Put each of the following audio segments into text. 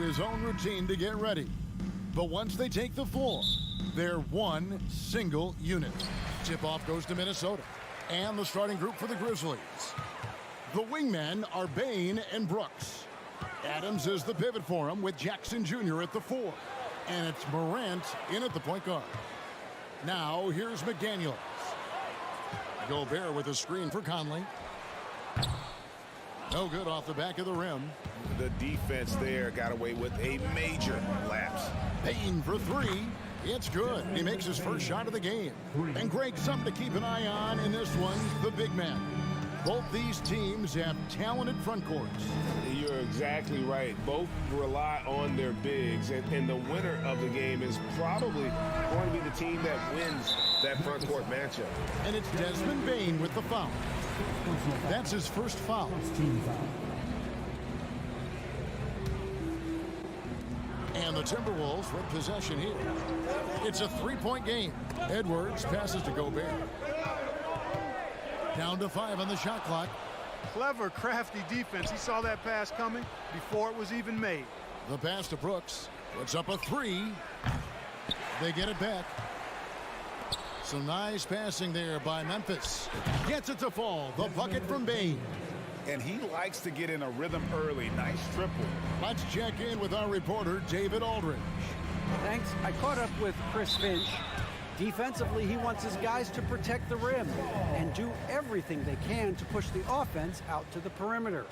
his own routine to get ready. But once they take the floor, they're one single unit. Tip-off goes to Minnesota. And the starting group for the Grizzlies. The wingmen are Bane and Brooks. Adams is the pivot for him with Jackson Jr. at the 4. And it's Morant in at the point guard. Now, here's McDaniels. Gobert with a screen for Conley. No good off the back of the rim. The defense there got away with a major lapse. Payne for 3. It's good. He makes his first shot of the game. And Greg, something to keep an eye on in this one, the big man. Both these teams have talented front courts. You're exactly right. Both rely on their bigs, and the winner of the game is probably going to be the team that wins that front court matchup. And it's Desmond Bane with the foul. That's his first foul. And the Timberwolves with possession here. It's a three-point game. Edwards passes to Gobert. Down to 5 on the shot clock. Clever, crafty defense. He saw that pass coming before it was even made. The pass to Brooks. Puts up a 3. They get it back. Some nice passing there by Memphis. Gets it to fall. The bucket from Bane. And he likes to get in a rhythm early. Nice triple. Let's check in with our reporter, David Aldridge. Thanks. I caught up with Chris Finch. Defensively, he wants his guys to protect the rim and do everything they can to push the offense out to the perimeter.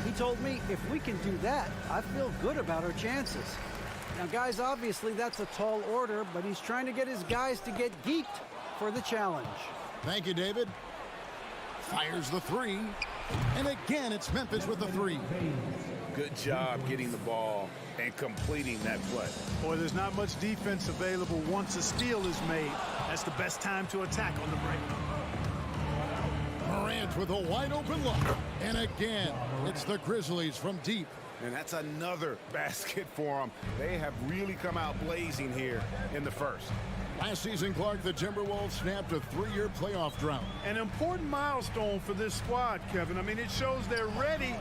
He told me if we can do that, I feel good about our chances. Now, guys, obviously that's a tall order, but he's trying to get his guys to get geeked for the challenge. Thank you, David. Fires the 3. And again, it's Memphis with the 3. Good job getting the ball and completing that play. Boy, there's not much defense available once a steal is made. That's the best time to attack on the break. Morant with a wide open look. And again, it's the Grizzlies from deep. And that's another basket for them. They have really come out blazing here in the first. Last season, Clark, the Timberwolves snapped a 3-year playoff drought. An important milestone for this squad, Kevin. I mean, it shows they're ready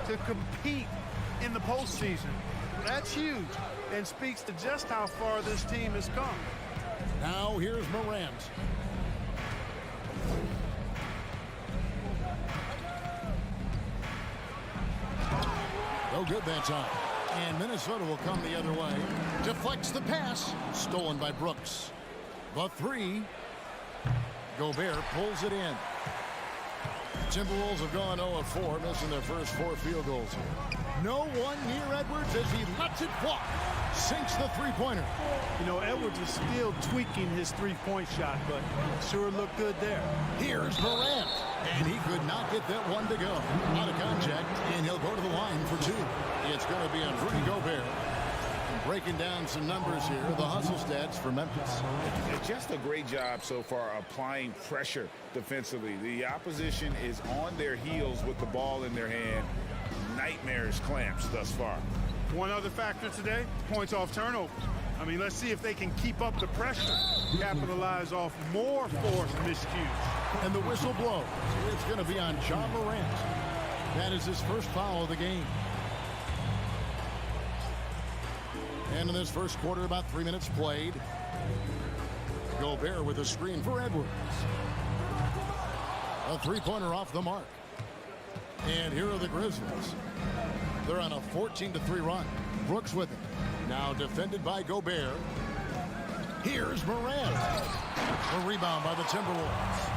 to compete in the postseason. That's huge and speaks to just how far this team has come. Now here's Morant. No good that time. And Minnesota will come the other way. Deflects the pass. Stolen by Brooks. The 3. Gobert pulls it in. Timberwolves have gone 0 of 4, missing their first 4 field goals here. No one near Edwards as he lets it fly. Sinks the three-pointer. You know, Edwards is still tweaking his three-point shot, but sure looked good there. Here's Morant. And he could not get that one to go. Out of contact, and he'll go to the line for 2. It's going to be on Rudy Gobert. Breaking down some numbers here, the hustle stats for Memphis. It's just a great job so far applying pressure defensively. The opposition is on their heels with the ball in their hand. Nightmarish clamps thus far. One other factor today, points off turnover. I mean, let's see if they can keep up the pressure, capitalize off more forced miscues. And the whistle blows. It's going to be on John Morant. That is his first foul of the game. And in this first quarter, about 3 minutes played. Gobert with a screen for Edwards. A three-pointer off the mark. And here are the Grizzlies. They're on a 14-3 run. Brooks with it. Now defended by Gobert. Here's Morant. A rebound by the Timberwolves.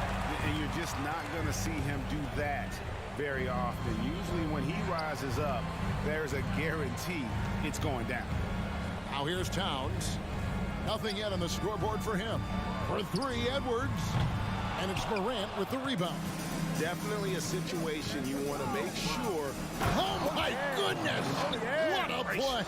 And you're just not going to see him do that very often. Usually when he rises up, there's a guarantee it's going down. Now here's Towns. Nothing yet on the scoreboard for him. For 3, Edwards. And it's Morant with the rebound. Definitely a situation you want to make sure. Oh, my goodness. What a play.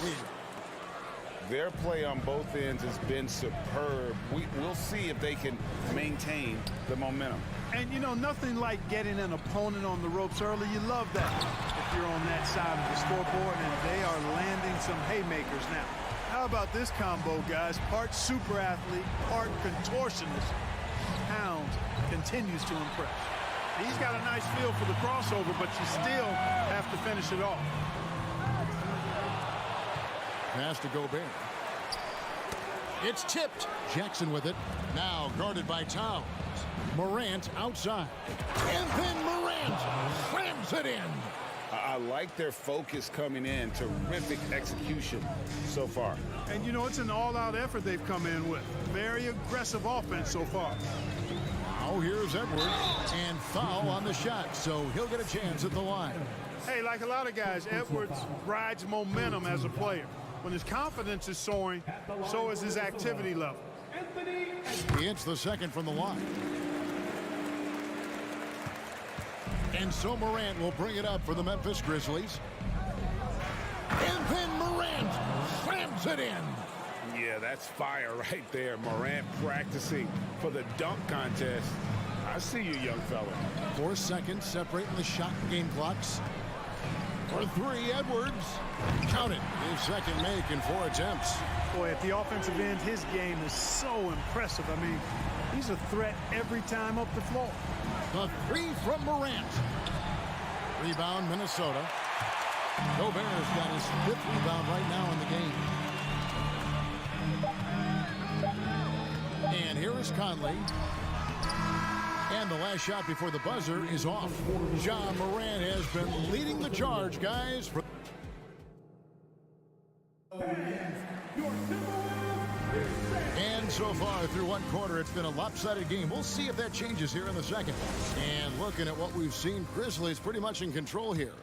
Their play on both ends has been superb. We'll see if they can maintain the momentum. And, you know, nothing like getting an opponent on the ropes early. You love that if you're on that side of the scoreboard, and they are landing some haymakers now. How about this combo, guys? Part super athlete, part contortionist. Towns continues to impress. He's got a nice feel for the crossover, but you still have to finish it off. pass to Gobert. It's tipped. Jackson with it. Now guarded by Towns. Morant outside. And then Morant slams it in. I like their focus coming in. Terrific execution so far. And, you know, it's an all-out effort they've come in with. Very aggressive offense so far. Now here's Edwards. And foul on the shot, so he'll get a chance at the line. Hey, like a lot of guys, Edwards rides momentum as a player. When his confidence is soaring, so is his activity level. He hits the second from the line. And so Morant will bring it up for the Memphis Grizzlies. And then Morant slams it in. Yeah, that's fire right there. Morant practicing for the dunk contest. I see you, young fella. 4 seconds separating the shot game clocks. For 3, Edwards. Count it. His second make in 4 attempts. Boy, at the offensive end, his game is so impressive. I mean, he's a threat every time up the floor. The 3 from Morant. Rebound, Minnesota. Gobert's got his 5th rebound right now in the game. And here is Conley. And the last shot before the buzzer is off. Ja Morant has been leading the charge, guys. And so far through one quarter, it's been a lopsided game. We'll see if that changes here in the second. And looking at what we've seen, Grizzlies pretty much in control here.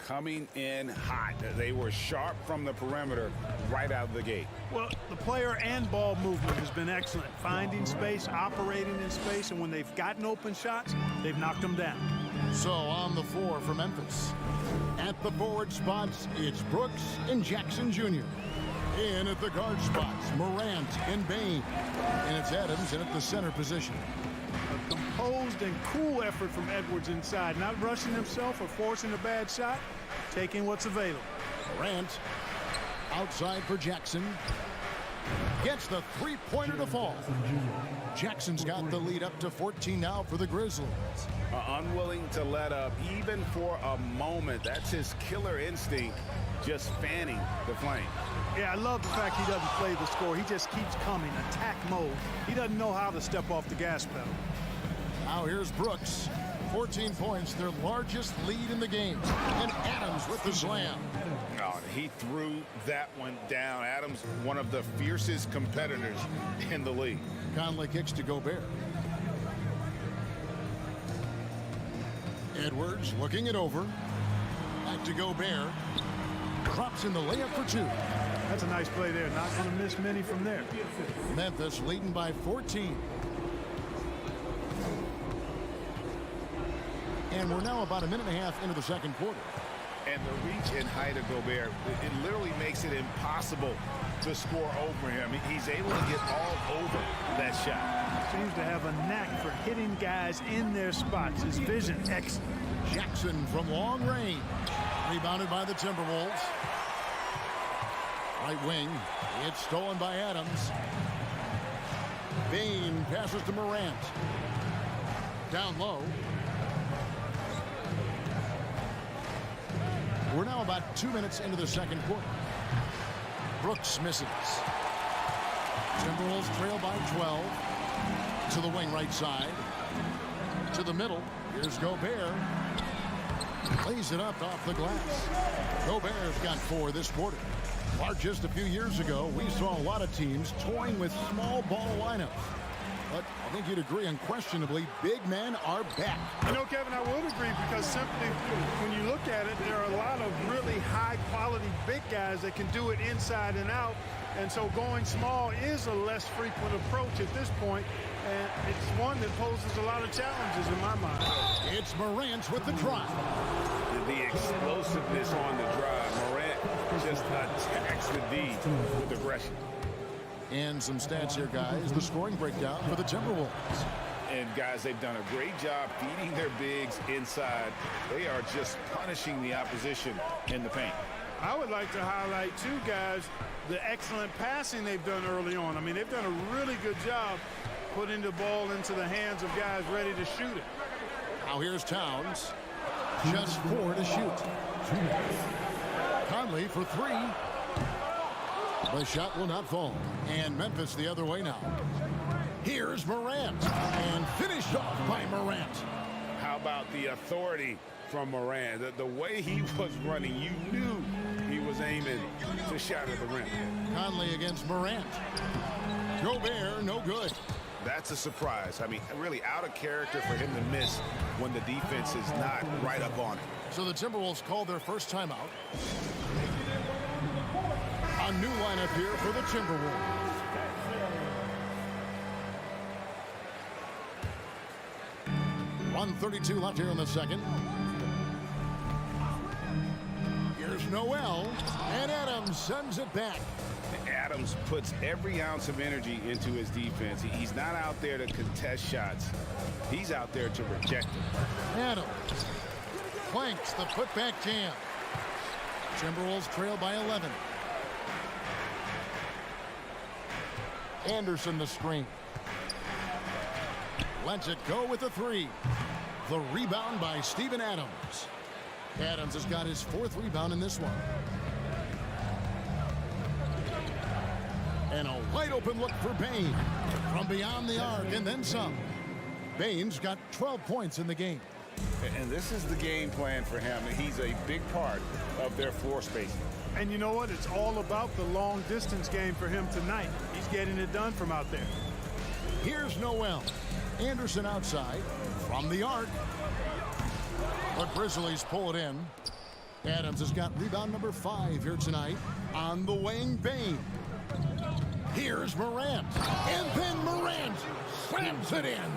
Coming in hot. They were sharp from the perimeter right out of the gate. Well, the player and ball movement has been excellent. Finding space, operating in space, and when they've gotten open shots, they've knocked them down. So on the floor for Memphis. At the forward spots, it's Brooks and Jackson Jr. In at the guard spots, Morant and Bain. And it's Adams in at the center position. A composed and cool effort from Edwards inside, not rushing himself or forcing a bad shot, taking what's available. Morant outside for Jackson. Gets the three-pointer to fall. Jackson's got the lead up to 14 now for the Grizzlies. Unwilling to let up even for a moment. That's his killer instinct, just fanning the flame. Yeah, I love the fact he doesn't play the score. He just keeps coming, attack mode. He doesn't know how to step off the gas pedal. Now here's Brooks. 14 points, their largest lead in the game. And Adams with the slam. Oh, he threw that one down. Adams, one of the fiercest competitors in the league. Conley kicks to Gobert. Edwards looking it over. Back to Gobert. Drops in the layup for 2. That's a nice play there. Not going to miss many from there. Memphis leading by 14. And we're now about a minute and a half into the second quarter. And the reach and height of Gobert, it literally makes it impossible to score over him. He's able to get all over that shot. Seems to have a knack for hitting guys in their spots. His vision excellent. Jackson from long range. Rebounded by the Timberwolves. Right wing. It's stolen by Adams. Bain passes to Morant. Down low. We're now about 2 minutes into the second quarter. Brooks misses. Timberwolves trail by 12. To the wing right side. To the middle. Here's Gobert. Lays it up off the glass. Gobert's got 4 this quarter. Just a few years ago, we saw a lot of teams toying with small ball lineups. But I think you'd agree unquestionably, big men are back. You know, Kevin, I would agree because simply when you look at it, there are a lot of really high-quality big guys that can do it inside and out. And so going small is a less frequent approach at this point. And it's one that poses a lot of challenges in my mind. It's Morant with the drive. The explosiveness on the drive. Morant just attacks the D with aggression. And some stats here, guys. The scoring breakdown for the Timberwolves. And, guys, they've done a great job feeding their bigs inside. They are just punishing the opposition in the paint. I would like to highlight, too, guys, the excellent passing they've done early on. I mean, they've done a really good job putting the ball into the hands of guys ready to shoot it. Now here's Towns. Just 4 to shoot. Conley for 3. The shot will not fall. And Memphis the other way now. Here's Morant. And finished off by Morant. How about the authority from Morant? The way he was running, you knew he was aiming to shot at the rim. Conley against Morant. Gobert, no good. That's a surprise. I mean, really out of character for him to miss when the defense is not right up on it. So the Timberwolves call their first timeout. A new lineup here for the Timberwolves. .132 left here in the second. Here's Noel, and Adams sends it back. Adams puts every ounce of energy into his defense. He's not out there to contest shots. He's out there to reject them. Adams clanks the putback jam. Timberwolves trail by 11. Anderson the screen. Lets it go with the three. The rebound by Steven Adams. Adams has got his fourth rebound in this one. And a wide open look for Bane from beyond the arc and then some. Bane's got 12 points in the game. And this is the game plan for him. He's a big part of their floor spacing. And you know what? It's all about the long distance game for him tonight. He's getting it done from out there. Here's Noel. Anderson outside from the arc. The Grizzlies pull it in. Adams has got rebound number 5 here tonight. On the wing, Bane. Here's Morant. And then Morant slams it in.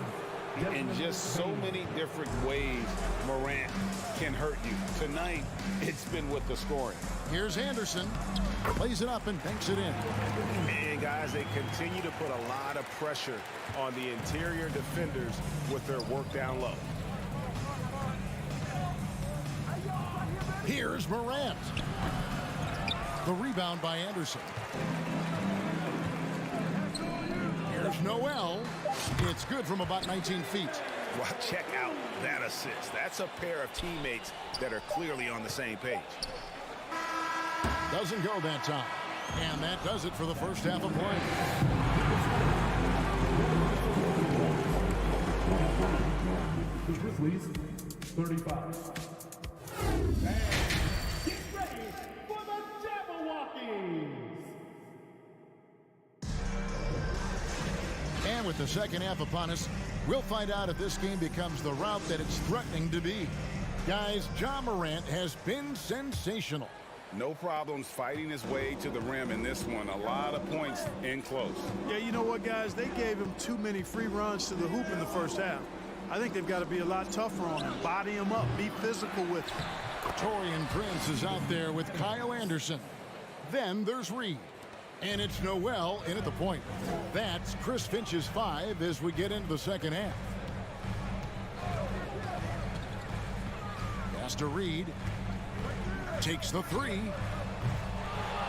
In just so many different ways, Morant can hurt you. Tonight, it's been with the scoring. Here's Anderson. Plays it up and banks it in. And guys, they continue to put a lot of pressure on the interior defenders with their work down low. Here's Morant. The rebound by Anderson. Here's Noel. It's good from about 19 feet. Well, check out that assist. That's a pair of teammates that are clearly on the same page. Doesn't go that time. And that does it for the first half of play. Grizzlies, 35. And get ready for the Jabberwockies! And with the second half upon us, we'll find out if this game becomes the route that it's threatening to be. Guys, Ja Morant has been sensational. No problems fighting his way to the rim in this one. A lot of points in close. Yeah, you know what, guys? They gave him too many free runs to the hoop in the first half. I think they've got to be a lot tougher on him. Body him up. Be physical with him. Torian Prince is out there with Kyle Anderson. Then there's Reed. And it's Noel in at the point. That's Chris Finch's 5 as we get into the second half. Pass to Reed. Takes the 3.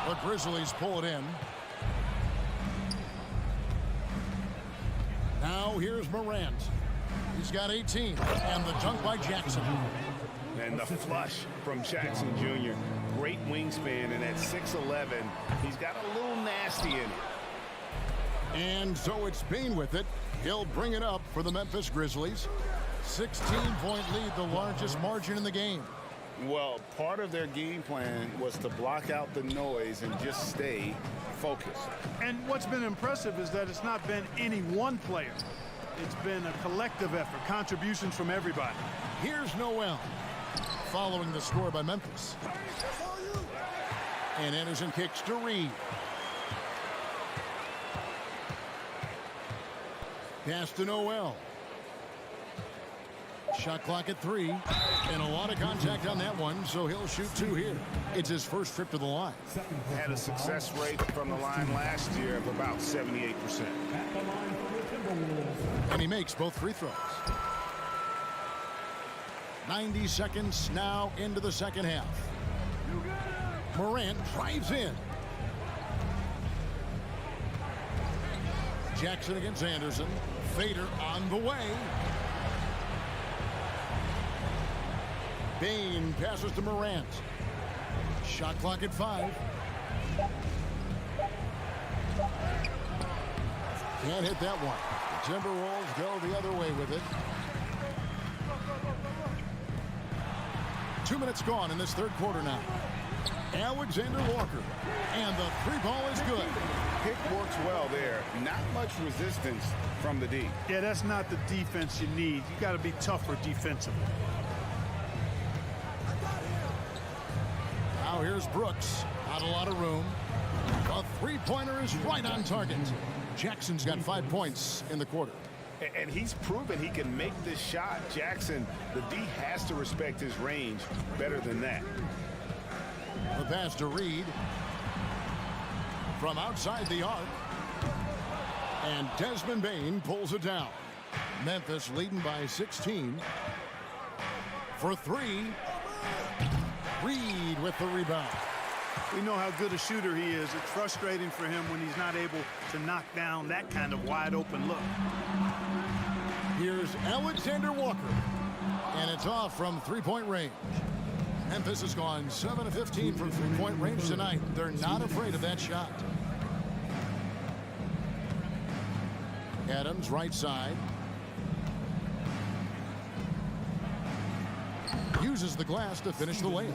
The Grizzlies pull it in. Now here's Morant. He's got 18. And the dunk by Jackson. And the flush from Jackson Jr. Great wingspan, and at 6'11", he's got a little nasty in it. And so it's Bane with it. He'll bring it up for the Memphis Grizzlies. 16-point lead, the largest margin in the game. Well, part of their game plan was to block out the noise and just stay focused. And what's been impressive is that it's not been any one player. It's been a collective effort, contributions from everybody. Here's Noel, following the score by Memphis. And Anderson kicks to Reed. Pass to Noel. Shot clock at 3. And a lot of contact on that one, so he'll shoot 2 here. It's his first trip to the line. Had a success rate from the line last year of about 78%. And he makes both free throws. 90 seconds now into the second half. Morant drives in. Jackson against Anderson. Fader on the way. Bane passes to Morant. Shot clock at 5. Can't hit that one. The Timberwolves go the other way with it. 2 minutes gone in this third quarter now. Alexander Walker. And the three ball is good. Pick works well there. Not much resistance from the D. Yeah, that's not the defense you need. You got to be tougher defensively. Now here's Brooks. Not a lot of room. The three-pointer is right on target. Jackson's got 5 points in the quarter. And he's proven he can make this shot. Jackson, the D has to respect his range better than that. The pass to Reed. From outside the arc. And Desmond Bane pulls it down. Memphis leading by 16. For three. Reed with the rebound. We know how good a shooter he is. It's frustrating for him when he's not able to knock down that kind of wide open look. Here's Alexander Walker. And it's off from three-point range. Memphis has gone 7 of 15 from three-point range tonight. They're not afraid of that shot. Adams right side. Uses the glass to finish the layup.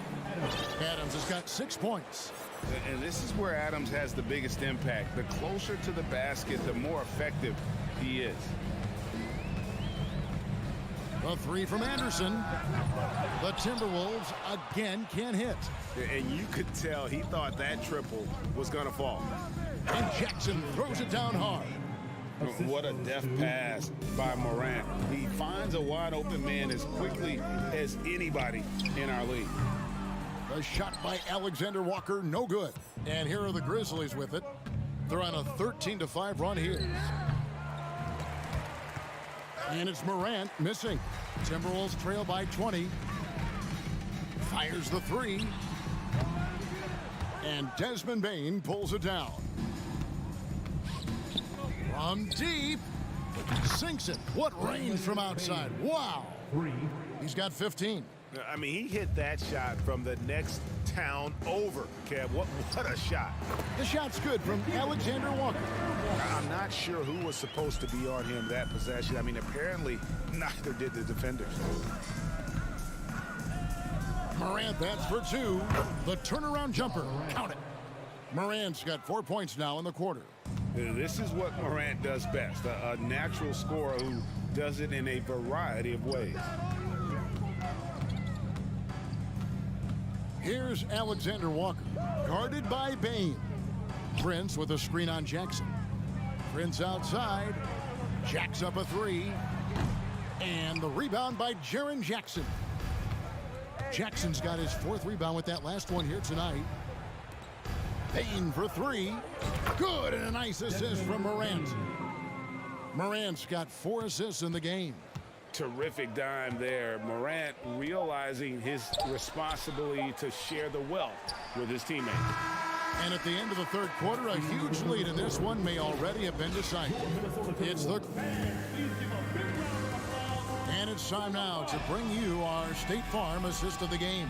Adams has got 6 points. And this is where Adams has the biggest impact. The closer to the basket, the more effective he is. A three from Anderson. The Timberwolves again can't hit. And you could tell he thought that triple was going to fall. And Jackson throws it down hard. What a deft pass by Morant. He finds a wide open man as quickly as anybody in our league. The shot by Alexander Walker, no good. And here are the Grizzlies with it. They're on a 13-5 run here. And it's Morant missing. Timberwolves trail by 20. Fires the three. And Desmond Bane pulls it down. From deep. Sinks it. What range from outside. Wow. He's got 15. I mean, he hit that shot from the next town over, Kev. What a shot. The shot's good from Alexander Walker. I'm not sure who was supposed to be on him that possession. I mean, apparently neither did the defenders. Morant bats for two. The turnaround jumper. Count it. Morant's got 4 points now in the quarter. This is what Morant does best. A natural scorer who does it in a variety of ways. Here's Alexander Walker, guarded by Bane. Prince with a screen on Jackson. Prince outside. Jacks up a three. And the rebound by Jaren Jackson. Jackson's got his 4th rebound with that last one here tonight. Bane for three. Good, and a nice assist from Morant. Morant's got 4 assists in the game. Terrific dime there. Morant realizing his responsibility to share the wealth with his teammates. And at the end of the third quarter, a huge lead in this one may already have been decided. And it's time now to bring you our State Farm assist of the game.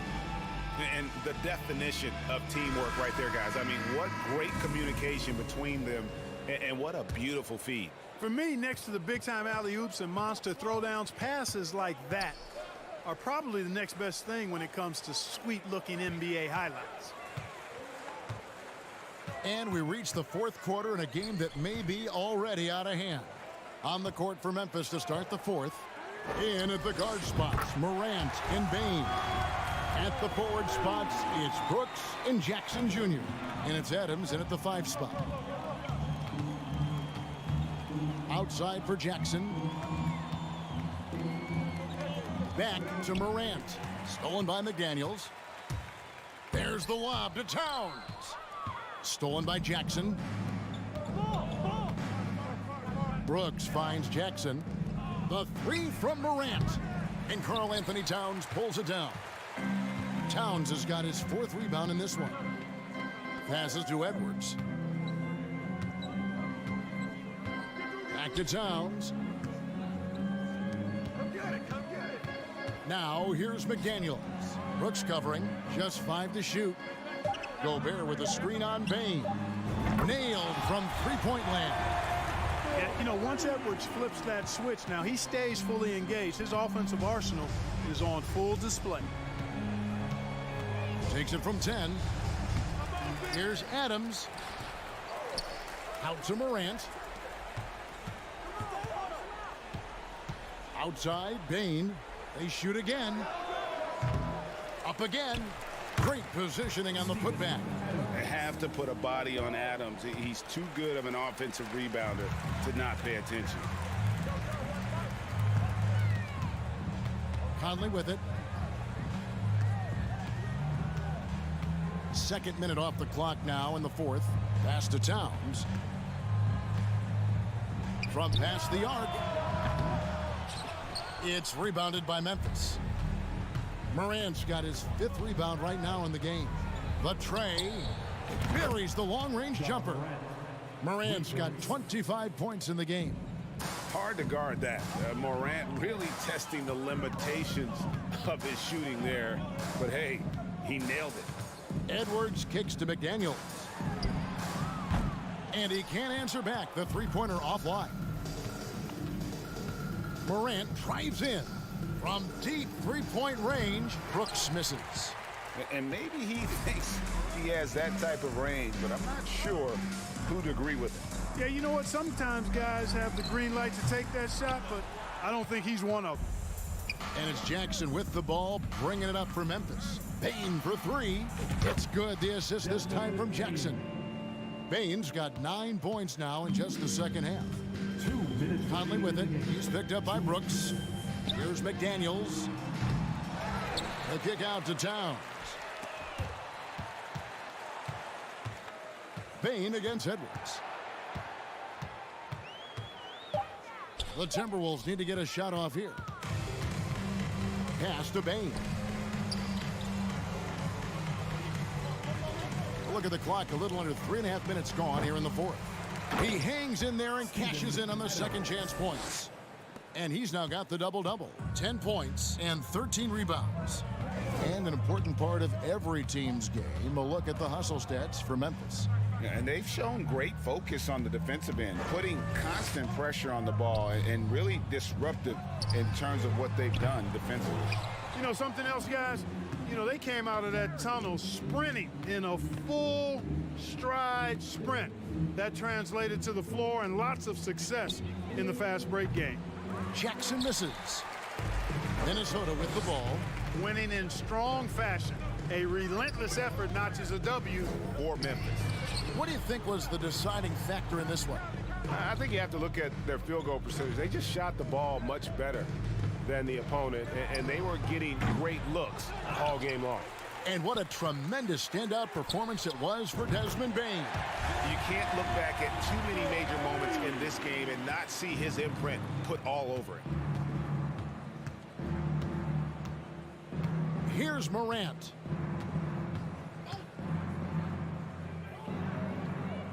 And the definition of teamwork right there, guys. I mean, what great communication between them, and what a beautiful feed. For me, next to the big-time alley-oops and monster throwdowns, passes like that are probably the next best thing when it comes to sweet-looking NBA highlights. And we reach the fourth quarter in a game that may be already out of hand. On the court for Memphis to start the fourth. In at the guard spots, Morant and Bane. At the forward spots, it's Brooks and Jackson Jr. And it's Adams in at the 5 spot. Outside for Jackson. Back to Morant. Stolen by McDaniels. There's the lob to Towns. Stolen by Jackson. Brooks finds Jackson. The three from Morant. And Karl Anthony Towns pulls it down. Towns has got his 4th rebound in this one. Passes to Edwards. Back to Towns. Now here's McDaniels. Brooks covering. Just 5 to shoot. Gobert with a screen on Bane. nailed from three-point land. And, you know, once Edwards flips that switch, now he stays fully engaged. His offensive arsenal is on full display. Takes it from 10. Here's Adams. Out to Morant. Outside, Bane. They shoot again. Up again. Great positioning on the putback. They have to put a body on Adams. He's too good of an offensive rebounder to not pay attention. Conley with it. Second minute off the clock now in the fourth. Pass to Towns. From past the arc. It's rebounded by Memphis. Morant's got his fifth rebound right now in the game. The tray buries the long-range jumper. Morant's got 25 points in the game. Hard to guard that. Morant really testing the limitations of his shooting there. But hey, he nailed it. Edwards kicks to McDaniels. And he can't answer back. The three-pointer offline. Morant drives in. From deep three-point range, Brooks misses. And maybe he thinks he has that type of range, but I'm not sure who'd agree with it. Yeah, you know what? Sometimes guys have the green light to take that shot, but I don't think he's one of them. And it's Jackson with the ball, bringing it up for Memphis. Bane for three. It's good. The assist this time from Jackson. Bane's got 9 points now in just the second half. Conley with it. He's picked up by Brooks. Here's McDaniels. The kick out to Towns. Bane against Edwards. The Timberwolves need to get a shot off here. Pass to Bane. Look at the clock. A little under 3.5 minutes gone here in the fourth. He hangs in there and cashes in on the second chance points. And he's now got the double-double. 10 points and 13 rebounds. And an important part of every team's game, a look at the hustle stats for Memphis. Yeah, and they've shown great focus on the defensive end, putting constant pressure on the ball and really disruptive in terms of what they've done defensively. You know something else, guys? You know, they came out of that tunnel sprinting in a full stride sprint. That translated to the floor and lots of success in the fast break game. Jackson misses. Minnesota with the ball. Winning in strong fashion. A relentless effort notches a W for Memphis. What do you think was the deciding factor in this one? I think you have to look at their field goal percentage. They just shot the ball much better than the opponent, and they were getting great looks all game long. And what a tremendous standout performance it was for Desmond Bane. You can't look back at too many major moments in this game and not see his imprint put all over it. Here's Morant.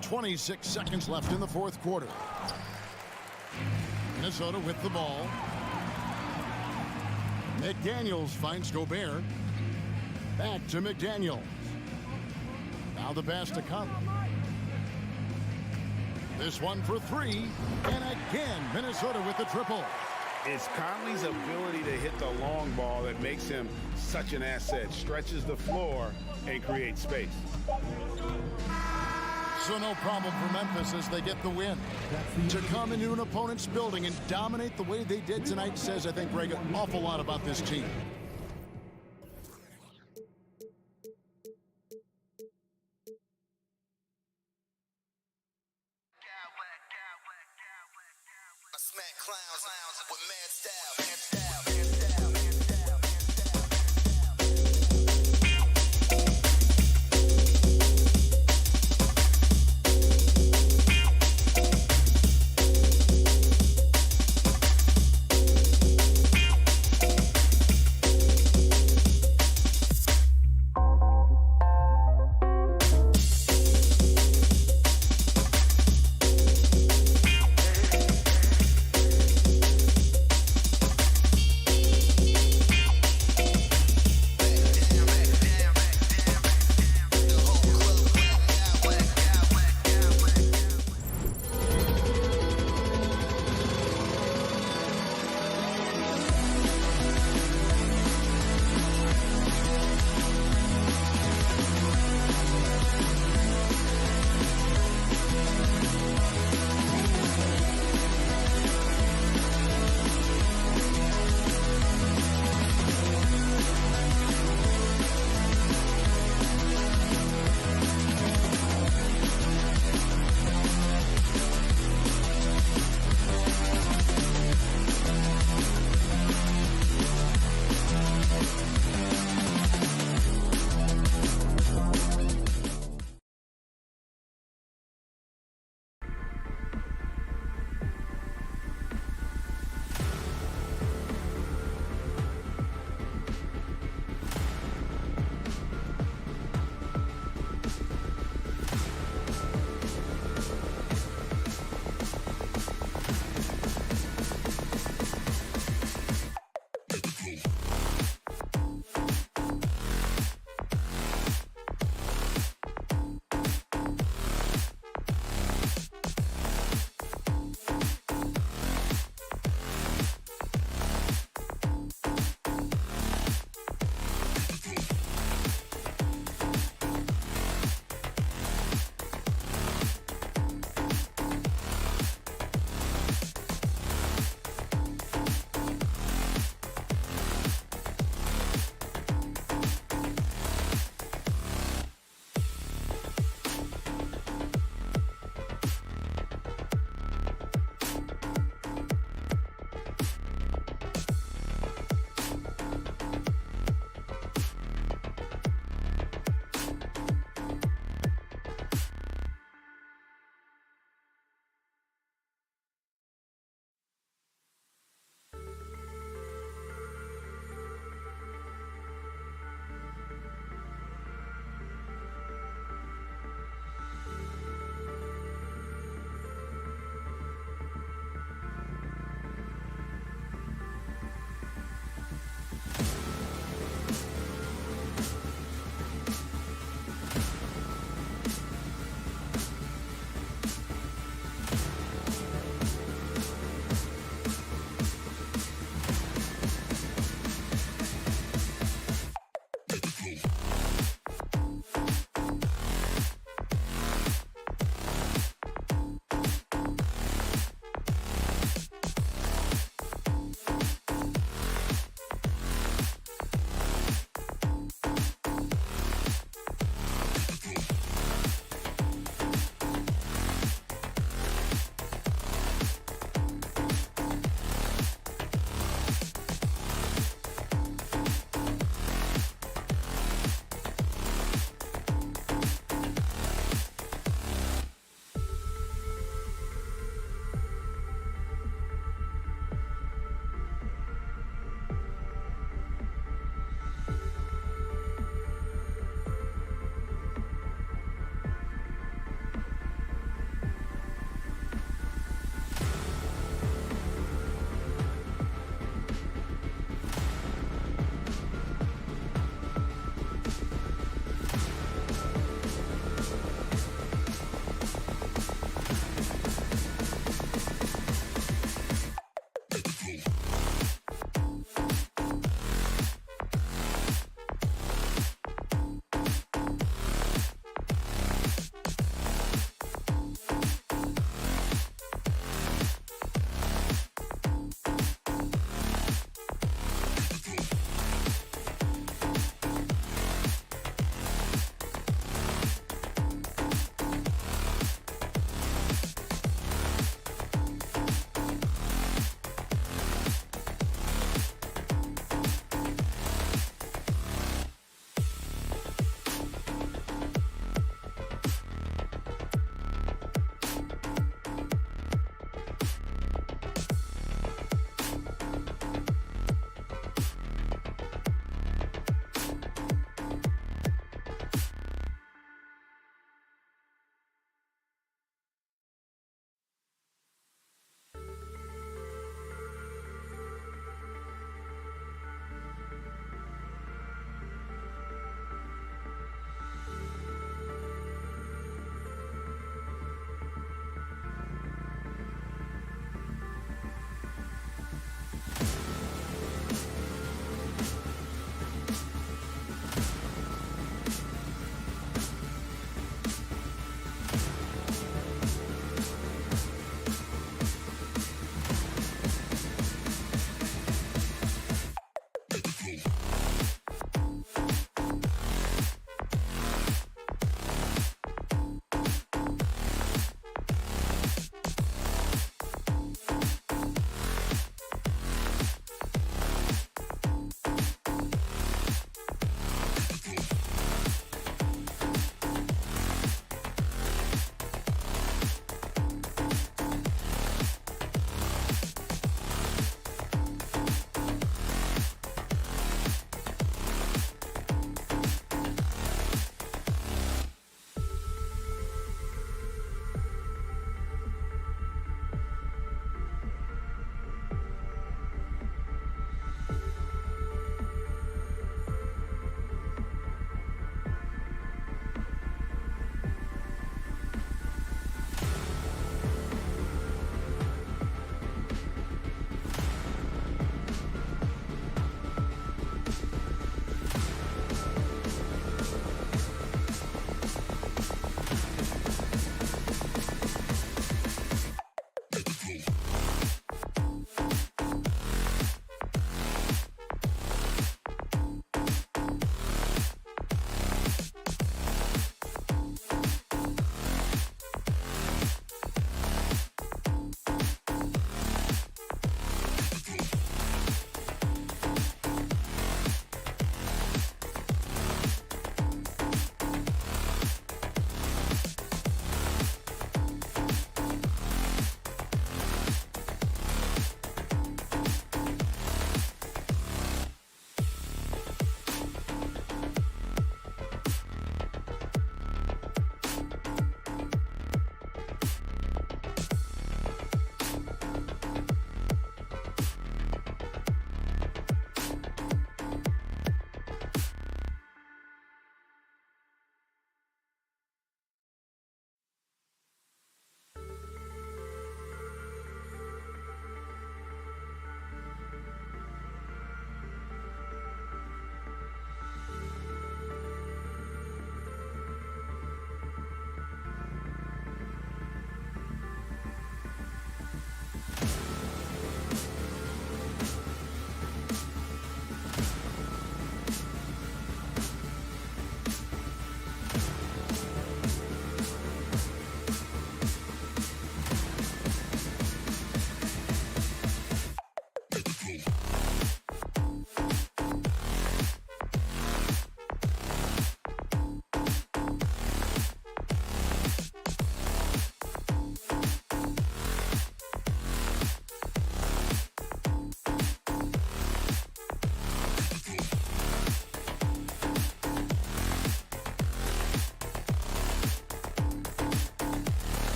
26 seconds left in the fourth quarter. Minnesota with the ball. McDaniels finds Gobert. Back to McDaniels. Now the pass to Conley. This one for three. And again, Minnesota with the triple. It's Conley's ability to hit the long ball that makes him such an asset. Stretches the floor and creates space. So no problem for Memphis as they get the win. To come into an opponent's building and dominate the way they did tonight says, I think, Greg, an awful lot about this team. Smack clowns with mad style.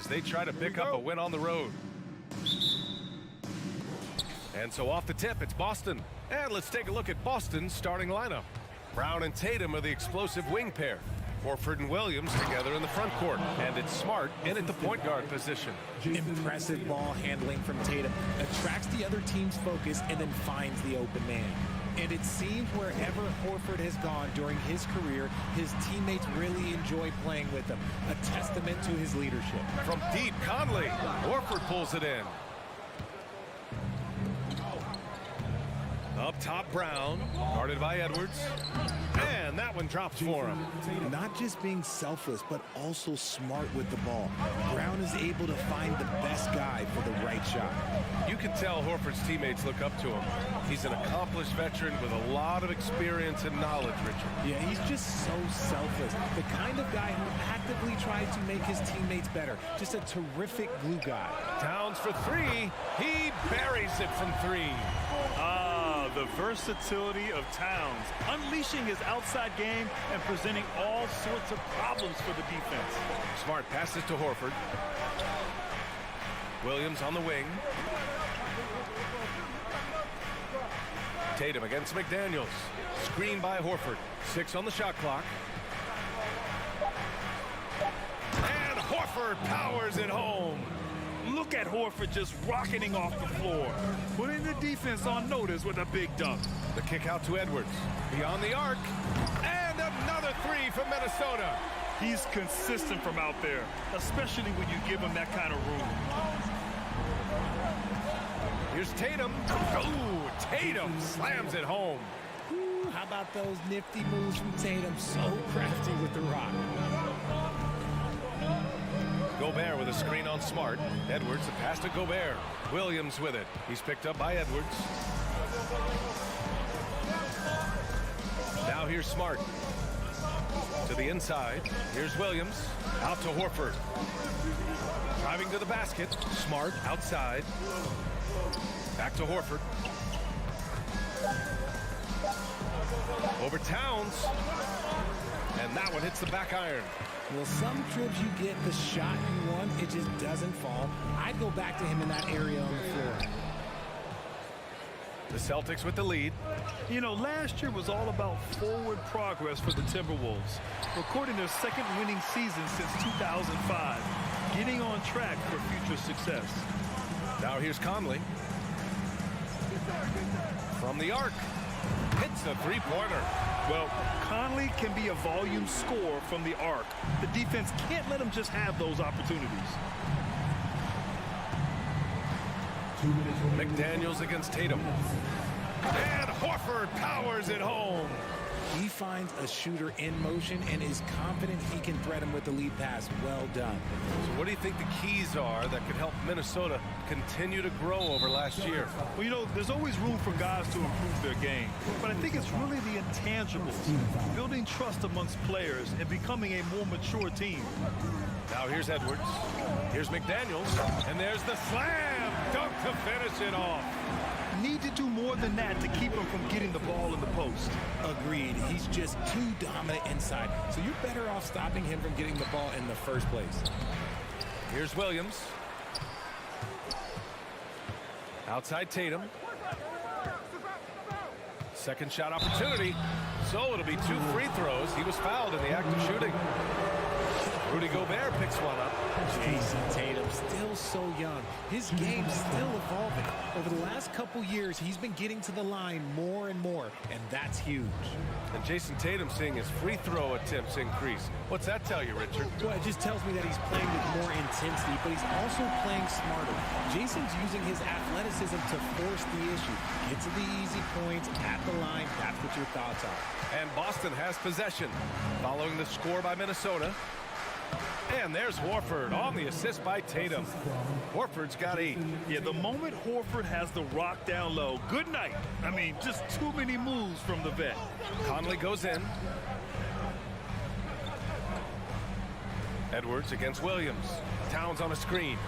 as they try to pick up a win on the road. And so off the tip, it's Boston. And let's take a look at Boston's starting lineup. Brown and Tatum are the explosive wing pair. Horford and Williams together in the front court. And it's Smart in at the point guard position. Impressive ball handling from Tatum. Attracts the other team's focus and then finds the open man. And it seems wherever Horford has gone during his career, his teammates really enjoy playing with him. A testament to his leadership. From deep, Conley. Horford pulls it in. Up top, Brown, guarded by Edwards. And that one drops for him. Not just being selfless, but also smart with the ball. Brown is able to find the best guy for the right shot. You can tell Horford's teammates look up to him. He's an accomplished veteran with a lot of experience and knowledge, Richard. Yeah, he's just so selfless. The kind of guy who actively tries to make his teammates better. Just a terrific glue guy. Towns for three. He buries it from three. The versatility of Towns, unleashing his outside game and presenting all sorts of problems for the defense. Smart passes to Horford. Williams on the wing. Tatum against McDaniels. Screen by Horford. 6 on the shot clock. And Horford powers it home. Look at Horford just rocketing off the floor, putting the defense on notice with a big dunk. The kick out to Edwards. Beyond the arc. And another three from Minnesota. He's consistent from out there, especially when you give him that kind of room. Here's Tatum. Oh, Tatum slams it home. Ooh, how about those nifty moves from Tatum? So crafty with the rock. Gobert with a screen on Smart. Edwards, the pass to Gobert. Williams with it. He's picked up by Edwards. Now here's Smart. To the inside. Here's Williams. Out to Horford. Driving to the basket. Smart outside. Back to Horford. Over Towns. And that one hits the back iron. Well, some trips you get the shot you want, it just doesn't fall. I'd go back to him in that area on the floor. The Celtics with the lead. You know, last year was all about forward progress for the Timberwolves, recording their second winning season since 2005, getting on track for future success. Now here's Conley. From the arc. Hits a three-pointer. Well, Conley can be a volume scorer from the arc. The defense can't let him just have those opportunities. McDaniels against Tatum. And Horford powers it home. He finds a shooter in motion and is confident he can thread him with the lead pass. Well done. So what do you think the keys are that could help Minnesota continue to grow over last year? Well, you know, there's always room for guys to improve their game. But I think it's really the intangibles, building trust amongst players and becoming a more mature team. Now here's Edwards. Here's McDaniels. And there's the slam dunk to finish it off. Need to do more than that to keep him from getting the ball in the post. Agreed. He's just too dominant inside. So you're better off stopping him from getting the ball in the first place. Here's Williams. Outside Tatum. Second shot opportunity. So it'll be 2 free throws. He was fouled in the act of shooting. Rudy Gobert picks one up. Jason Tatum, still so young. His game's still evolving. Over the last couple years, he's been getting to the line more and more, and that's huge. And Jason Tatum seeing his free throw attempts increase. What's that tell you, Richard? Well, it just tells me that he's playing with more intensity, but he's also playing smarter. Jason's using his athleticism to force the issue. Get to the easy points, at the line, that's what your thoughts are. And Boston has possession. Following the score by Minnesota. And there's Horford on the assist by Tatum. Horford's got 8. Yeah, the moment Horford has the rock down low, good night. I mean, just too many moves from the vet. Conley goes in. Edwards against Williams. Towns on a screen.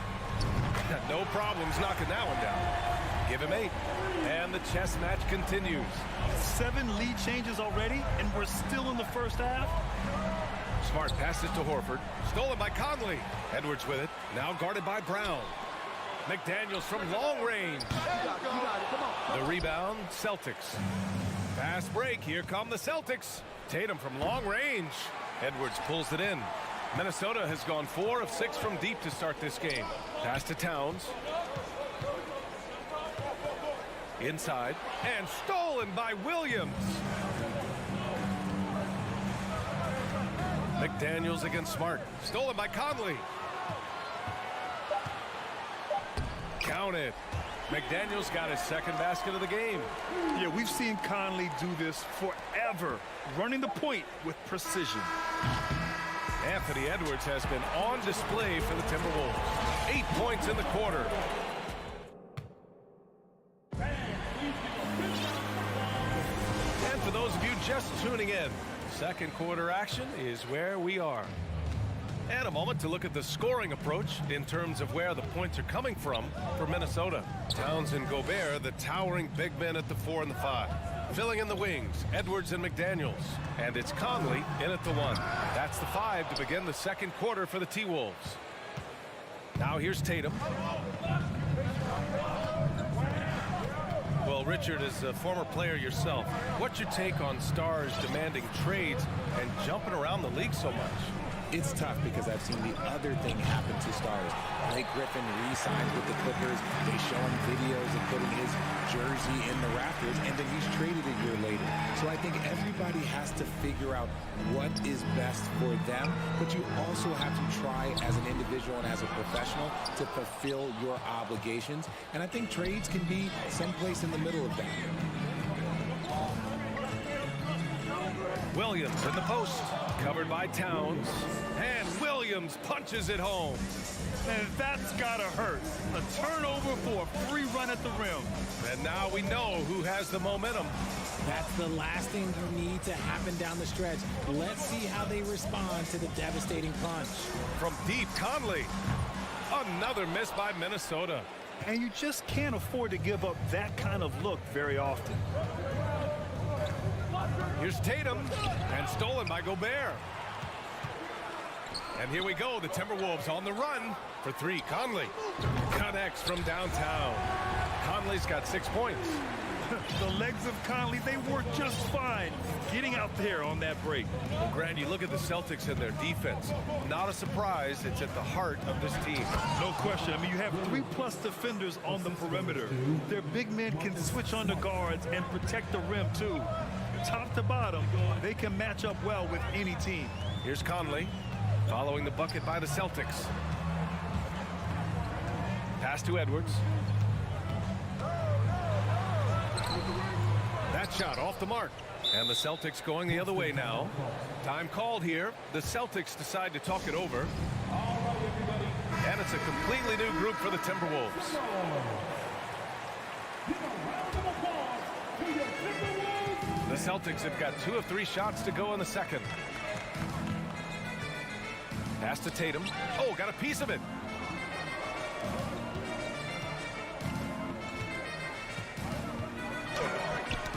No problems knocking that one down. Give him 8. And the chess match continues. 7 lead changes already, and we're still in the first half. Smart passes to Horford. Stolen by Conley. Edwards with it. Now guarded by Brown. McDaniels from long range. The rebound, Celtics. Fast break. Here come the Celtics. Tatum from long range. Edwards pulls it in. Minnesota has gone 4 of 6 from deep to start this game. Pass to Towns. Inside. And stolen by Williams. McDaniels against Smart. Stolen by Conley. Counted. McDaniels got his second basket of the game. Yeah, we've seen Conley do this forever, running the point with precision. Anthony Edwards has been on display for the Timberwolves. 8 points in the quarter. And for those of you just tuning in, second quarter action is where we are. And a moment to look at the scoring approach in terms of where the points are coming from for Minnesota. Towns and Gobert, the towering big men at the 4 and the 5. Filling in the wings, Edwards and McDaniels. And it's Conley in at the 1. That's the 5 to begin the second quarter for the T-Wolves. Now here's Tatum. Well, Richard, as a former player yourself, what's your take on stars demanding trades and jumping around the league so much? It's tough because I've seen the other thing happen to stars. Blake Griffin re-signed with the Clippers. They show him videos of putting his jersey in the rafters, and then he's traded a year later. So I think everybody has to figure out what is best for them, but you also have to try as an individual and as a professional to fulfill your obligations. And I think trades can be someplace in the middle of that. Williams in the post, covered by Towns, and Williams punches it home. And that's gotta hurt. A turnover for a free run at the rim. And now we know who has the momentum. That's the last thing you need to happen down the stretch. Let's see how they respond to the devastating punch. From deep, Conley. Another miss by Minnesota. And you just can't afford to give up that kind of look very often. Here's Tatum, and stolen by Gobert. And here we go, the Timberwolves on the run for 3. Conley connects from downtown. Conley's got 6 points. The legs of Conley, they work just fine getting out there on that break. Well, Grant, you look at the Celtics and their defense. Not a surprise, it's at the heart of this team. No question. I mean, you have 3+ defenders on the perimeter. Their big men can switch on the guards and protect the rim, too. Top to bottom, they can match up well with any team. Here's Conley, following the bucket by the Celtics. Pass to Edwards. That shot off the mark. And the Celtics going the other way now. Time called here. The Celtics decide to talk it over. And it's a completely new group for the Timberwolves. The Celtics have got 2 of 3 shots to go in the second. Pass to Tatum. Oh, got a piece of it.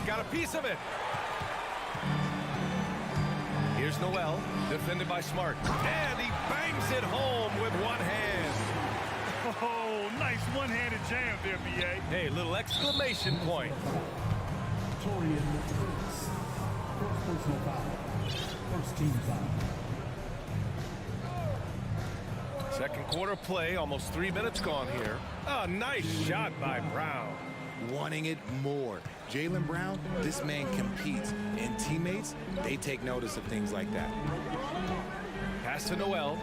Got a piece of it. Here's Noel, defended by Smart. And he bangs it home with one hand. Oh, nice one-handed jam there, B.A. Hey, little exclamation point. First personal foul. First team foul. Second quarter play, almost 3 minutes gone here. A nice shot by Brown. Wanting it more. Jaylen Brown, this man competes, and teammates, they take notice of things like that. Pass to Noel.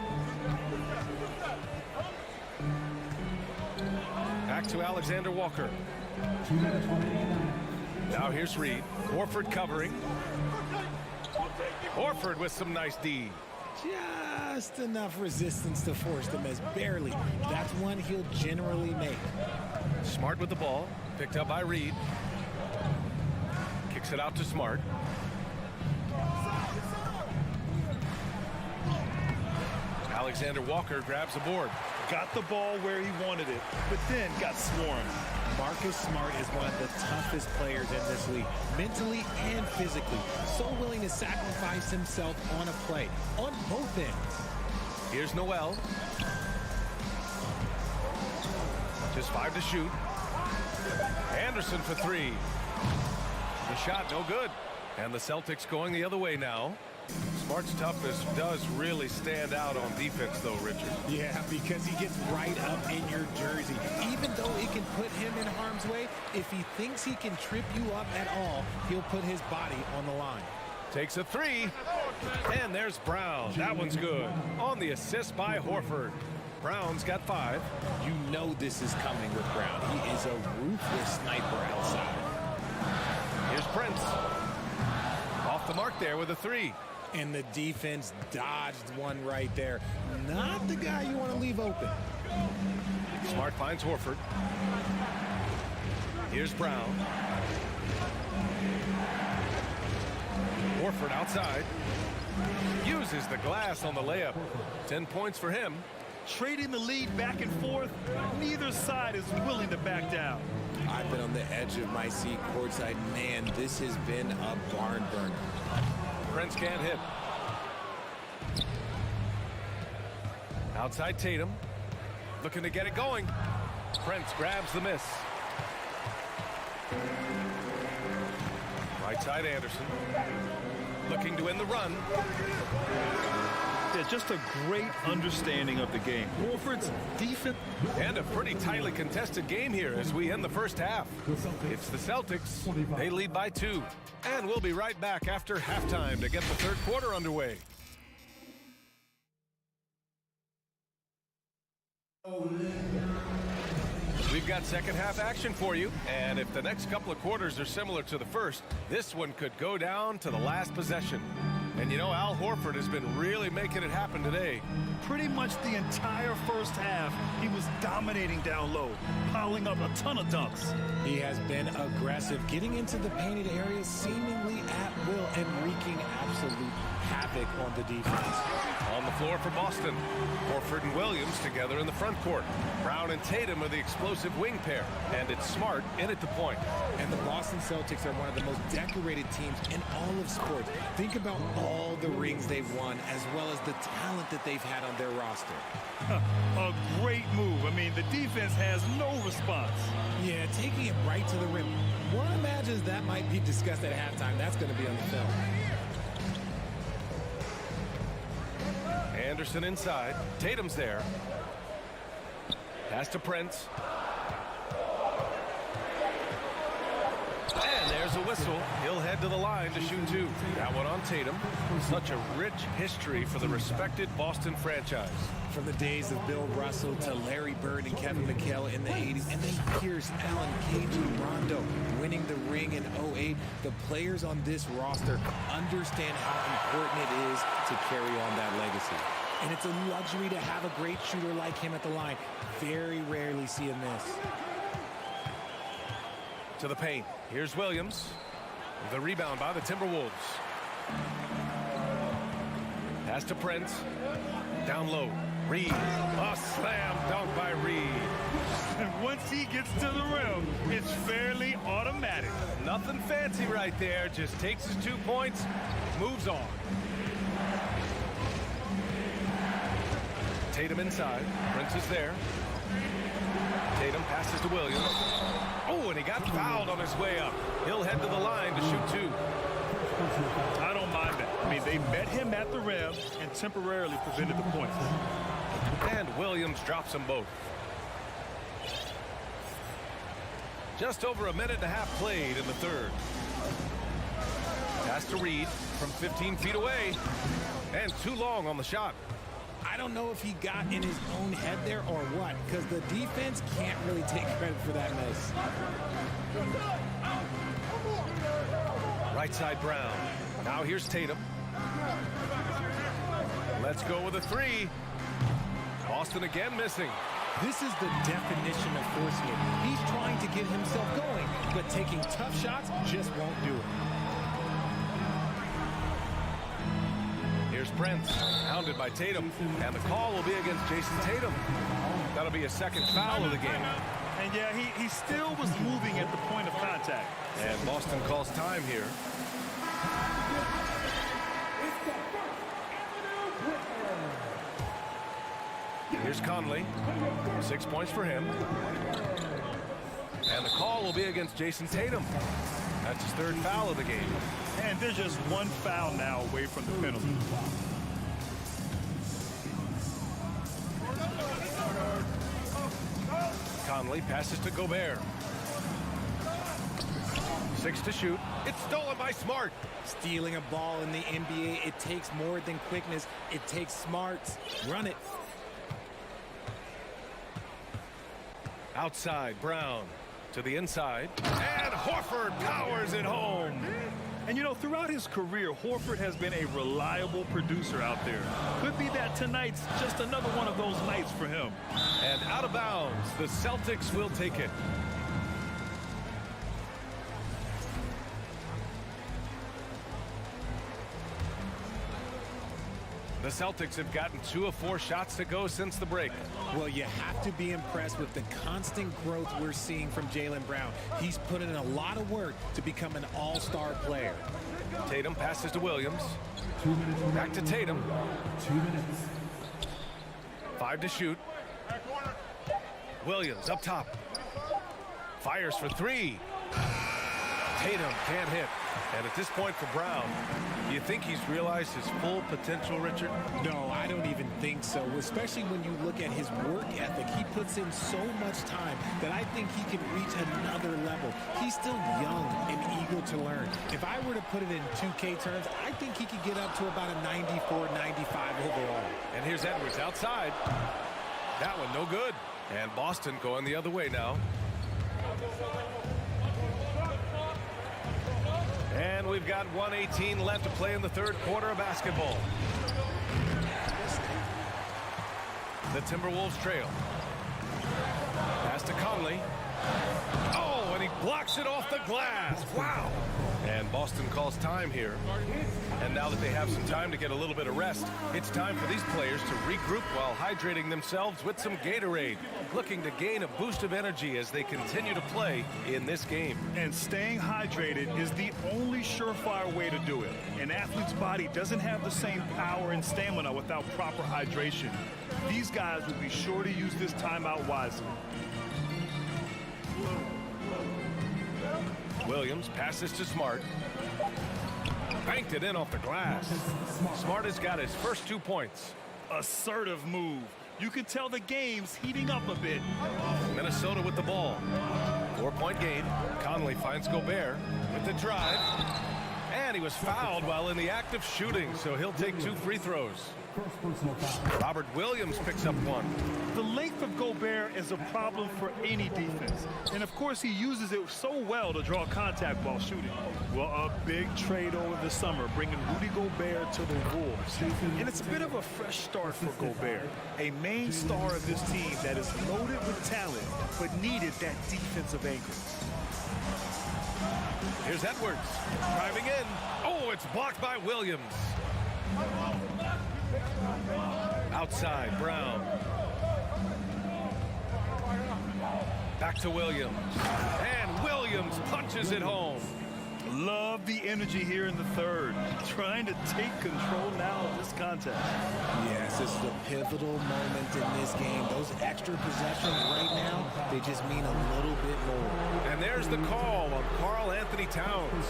Back to Alexander Walker. Now here's Reed. Horford covering. Horford with some nice D. Just enough resistance to force the miss, barely. That's one he'll generally make. Smart with the ball, picked up by Reed. Kicks it out to Smart. Alexander Walker grabs the board. Got the ball where he wanted it, but then got swarmed. Marcus Smart is one of the toughest players in this league, mentally and physically. So willing to sacrifice himself on a play, on both ends. Here's Noel. Just 5 to shoot. Anderson for 3. The shot no good. And the Celtics going the other way now. Smart's toughness does really stand out on defense, though, Richard. Yeah, because he gets right up in your jersey. Even though it can put him in harm's way, if he thinks he can trip you up at all, he'll put his body on the line. Takes a 3. And there's Brown. That one's good. On the assist by Horford. Brown's got 5. You know this is coming with Brown. He is a ruthless sniper outside. Here's Prince. Off the mark there with a 3. And the defense dodged one right there. Not the guy you want to leave open. Smart finds Horford. Here's Brown. Horford outside. Uses the glass on the layup. 10 points for him. Trading the lead back and forth, neither side is willing to back down. I've been on the edge of my seat courtside. Man, this has been a barn burner. Prince can't hit. Outside Tatum. Looking to get it going. Prince grabs the miss. Right side Anderson. Looking to win the run. Yeah, just a great understanding of the game. Horford's defense. And a pretty tightly contested game here as we end the first half. It's the Celtics. They lead by 2. And we'll be right back after halftime to get the third quarter underway. We've got second half action for you, and if the next couple of quarters are similar to the first, this one could go down to the last possession. And you know, Al Horford has been really making it happen today. Pretty much the entire first half, he was dominating down low, piling up a ton of dunks. He has been aggressive, getting into the painted areas seemingly at will and wreaking absolute havoc on the defense. On the floor for Boston, Horford and Williams together in the front court. Brown and Tatum are the explosive wing pair, and it's Smart in at the point. And the Boston Celtics are one of the most decorated teams in all of sports. Think about all the rings they've won, as well as the talent that they've had on their roster. A great move. I mean, the defense has no response. Yeah, taking it right to the rim. One imagines that might be discussed at halftime. That's going to be on the film. Anderson inside. Tatum's there. Pass to Prince. And there's a whistle. He'll head to the line to shoot 2. That one on Tatum. Such a rich history for the respected Boston franchise. From the days of Bill Russell to Larry Bird and Kevin McHale in the 80s, and then Pierce, Allen, KG, Rondo winning the ring in 08. The players on this roster understand how important it is to carry on that legacy. And it's a luxury to have a great shooter like him at the line. Very rarely see him miss. To the paint. Here's Williams. The rebound by the Timberwolves. Pass to Prince. Down low. Reed. A slam dunk by Reed. And once he gets to the rim, it's fairly automatic. Nothing fancy right there. Just takes his 2 points, moves on. Tatum inside. Prince is there. Tatum passes to Williams. Oh, and he got fouled on his way up. He'll head to the line to shoot 2. I don't mind that. I mean, they met him at the rim and temporarily prevented the points. And Williams drops them both. Just over a minute and a half played in the third. Pass to Reed from 15 feet away. And too long on the shot. I don't know if he got in his own head there or what, because the defense can't really take credit for that miss. Right side Brown. Now here's Tatum. Let's go with a 3. Boston again missing. This is the definition of forcing it. He's trying to get himself going, but taking tough shots just won't do it. Here's Prince, hounded by Tatum, and the call will be against Jason Tatum. That'll be a second foul of the game. And yeah, he still was moving at the point of contact. And Boston calls time here. Here's Conley. 6 points for him. And the call will be against Jason Tatum. That's his 3rd foul of the game. And they're just 1 foul now away from the penalty. Conley passes to Gobert. 6 to shoot. It's stolen by Smart. Stealing a ball in the NBA, it takes more than quickness. It takes smarts. Run it. Outside, Brown to the inside. And Horford powers it home. And you know, throughout his career, Horford has been a reliable producer out there. Could be that tonight's just another one of those nights for him. And out of bounds, the Celtics will take it. The Celtics have gotten 2 of 4 shots to go since the break. Well, you have to be impressed with the constant growth we're seeing from Jaylen Brown. He's put in a lot of work to become an all-star player. Tatum passes to Williams. Back to Tatum. 2 minutes. 5 to shoot. Williams up top. Fires for 3. Tatum can't hit. And at this point for Brown, do you think he's realized his full potential, Richard? No, I don't even think so, especially when you look at his work ethic. He puts in so much time that I think he can reach another level. He's still young and eager to learn. If I were to put it in 2K terms, I think he could get up to about a 94, 95 overall. And here's Edwards outside. That one no good. And Boston going the other way now. And we've got 1:18 left to play in the 3rd quarter of basketball. The Timberwolves trail. Pass to Conley. Oh, and he blocks it off the glass. Wow. And Boston calls time here. And now that they have some time to get a little bit of rest, it's time for these players to regroup while hydrating themselves with some Gatorade, looking to gain a boost of energy as they continue to play in this game. And staying hydrated is the only surefire way to do it. An athlete's body doesn't have the same power and stamina without proper hydration. These guys will be sure to use this timeout wisely. Williams passes to Smart. Banked it in off the glass. Smart has got his first 2 points. Assertive move. You can tell the game's heating up a bit. Minnesota with the ball. 4-point game. Conley finds Gobert with the drive. And he was fouled while in the act of shooting, so he'll take 2 free throws. First personal foul. Robert Williams picks up 1. The length of Gobert is a problem for any defense. And of course, he uses it so well to draw contact while shooting. Well, a big trade over the summer, bringing Rudy Gobert to the Wolves. And it's a bit of a fresh start for Gobert, a main star of this team that is loaded with talent, but needed that defensive anchor. Here's Edwards driving in. Oh, it's blocked by Williams. Outside, Brown. Back to Williams. And Williams punches it home. Love the energy here in the 3rd. Trying to take control now of this contest. Yes, this is a pivotal moment in this game. Those extra possessions right now, they just mean a little bit more. And there's the call on Karl Anthony Towns.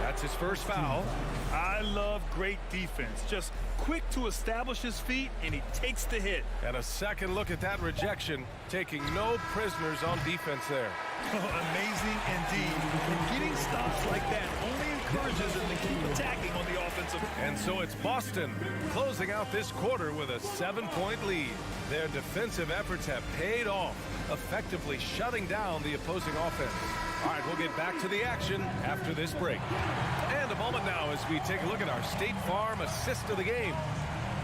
That's his first foul. I love great defense. Just quick to establish his feet, and he takes the hit. And a second look at that rejection, taking no prisoners on defense there. Amazing indeed. And getting stops like that only encourages him to keep attacking on the offensive. And so it's Boston closing out this quarter with a 7-point lead. Their defensive efforts have paid off, effectively shutting down the opposing offense. All right, we'll get back to the action after this break. And a moment now as we take a look at our State Farm assist of the game.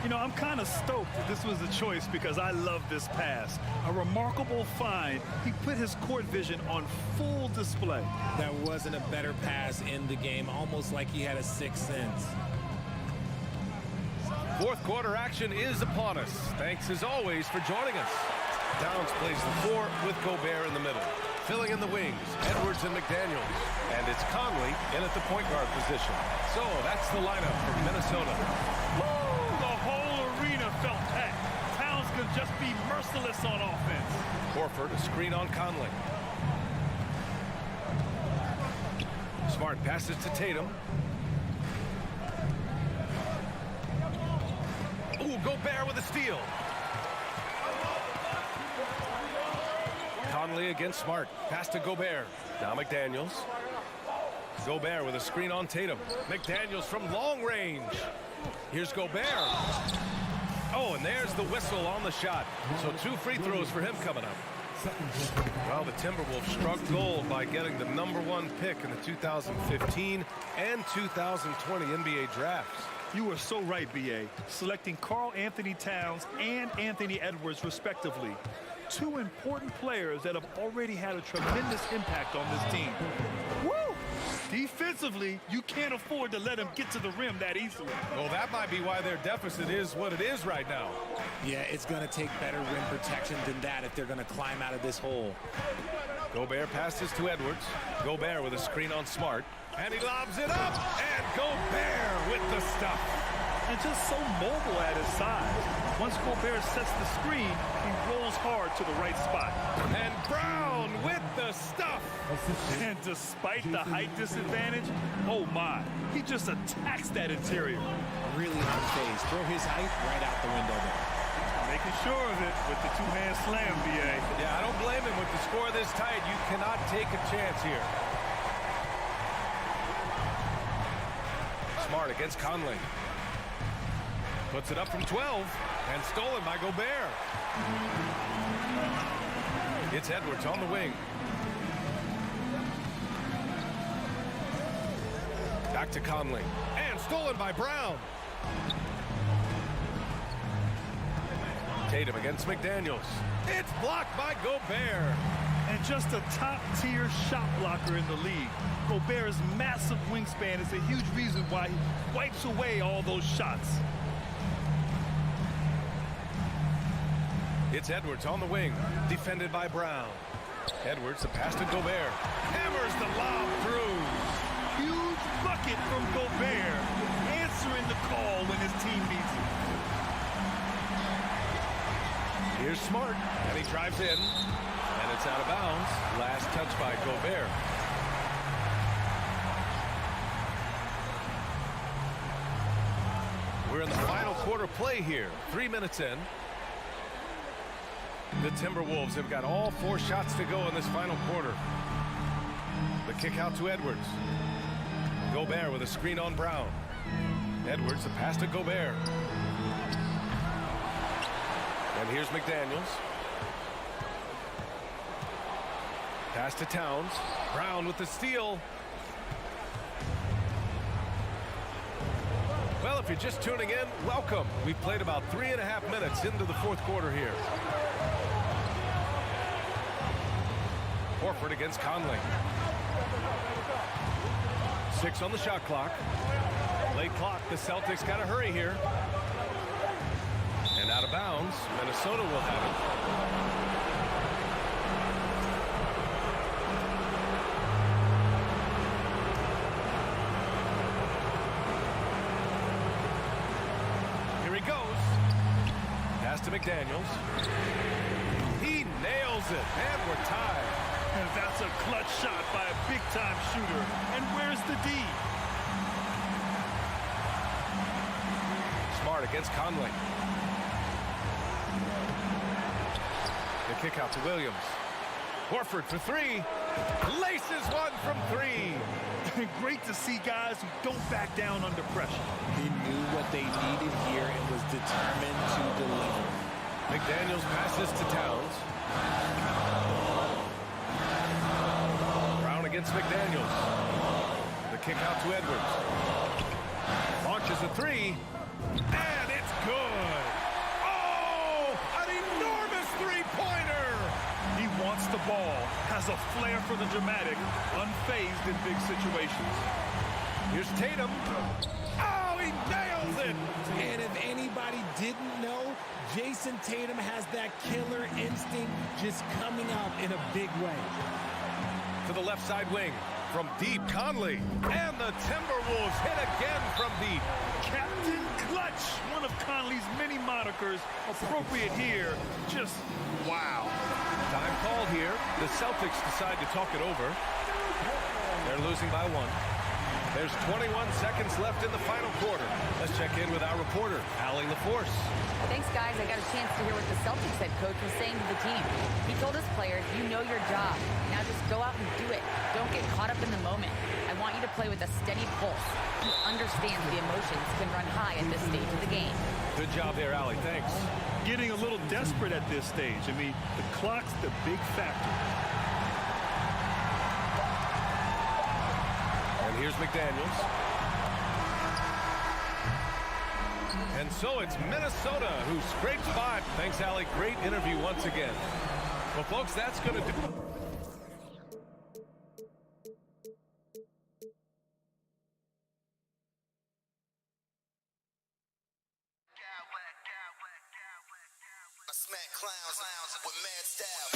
You know, I'm kind of stoked that this was the choice because I love this pass. A remarkable find. He put his court vision on full display. That wasn't a better pass in the game, almost like he had a sixth sense. 4th quarter action is upon us. Thanks as always for joining us. Downs plays the 4 with Gobert in the middle. Filling in the wings, Edwards and McDaniels. And it's Conley in at the point guard position. So that's the lineup for Minnesota. Woo! The whole arena felt packed. Towns could just be merciless on offense. Horford, a screen on Conley. Smart passes to Tatum. Ooh, Gobert with a steal. Conley against Smart. Pass to Gobert. Now McDaniels. Gobert with a screen on Tatum. McDaniels from long range. Here's Gobert. Oh, and there's the whistle on the shot. So 2 free throws for him coming up. Well, the Timberwolves struck gold by getting the #1 pick in the 2015 and 2020 NBA drafts. You were so right, B.A. Selecting Karl Anthony Towns and Anthony Edwards, respectively. 2 important players that have already had a tremendous impact on this team. Woo! Defensively, you can't afford to let them get to the rim that easily. Well, that might be why their deficit is what it is right now. Yeah, it's going to take better rim protection than that if they're going to climb out of this hole. Gobert passes to Edwards. Gobert with a screen on Smart. And he lobs it up. And Gobert with the stuff. And just so mobile at his size. Once Gobert sets the screen, he rolls hard to the right spot. And Brown with the stuff. And despite the height disadvantage, oh my, he just attacks that interior. Really unfazed. Throw his height right out the window there. Making sure of it with the 2-hand slam, B.A. Yeah, I don't blame him with the score this tight. You cannot take a chance here. Smart against Conley. Puts it up from 12 and stolen by Gobert. It's Edwards on the wing. Back to Conley. And stolen by Brown. Tatum against McDaniels. It's blocked by Gobert. And just a top-tier shot blocker in the league. Gobert's massive wingspan is a huge reason why he wipes away all those shots. It's Edwards on the wing, defended by Brown. Edwards, the pass to Gobert. Hammers the lob through. Huge bucket from Gobert, answering the call when his team needs it. Here's Smart, and he drives in, and it's out of bounds. Last touch by Gobert. We're in the final quarter play here. 3 minutes in. The Timberwolves have got all 4 shots to go in this final quarter. The kick out to Edwards. Gobert with a screen on Brown. Edwards, the pass to Gobert. And here's McDaniels. Pass to Towns. Brown with the steal. Well, if you're just tuning in, welcome. We've played about 3.5 minutes into the 4th quarter here. Horford against Conley. 6 on the shot clock. Late clock. The Celtics got to hurry here. And out of bounds. Minnesota will have it. Here he goes. Pass to McDaniels. He nails it. And we're tied. And that's a clutch shot by a big-time shooter. And where's the D? Smart against Conley. The kick out to Williams. Horford for 3. Laces one from 3. Great to see guys who don't back down under pressure. He knew what they needed here and was determined to deliver. McDaniels passes to Towns. Brown against McDaniels. The kick out to Edwards. Launches a 3. And it's good. Oh, an enormous three-pointer. He wants the ball, has a flair for the dramatic, unfazed in big situations. Here's Tatum. Oh, he nails it. And if anybody didn't know, Jason Tatum has that killer instinct just coming out in a big way. To the left side wing. From deep, Conley. And the Timberwolves hit again from deep. Captain Clutch, one of Conley's many monikers, appropriate here. Just wow. Time called here. The Celtics decide to talk it over. They're losing by 1. There's 21 seconds left in the final quarter. Let's check in with our reporter, Allie LaForce. Thanks, guys. I got a chance to hear what the Celtics head coach was saying to the team. He told his players, you know your job. Now just go out and do it. Don't get caught up in the moment. I want you to play with a steady pulse. He understands the emotions can run high at this stage of the game. Good job there, Allie. Thanks. Getting a little desperate at this stage. I mean, the clock's the big factor. And here's McDaniels. And so it's Minnesota who scrapes by. Thanks, Allie. Great interview once again. Well, folks, that's going to do. I smack clowns with mad style.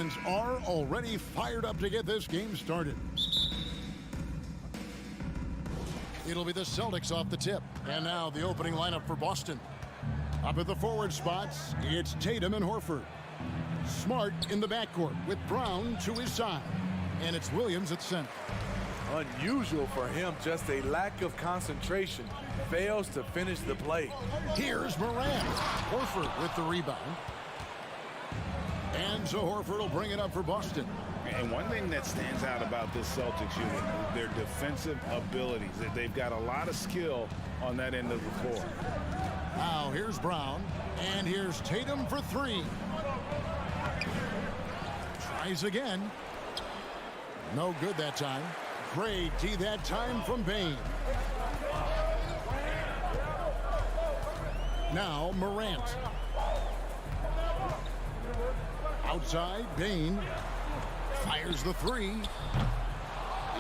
fans are already fired up to get this game started. It'll be the Celtics off the tip. And now the opening lineup for Boston. Up at the forward spots, it's Tatum and Horford. Smart in the backcourt with Brown to his side. And it's Williams at center. Unusual for him, just a lack of concentration. Fails to finish the play. Here's Morant. Horford with the rebound. And so Horford will bring it up for Boston. And one thing that stands out about this Celtics unit is their defensive abilities. They've got a lot of skill on that end of the floor. Now here's Brown. And here's Tatum for three. Tries again. No good that time. Great D that time from Bane. Now Morant. Outside, Bane fires the three.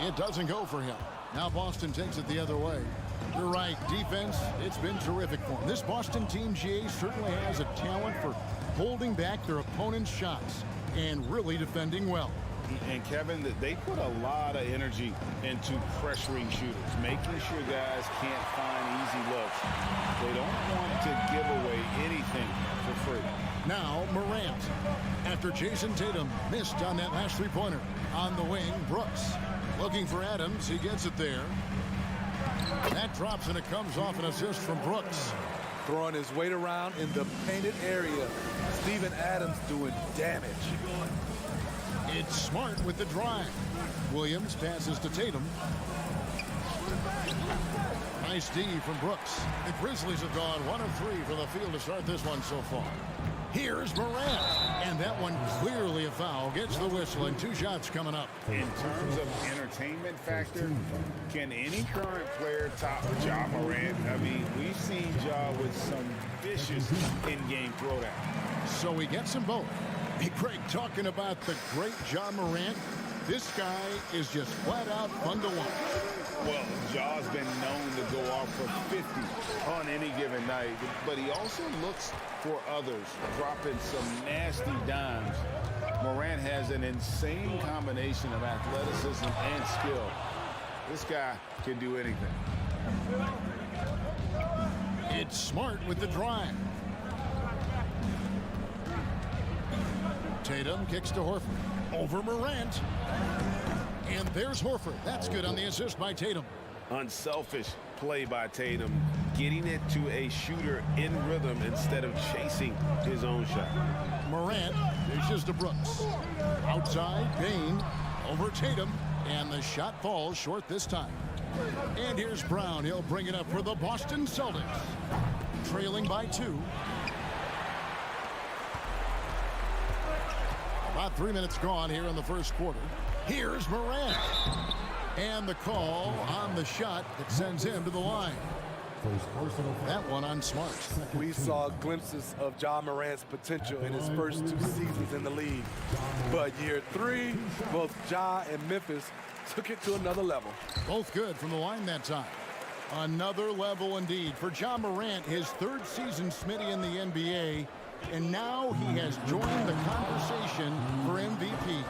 It doesn't go for him. Now Boston takes it the other way. You're right, defense, it's been terrific for them. This Boston team, GA, certainly has a talent for holding back their opponent's shots and really defending well. And Kevin, they put a lot of energy into pressuring shooters, making sure guys can't find easy looks. They don't want to give away anything for free. Now Morant. After Jason Tatum missed on that last three-pointer. On the wing, Brooks. Looking for Adams. He gets it there. That drops and it comes off an assist from Brooks. Throwing his weight around in the painted area. Steven Adams doing damage. It's Smart with the drive. Williams passes to Tatum. Nice D from Brooks. The Grizzlies have gone 1 of 3 from the field to start this one so far. Here's Morant. And that one clearly a foul. Gets the whistle and 2 shots coming up. In terms of entertainment factor, can any current player top Ja Morant? I mean, we've seen Ja with some vicious in-game throwdown. So he gets them both. Hey, Craig, talking about the great Ja Morant, this guy is just flat out fun to watch. Well, Ja's been known to go off for 50 on any given night, but he also looks for others, dropping some nasty dimes. Morant has an insane combination of athleticism and skill. This guy can do anything. It's Smart with the drive. Tatum kicks to Horford. Over Morant. And there's Horford. That's good on the assist by Tatum. Unselfish play by Tatum, getting it to a shooter in rhythm instead of chasing his own shot. Morant dishes to Brooks. Outside, Bane over Tatum. And the shot falls short this time. And here's Brown. He'll bring it up for the Boston Celtics. Trailing by 2. About 3 minutes gone here in the first quarter. Here's Morant. And the call on the shot that sends him to the line. That one on Smart. We saw glimpses of Ja Morant's potential in his first 2 seasons in the league. But year 3, both Ja and Memphis took it to another level. Both good from the line that time. Another level indeed. For Ja Morant, his 3rd season, Smitty, in the NBA. And now he has joined the conversation for MVP.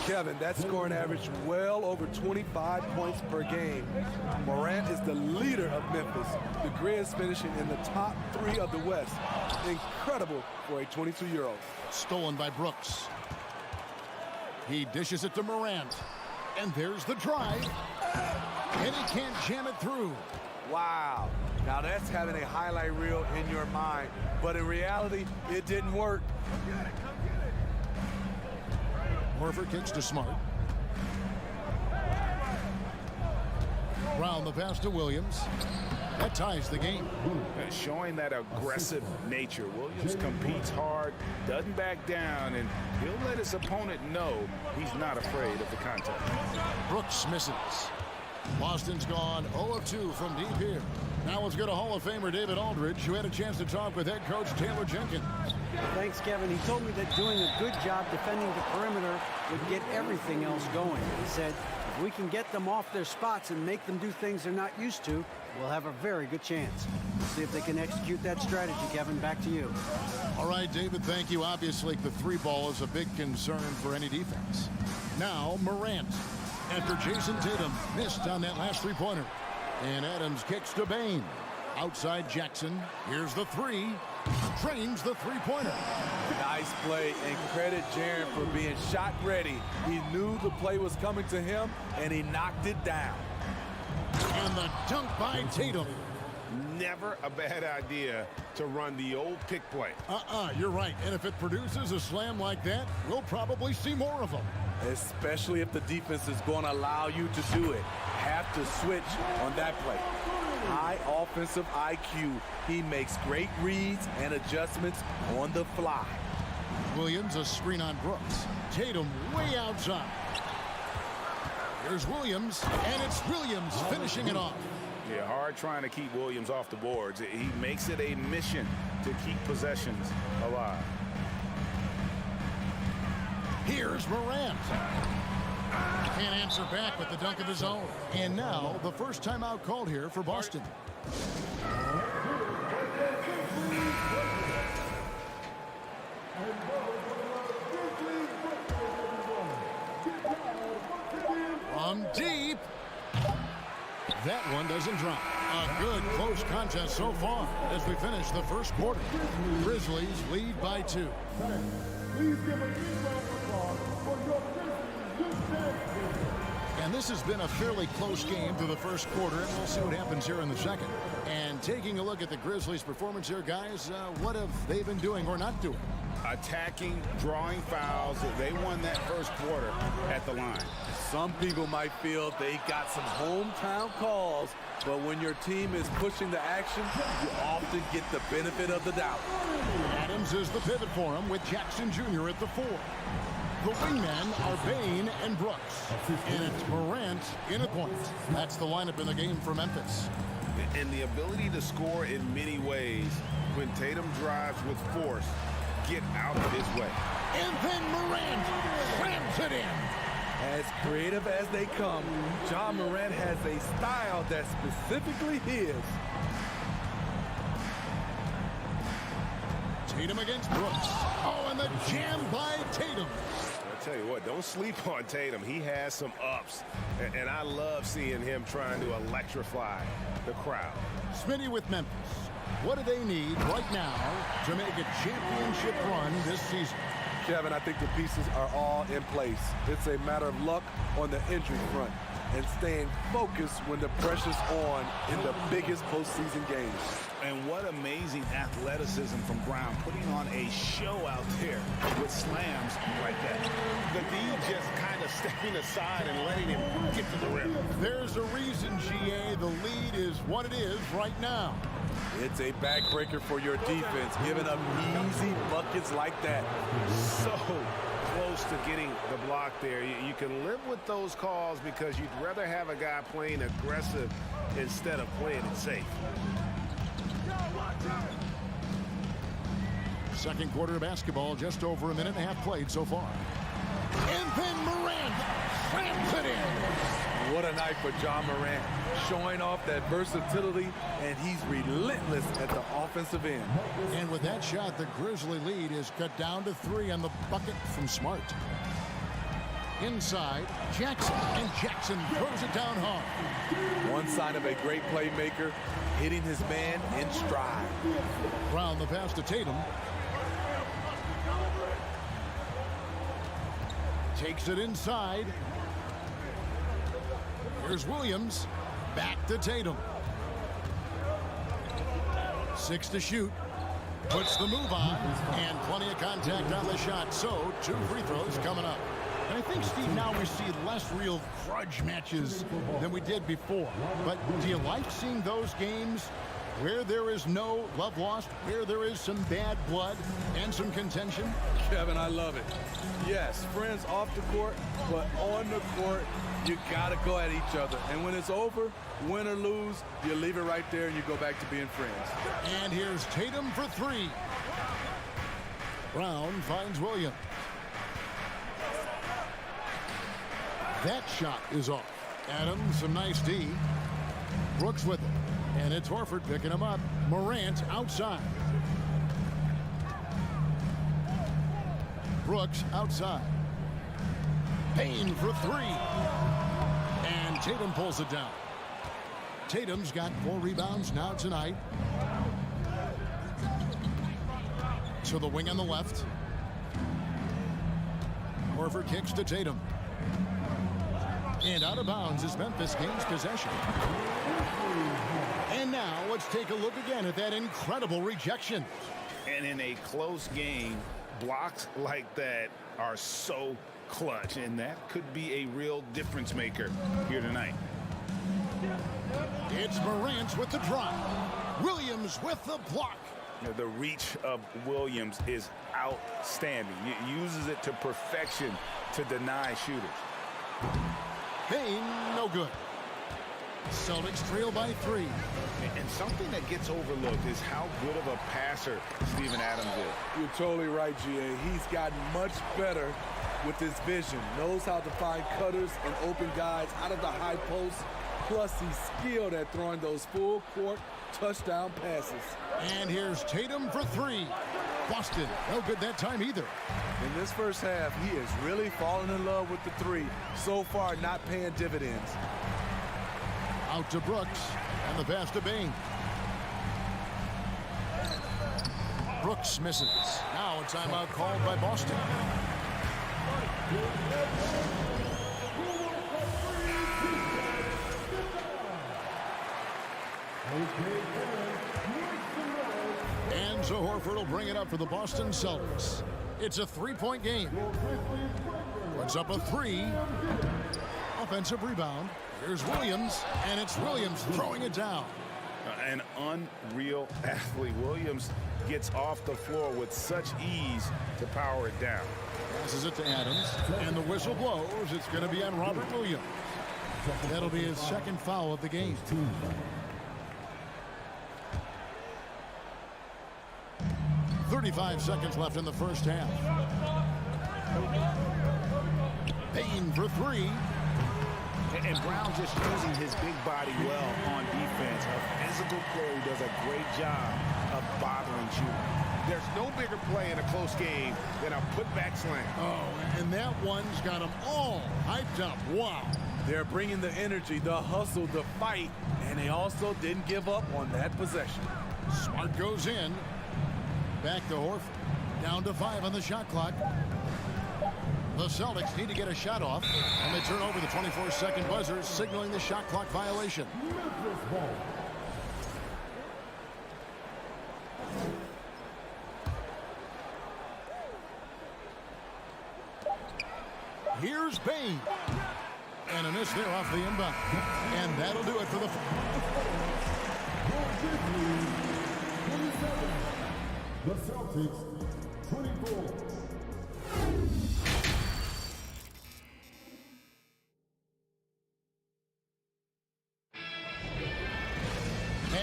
Kevin, that scoring average well over 25 points per game. Morant is the leader of Memphis. The Grizz finishing in the top 3 of the West. Incredible for a 22-year-old. Stolen by Brooks. He dishes it to Morant. And there's the drive. And he can't jam it through. Wow. Now that's having a highlight reel in your mind. But in reality, it didn't work. Horford kicks to Smart. Brown the pass to Williams. That ties the game. Showing that aggressive nature. Williams competes hard, doesn't back down, and he'll let his opponent know he's not afraid of the contact. Brooks misses. Boston's gone 0 of 2 from deep here. Now let's go to Hall of Famer David Aldridge, who had a chance to talk with head coach Taylor Jenkins. Thanks, Kevin. He told me that doing a good job defending the perimeter would get everything else going. He said, if we can get them off their spots and make them do things they're not used to, will have a very good chance. See if they can execute that strategy, Kevin. Back to you. All right, David, thank you. Obviously, the three ball is a big concern for any defense. Now, Morant. After Jason Tatum missed on that last three-pointer. And Adams kicks to Bain. Outside Jackson. Here's the three. Drains the three-pointer. Nice play, and credit Jaren for being shot ready. He knew the play was coming to him, and he knocked it down. And the dunk by Tatum. Never a bad idea to run the old pick play. You're right. And if it produces a slam like that, we'll probably see more of them. Especially if the defense is going to allow you to do it. Have to switch on that play. High offensive IQ. He makes great reads and adjustments on the fly. Williams, a screen on Brooks. Tatum way outside. Here's Williams, and it's Williams finishing it off. Yeah, hard trying to keep Williams off the boards. He makes it a mission to keep possessions alive. Here's Morant. Can't answer back with the dunk of his own. And now the first timeout called here for Boston. From deep. That one doesn't drop. A good close contest so far as we finish the first quarter. Grizzlies lead by 2. And this has been a fairly close game through the first quarter, and we'll see what happens here in the second. And taking a look at the Grizzlies' performance here, guys, what have they been doing or not doing? Attacking, drawing fouls. They won that first quarter at the line. Some people might feel they got some hometown calls, but when your team is pushing the action, you often get the benefit of the doubt. Adams is the pivot for him with Jackson Jr. at the 4. The wingmen are Bain and Brooks. And it's Morant in at point. That's the lineup in the game for Memphis. And the ability to score in many ways when Tatum drives with force, get out of his way. And then Morant slams it in. As creative as they come, Ja Morant has a style that's specifically his. Tatum against Brooks. Oh, and the jam by Tatum. I'll tell you what, don't sleep on Tatum. He has some ups, and I love seeing him trying to electrify the crowd. Smitty with Memphis. What do they need right now to make a championship run this season? Kevin, I think the pieces are all in place. It's a matter of luck on the injury front and staying focused when the pressure's on in the biggest postseason games. And what amazing athleticism from Brown, putting on a show out there with slams like that. The D just kind of stepping aside and letting him get to the rim. There's a reason, GA, the lead is what it is right now. It's a backbreaker for your defense, giving up easy buckets like that. So close to getting the block there. You can live with those calls because you'd rather have a guy playing aggressive instead of playing it safe. Second quarter of basketball, just over a minute and a half played so far. And then Morant slams it in. What a night for Ja Morant, showing off that versatility, and he's relentless at the offensive end. And with that shot, the Grizzly lead is cut down to 3 on the bucket from Smart. Inside, Jackson, and Jackson throws it down hard. One sign of a great playmaker, hitting his man in stride. Brown the pass to Tatum. Takes it inside. Here's Williams. Back to Tatum. 6 to shoot. Puts the move on. And plenty of contact on the shot. So 2 free throws coming up. And I think, Steve, now we see less real grudge matches than we did before. But do you like seeing those games where there is no love lost, where there is some bad blood and some contention? Kevin, I love it. Yes, friends off the court, but on the court, you got to go at each other. And when it's over, win or lose, you leave it right there and you go back to being friends. And here's Tatum for 3. Brown finds Williams. That shot is off. Adams, some nice D. Brooks with it. And it's Horford picking him up. Morant outside. Brooks outside. Payne for three. And Tatum pulls it down. Tatum's got 4 rebounds now tonight. To the wing on the left. Horford kicks to Tatum. And out of bounds as Memphis gains possession. And now let's take a look again at that incredible rejection. And in a close game, blocks like that are so clutch, and that could be a real difference maker here tonight. It's Morant with the drive. Williams with the block. The reach of Williams is outstanding. He uses it to perfection to deny shooters. Payne, no good. Celtics trail by 3. And something that gets overlooked is how good of a passer Steven Adams is. You're totally right, GA. He's gotten much better with his vision. Knows how to find cutters and open guys out of the high post. Plus, he's skilled at throwing those full court touchdown passes. And here's Tatum for 3. Boston, no good that time either. In this first half, he is really falling in love with the 3. So far, not paying dividends. Out to Brooks, and the pass to Bane. Brooks misses. Now a timeout called by Boston. And so Horford will bring it up for the Boston Celtics. It's a 3-point game. Puts up a 3. Offensive rebound. Here's Williams, and it's Williams throwing it down. An unreal athlete. Williams gets off the floor with such ease to power it down. Passes it to Adams, and the whistle blows. It's going to be on Robert Williams. That'll be his second foul of the game. 35 seconds left in the first half. Payne for 3. And Brown just using his big body well on defense. A physical player who does a great job of bothering shooters. There's no bigger play in a close game than a putback slam. Oh, and that one's got them all hyped up. Wow. They're bringing the energy, the hustle, the fight, and they also didn't give up on that possession. Smart goes in. Back to Horford. Down to 5 on the shot clock. The Celtics need to get a shot off, and they turn over the 24-second buzzer, signaling the shot clock violation. Here's Bane. And a miss there off the inbound. And that'll do it for the... The Celtics, 24.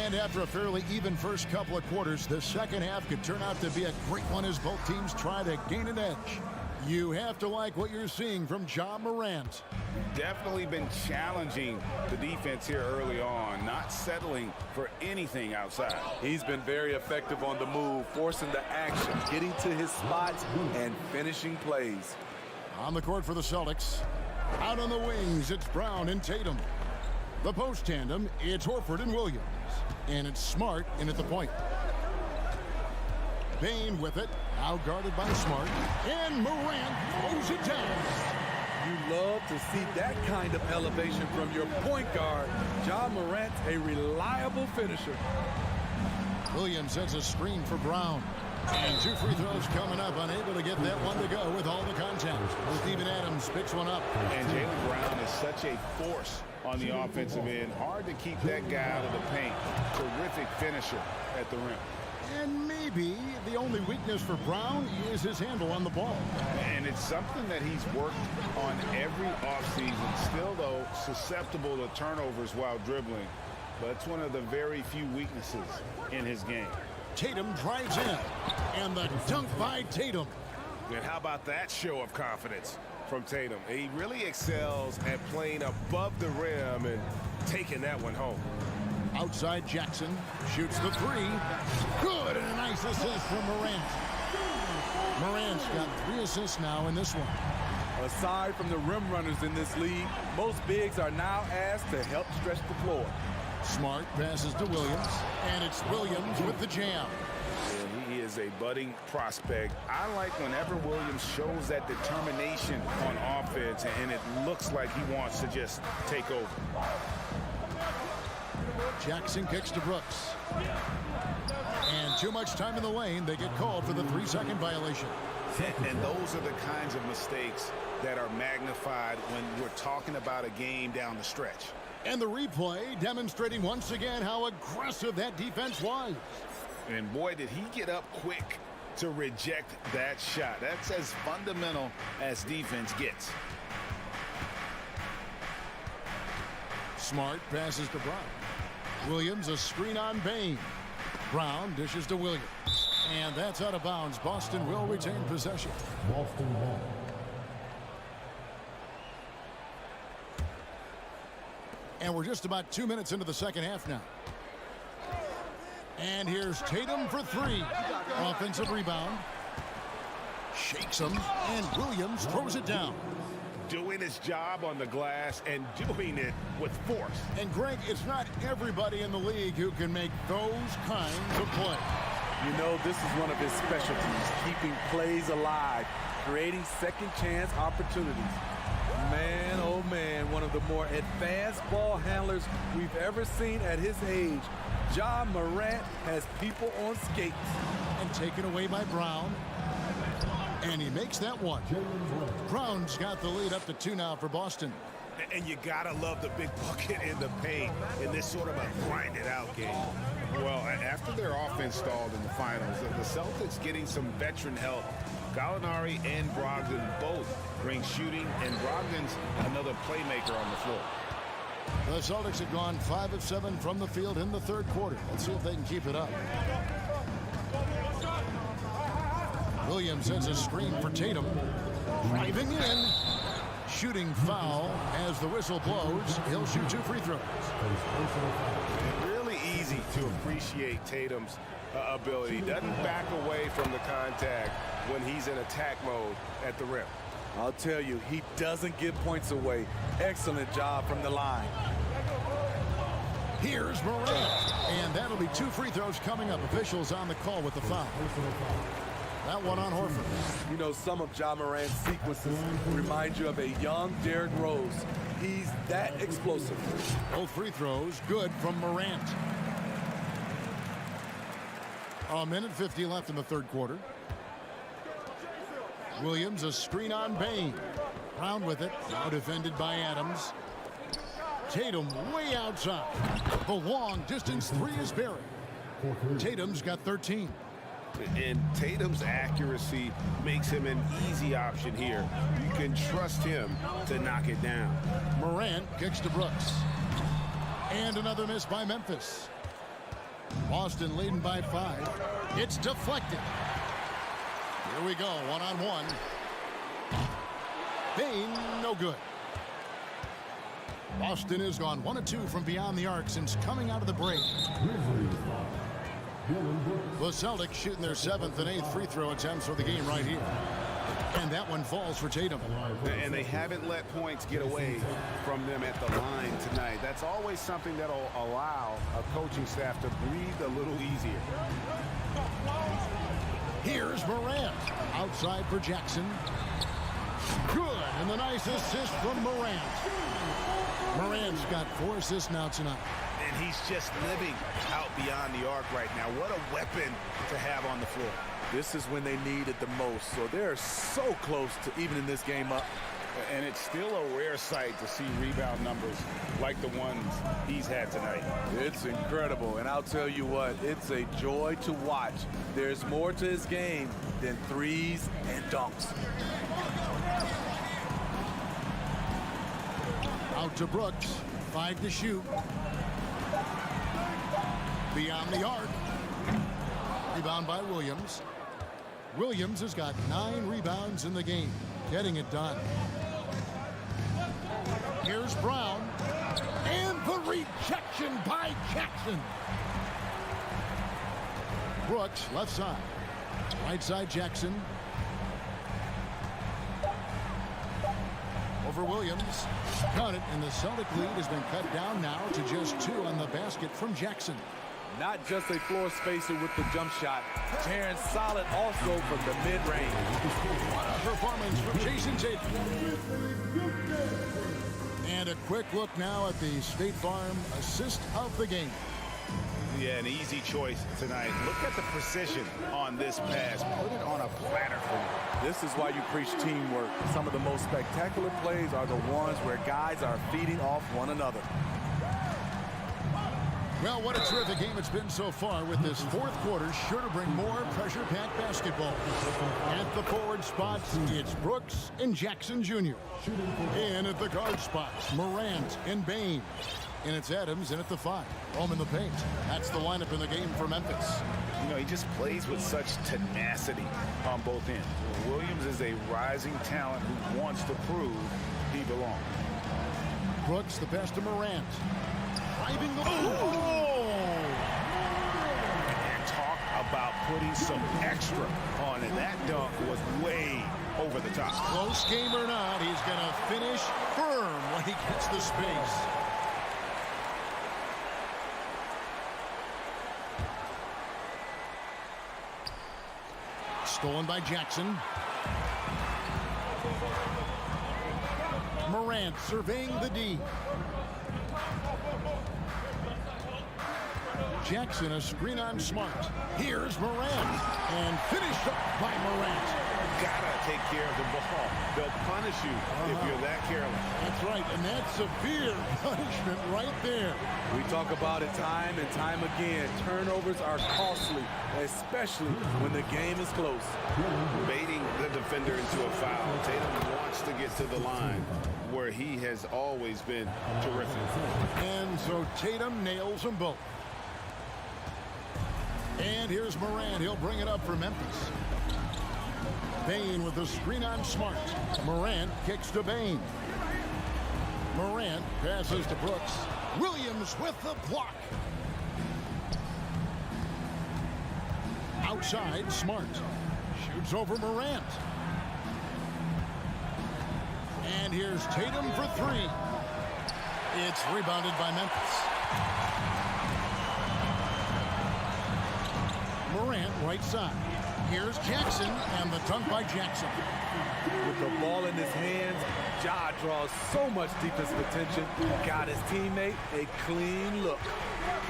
And after a fairly even first couple of quarters, the second half could turn out to be a great one as both teams try to gain an edge. You have to like what you're seeing from Ja Morant. Definitely been challenging the defense here early on, not settling for anything outside. He's been very effective on the move, forcing the action, getting to his spots, and finishing plays. On the court for the Celtics. Out on the wings, it's Brown and Tatum. The post tandem, it's Horford and Williams. And it's Smart in at the point. Bane with it, now guarded by Smart. And Morant throws it down. You love to see that kind of elevation from your point guard. Ja Morant's a reliable finisher. Williams sets a screen for Brown. And 2 free throws coming up, unable to get that one to go with all the contact. Steven Adams picks one up. And Jaylen Brown is such a force on the offensive end. Hard to keep that guy out of the paint. Terrific finisher at the rim. And maybe the only weakness for Brown is his handle on the ball. And it's something that he's worked on every offseason. Still, though, susceptible to turnovers while dribbling. But it's one of the very few weaknesses in his game. Tatum drives in. And the dunk by Tatum. And how about that show of confidence from Tatum? He really excels at playing above the rim and taking that one home. Outside Jackson. Shoots the three. Good, and a nice assist from Morant. Morant's got 3 assists now in this one. Aside from the rim runners in this league, most bigs are now asked to help stretch the floor. Smart passes to Williams, and it's Williams with the jam. And he is a budding prospect. I like whenever Williams shows that determination on offense, and it looks like he wants to just take over. Jackson kicks to Brooks. And too much time in the lane. They get called for the 3-second violation. And those are the kinds of mistakes that are magnified when we're talking about a game down the stretch. And the replay demonstrating once again how aggressive that defense was. And boy, did he get up quick to reject that shot. That's as fundamental as defense gets. Smart passes to Brown. Williams a screen on Bain. Brown dishes to Williams. And that's out of bounds. Boston will retain possession. Boston ball. And we're just about 2 minutes into the second half now. And here's Tatum for 3. Offensive rebound. Shakes him, and Williams throws it down. Doing his job on the glass and doing it with force. And Greg, it's not everybody in the league who can make those kinds of plays. You know, this is one of his specialties, keeping plays alive, creating second chance opportunities. Man, oh man, one of the more advanced ball handlers we've ever seen at his age. Ja Morant has people on skates. And taken away by Brown. And he makes that one. Brown's got the lead up to 2 now for Boston. And you gotta love the big bucket in the paint in this sort of a grinded out game. Well, after their offense stalled in the finals, the Celtics getting some veteran help. Gallinari and Brogdon both bring shooting, and Brogdon's another playmaker on the floor. The Celtics have gone 5 of 7 from the field in the third quarter. Let's see if they can keep it up. Williams sends a screen for Tatum. Driving in. Shooting foul as the whistle blows. He'll shoot 2 free throws. Really easy to appreciate Tatum's ability. Doesn't back away from the contact when he's in attack mode at the rim. I'll tell you, he doesn't give points away. Excellent job from the line. Here's Morant. And that'll be 2 free throws coming up. Officials on the call with the foul. That one on Horford. You know, some of Ja Morant's sequences remind you of a young Derrick Rose. He's that explosive. Both free throws good from Morant. A minute 50 left in the third quarter. Williams a screen on Bain. Brown with it. Now defended by Adams. Tatum way outside. The long distance 3 is buried. Tatum's got 13. And Tatum's accuracy makes him an easy option here. You can trust him to knock it down. Morant kicks to Brooks. And another miss by Memphis. Boston leading by 5. It's deflected. Here we go, 1-on-1. Bain, no good. Boston has gone 1 of 2 from beyond the arc since coming out of the break. The Celtics shooting their 7th and 8th free throw attempts for the game right here. And that one falls for Tatum. And they haven't let points get away from them at the line tonight. That's always something that'll allow a coaching staff to breathe a little easier. Here's Morant. Outside for Jackson. Good. And the nice assist from Morant. Morant's got 4 assists now tonight. And he's just living out beyond the arc right now. What a weapon to have on the floor. This is when they need it the most, so they're so close to evening this game up. And it's still a rare sight to see rebound numbers like the ones he's had tonight. It's incredible, and I'll tell you what, it's a joy to watch. There's more to his game than threes and dunks. Out to Brooks. 5 to shoot. Beyond the arc. Rebound by Williams. Williams has got 9 rebounds in the game. Getting it done. Here's Brown. And the rejection by by Jackson. Brooks, left side. Right side, Jackson. Over Williams. Got it, and the Celtic lead has been cut down now to just 2 on the basket from Jackson. Not just a floor spacer with the jump shot. Tearing solid also from the mid-range. What a performance from Jason Tatum. And a quick look now at the State Farm assist of the game. Yeah, an easy choice tonight. Look at the precision on this pass. Put it on a platter for you. This is why you preach teamwork. Some of the most spectacular plays are the ones where guys are feeding off one another. Well, what a terrific game it's been so far, with this fourth quarter sure to bring more pressure-packed basketball. At the forward spots, it's Brooks and Jackson Jr. In at the guard spots, Morant and Bain. And it's Adams in at the 5. Home in the paint. That's the lineup in the game for Memphis. You know, he just plays with such tenacity on both ends. Williams is a rising talent who wants to prove he belongs. Brooks, the pass to Morant. Driving the And talk about putting some extra on it. That dunk was way over the top. Close game or not, he's going to finish firm when he gets the space. Stolen by Jackson. Morant surveying the D. Jackson, a screen on Smart. Here's Morant. And finished up by Morant. Gotta take care of the ball. They'll punish you if you're that careless. That's right, and that's severe punishment right there. We talk about it time and time again. Turnovers are costly, especially when the game is close. Baiting the defender into a foul. Tatum wants to get to the line where he has always been terrific. And so Tatum nails them both. And here's Morant. He'll bring it up for Memphis. Bain with the screen on Smart. Morant kicks to Bain. Morant passes to Brooks. Williams with the block. Outside, Smart. Shoots over Morant. And here's Tatum for 3. It's rebounded by Memphis. Morant, right side. Here's Jackson, and the dunk by Jackson. With the ball in his hands, Ja draws so much defensive attention. Got his teammate a clean look.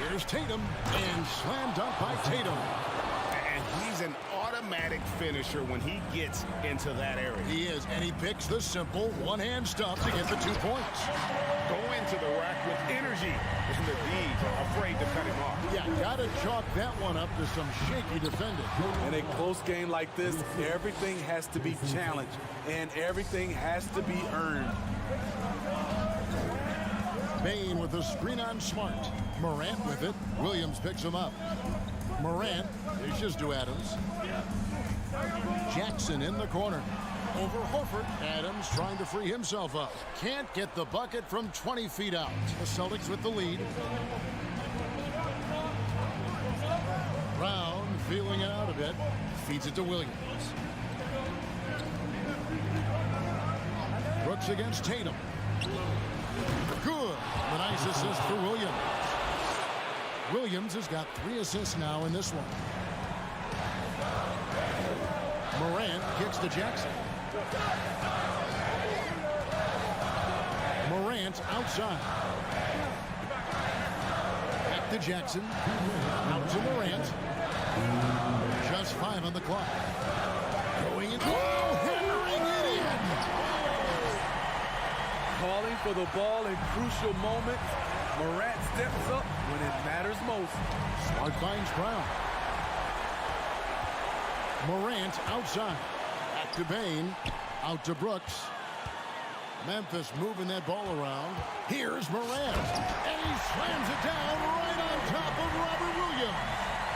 Here's Tatum, and slam dunk by Tatum. And he's an automatic finisher when he gets into that area. He is, and he picks the simple one-hand stuff to get the 2 points. Go into the rack with energy, and the D's are afraid to cut him off. Yeah, gotta chalk that one up to some shaky defending. In a close game like this, everything has to be challenged, and everything has to be earned. Bain with the screen on Smart. Morant with it. Williams picks him up. Morant dishes to Adams. Jackson in the corner. Over Horford. Adams trying to free himself up. Can't get the bucket from 20 feet out. The Celtics with the lead. Brown feeling it out a bit. Feeds it to Williams. Brooks against Tatum. Good. A nice assist for Williams. Williams has got 3 assists now in this one. Morant kicks to Jackson. Morant outside. Back to Jackson. Out to Morant. Just 5 on the clock. Going in. Oh, hammering it in. Calling for the ball in crucial moments. Morant steps up when it matters most. Smart finds Brown. Morant outside. Back to Bain. Out to Brooks. Memphis moving that ball around. Here's Morant. And he slams it down right on top of Robert Williams.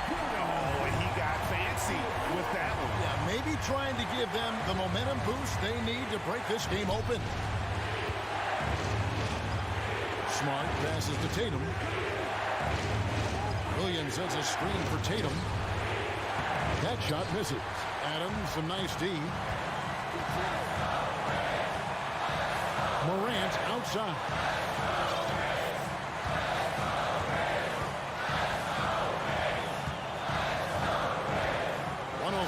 Oh, and he got fancy with that one. Yeah, maybe trying to give them the momentum boost they need to break this game open. Smart passes to Tatum. Williams has a screen for Tatum. That shot misses. Adams, some nice D. Morant outside.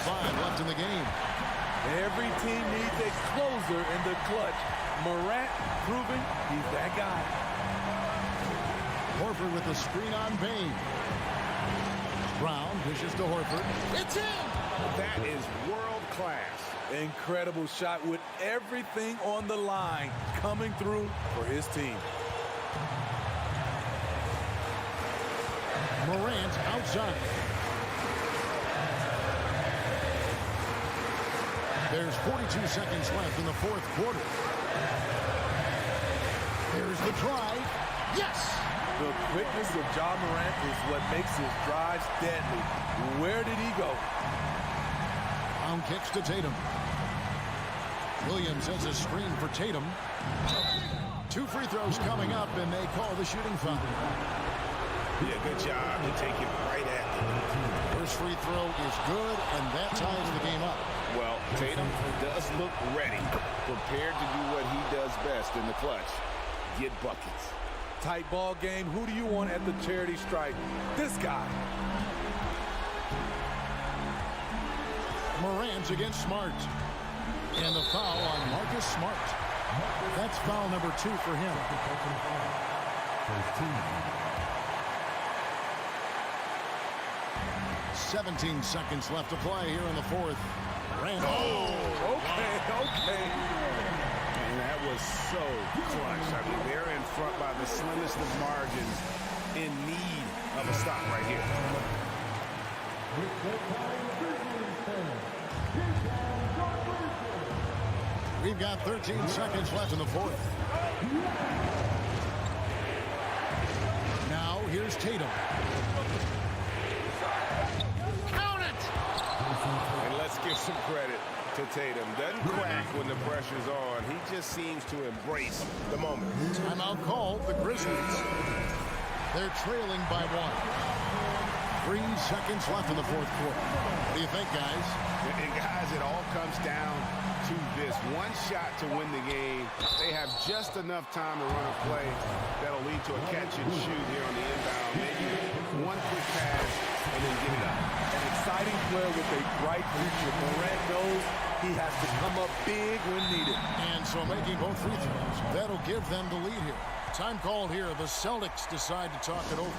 Left in the game. Every team needs a closer in the clutch. Morant proving he's that guy. Horford with the screen on Bain. Brown pushes to Horford. It's in! That is world class. Incredible shot with everything on the line coming through for his team. Morant outside. There's 42 seconds left in the fourth quarter. There's the drive. Yes! The quickness of Ja Morant is what makes his drives deadly. Where did he go? Brown kicks to Tatum. Williams has a screen for Tatum. 2 free throws coming up, and they call the shooting foul. Yeah, good job to take it right at them. First free throw is good, and that ties the game up. Well, Tatum does look ready, prepared to do what he does best in the clutch, get buckets. Tight ball game. Who do you want at the charity stripe? This guy. Morant against Smart. And the foul on Marcus Smart. That's foul number 2 for him. 17 seconds left to play here in the fourth. Okay. And that was so clutch. I mean, they're in front by the slimmest of margins, in need of a stop right here. We've got 13 seconds left in the fourth. Now here's Tatum. Count it! And let's give some credit to Tatum. Doesn't crack when the pressure's on. He just seems to embrace the moment. Timeout called. The Grizzlies. They're trailing by 1. 3 seconds left in the fourth quarter. What do you think, guys? And guys, it all comes down to this. One shot to win the game. They have just enough time to run a play that'll lead to a catch and shoot here on the inbound. Maybe one quick pass and then get it up. An exciting player with a bright future. Morant knows he has to come up big when needed. And so making both free throws, that'll give them the lead here. Time called here. The Celtics decide to talk it over.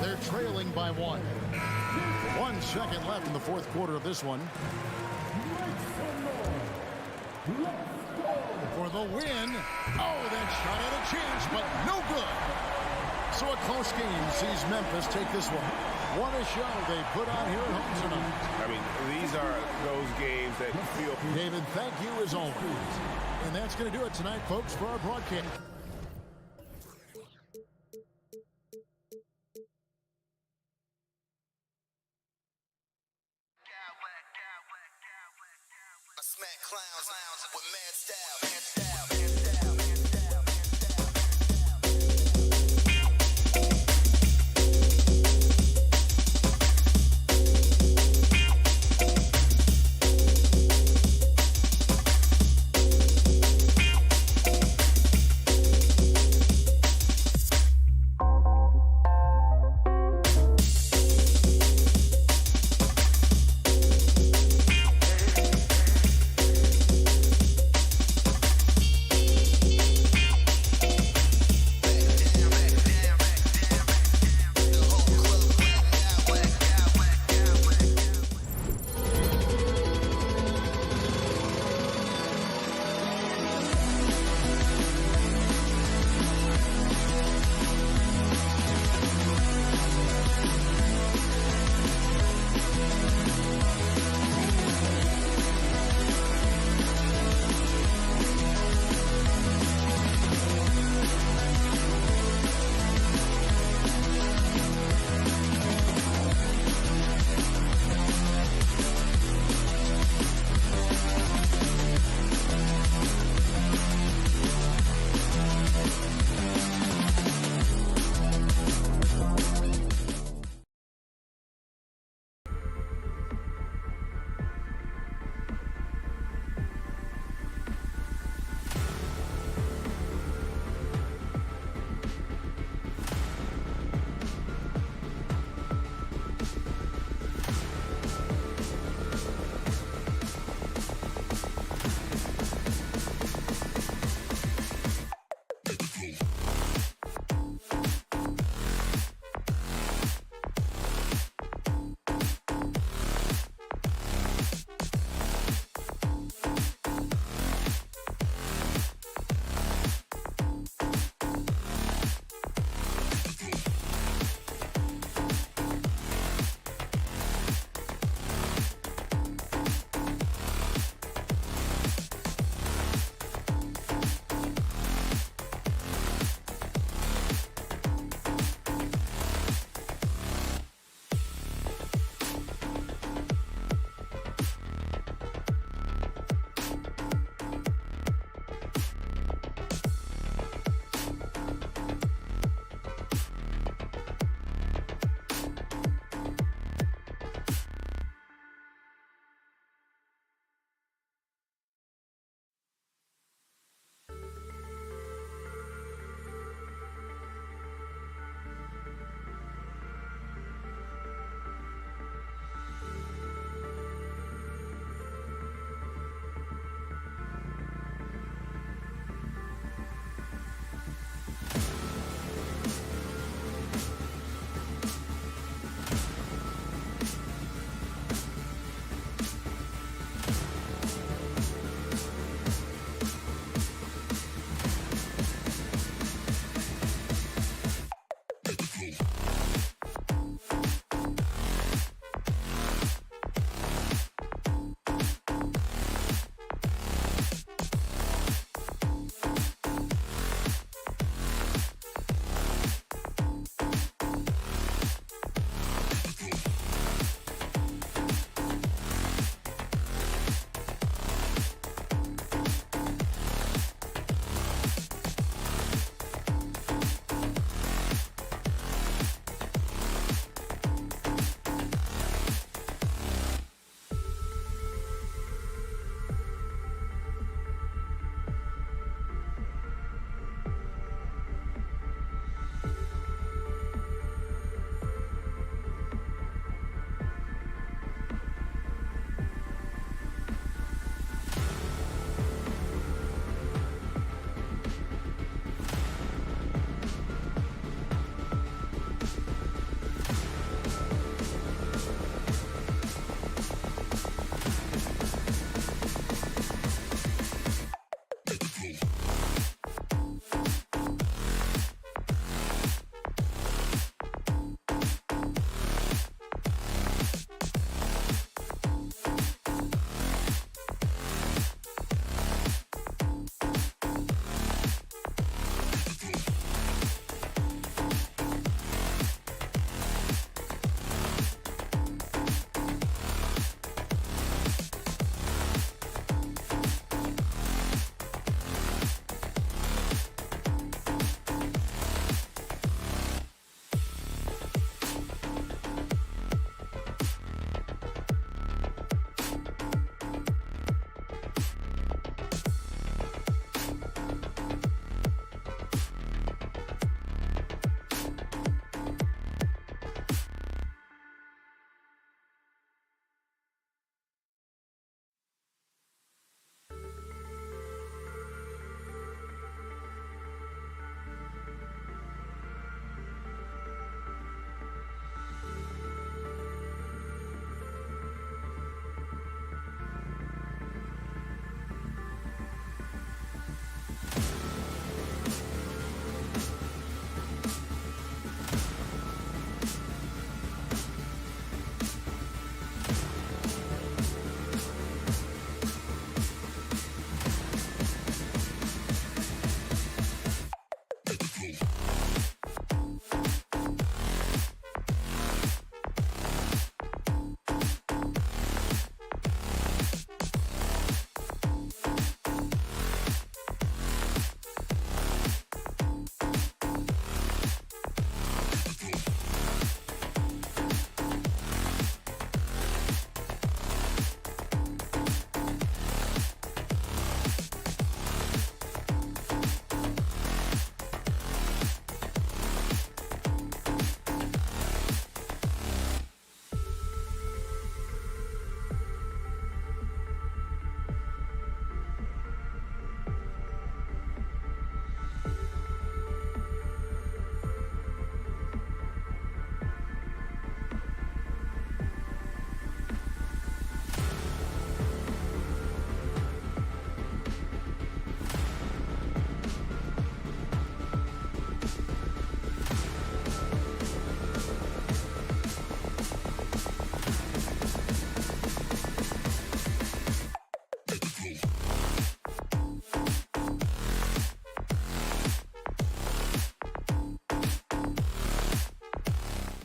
They're trailing by 1. 1 second left in the fourth quarter of this one. For the win. Oh, that shot had a chance, but no good. So a close game sees Memphis take this one. What a show they put on here at home tonight. I mean, these are those games that feel... David, thank you as always. And that's going to do it tonight, folks, for our broadcast. Smack clowns with mad style.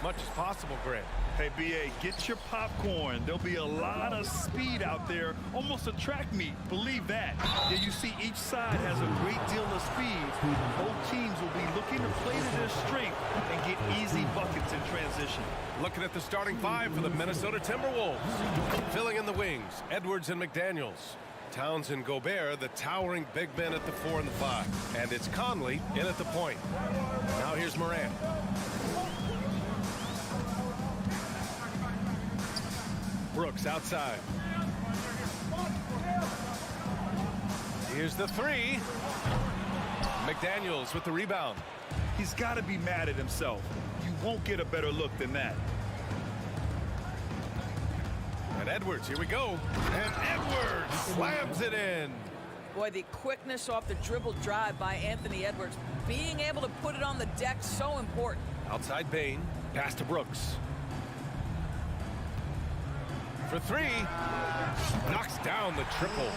as much as possible, Grant. Hey, B.A., get your popcorn. There'll be a lot of speed out there, almost a track meet. Believe that. Yeah, you see each side has a great deal of speed. Both teams will be looking to play to their strength and get easy buckets in transition. Looking at the starting five for the Minnesota Timberwolves. Filling in the wings, Edwards and McDaniels. Towns and Gobert, the towering big men at the 4 and the 5. And it's Conley in at the point. Now here's Morant. Brooks outside. Here's the 3. McDaniels with the rebound. He's got to be mad at himself. You won't get a better look than that. And Edwards, here we go. And Edwards slams it in. Boy, the quickness off the dribble drive by Anthony Edwards. Being able to put it on the deck, so important. Outside Bain, pass to Brooks. For 3, knocks down the triple.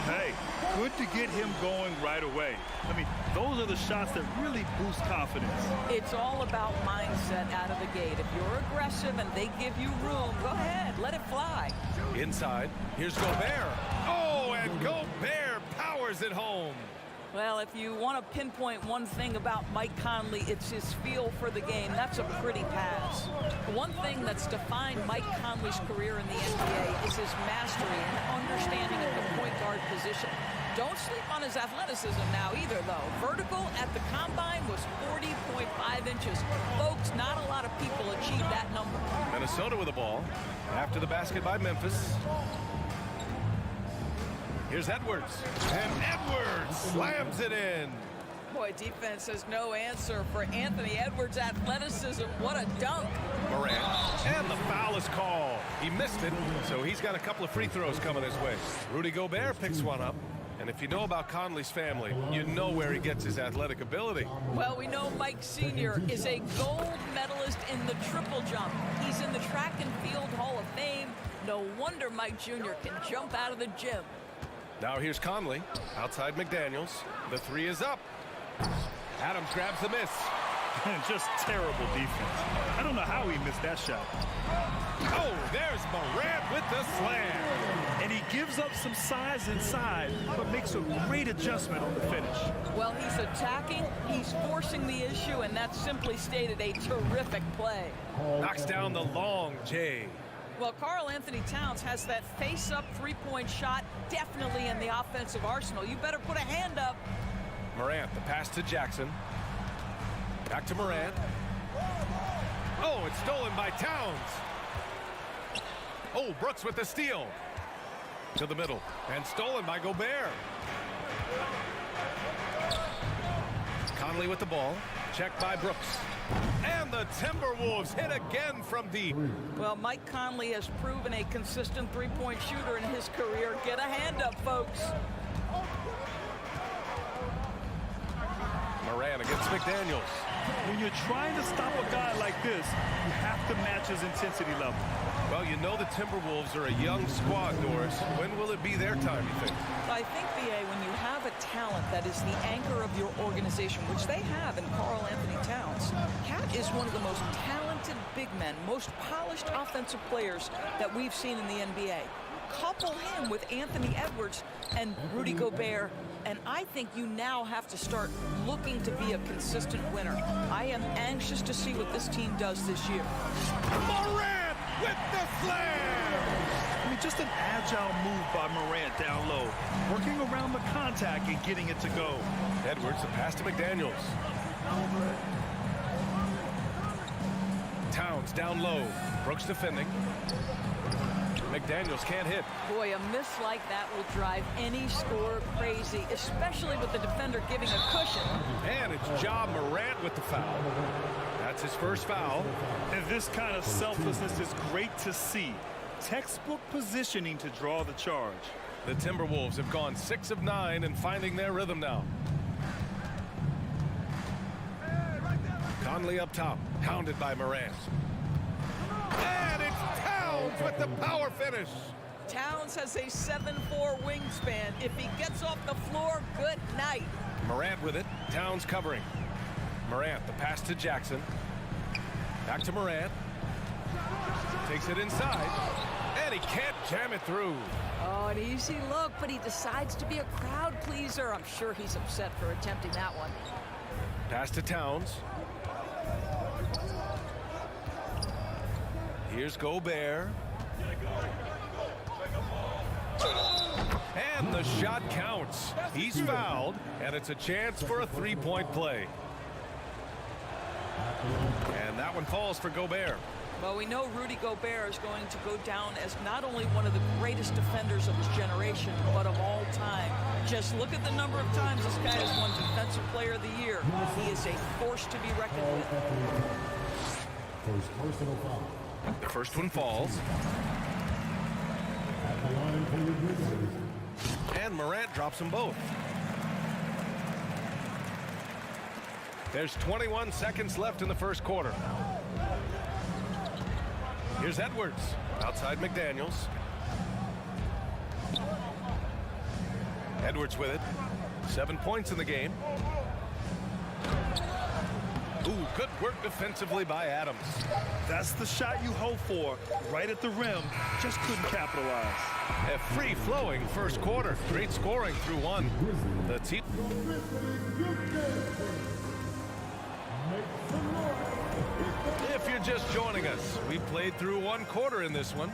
Hey, good to get him going right away. I mean, those are the shots that really boost confidence. It's all about mindset out of the gate. If you're aggressive and they give you room, go ahead, let it fly. Inside, here's Gobert. Oh, and Gobert powers it home. Well, if you want to pinpoint one thing about Mike Conley, it's his feel for the game. That's a pretty pass. One thing that's defined Mike Conley's career in the NBA is his mastery and understanding of the point guard position. Don't sleep on his athleticism now either, though. Vertical at the combine was 40.5 inches. Folks, not a lot of people achieve that number. Minnesota with the ball. After the basket by Memphis. Here's Edwards. And Edwards slams it in. Boy, defense has no answer for Anthony Edwards' athleticism. What a dunk. Morant. And the foul is called. He missed it, so he's got a couple of free throws coming his way. Rudy Gobert picks one up. And if you know about Conley's family, you know where he gets his athletic ability. Well, we know Mike Sr. is a gold medalist in the triple jump. He's in the track and field Hall of Fame. No wonder Mike Jr. can jump out of the gym. Now here's Conley, outside McDaniels. The 3 is up. Adams grabs the miss. Just terrible defense. I don't know how he missed that shot. Oh, there's Morant with the slam. And he gives up some size inside, but makes a great adjustment on the finish. Well, he's attacking, he's forcing the issue, and that's simply stated a terrific play. Knocks down the long J. Well, Karl Anthony Towns has that face-up three-point shot definitely in the offensive arsenal. You better put a hand up. Morant, the pass to Jackson. Back to Morant. Oh, it's stolen by Towns. Oh, Brooks with the steal. To the middle. And stolen by Gobert. Conley with the ball. Checked by Brooks. And the Timberwolves hit again from deep. Well, Mike Conley has proven a consistent three-point shooter in his career. Get a hand up, folks. Morant against McDaniels. When you're trying to stop a guy like this, you have to match his intensity level. Well, you know the Timberwolves are a young squad, Doris. When will it be their time, you think? I think, B.A., when you have a talent that is the anchor of your organization, which they have in Karl Anthony Towns, Cat is one of the most talented big men, most polished offensive players that we've seen in the NBA. Couple him with Anthony Edwards and Rudy Gobert, and I think you now have to start looking to be a consistent winner. I am anxious to see what this team does this year. Morant with the slam! I mean, just an agile move by Morant down low, working around the contact and getting it to go. Edwards, the pass to McDaniels. Towns down low. Brooks defending. McDaniels can't hit. Boy, a miss like that will drive any scorer crazy, especially with the defender giving a cushion. And it's Ja Morant with the foul. That's his first foul. And this kind of selflessness is great to see. Textbook positioning to draw the charge. The Timberwolves have gone 6 of 9 and finding their rhythm now. Conley up top, hounded by Morant. And it's Towns with the power finish. Towns has a 7'4" wingspan. If he gets off the floor, good night. Morant with it. Towns covering. Morant, the pass to Jackson. Back to Morant. Takes it inside. And he can't jam it through. Oh, an easy look, but he decides to be a crowd pleaser. I'm sure he's upset for attempting that one. Pass to Towns. Here's Gobert. And the shot counts. He's fouled, and it's a chance for a three-point play. And that one falls for Gobert. Well, we know Rudy Gobert is going to go down as not only one of the greatest defenders of his generation, but of all time. Just look at the number of times this guy has won Defensive Player of the Year. He is a force to be reckoned with. The first one falls. And Morant drops them both. There's 21 seconds left in the first quarter. Here's Edwards. Outside McDaniels. Edwards with it. 7 points in the game. Ooh, good work defensively by Adams. That's the shot you hope for. Right at the rim. Just couldn't capitalize. A free-flowing first quarter. Great scoring through one. The team... If you're just joining us, we played through one quarter in this one.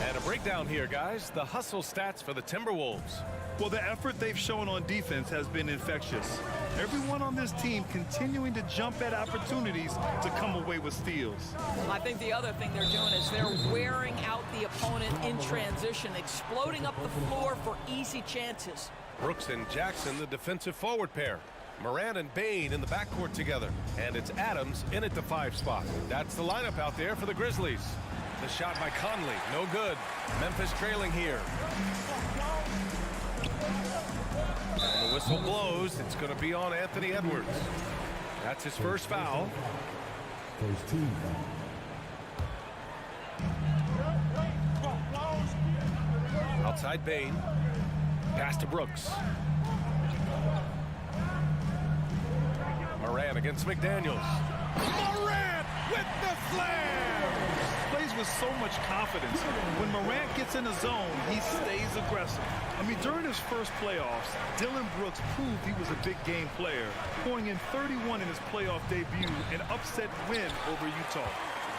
And a breakdown here, guys. The hustle stats for the Timberwolves. Well, the effort they've shown on defense has been infectious. Everyone on this team continuing to jump at opportunities to come away with steals. I think the other thing they're doing is they're wearing out the opponent in transition, exploding up the floor for easy chances. Brooks and Jackson, the defensive forward pair. Morant and Bane in the backcourt together. And it's Adams in at the 5 spot. That's the lineup out there for the Grizzlies. The shot by Conley, no good. Memphis trailing here. And the whistle blows. It's going to be on Anthony Edwards. That's his first foul. First team foul. Outside Bane. Pass to Brooks. Morant against McDaniels. Morant with the slam! Plays with so much confidence. When Morant gets in the zone, he stays aggressive. I mean, during his first playoffs, Dillon Brooks proved he was a big game player, pouring in 31 in his playoff debut, an upset win over Utah.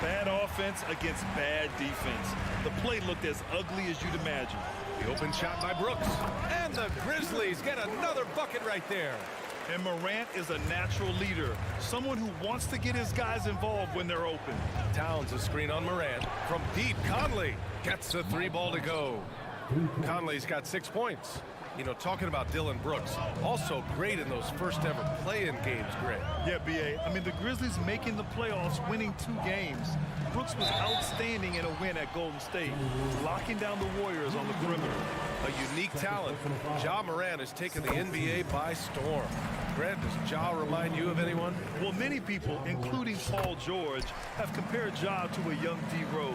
Bad offense against bad defense. The play looked as ugly as you'd imagine. The open shot by Brooks. And the Grizzlies get another bucket right there. And Morant is a natural leader, someone who wants to get his guys involved when they're open. Towns a screen on Morant. From deep, Conley gets the 3 ball to go. Conley's got 6 points. You know, talking about Dillon Brooks, also great in those first ever play-in games, Greg. Yeah, B.A. I mean, the Grizzlies making the playoffs, winning 2 games. Brooks was outstanding in a win at Golden State, locking down the Warriors on the perimeter. A unique talent. Ja Morant has taken the NBA by storm. Grant, does Ja remind you of anyone? Well, many people, including Paul George, have compared Ja to a young D. Rose.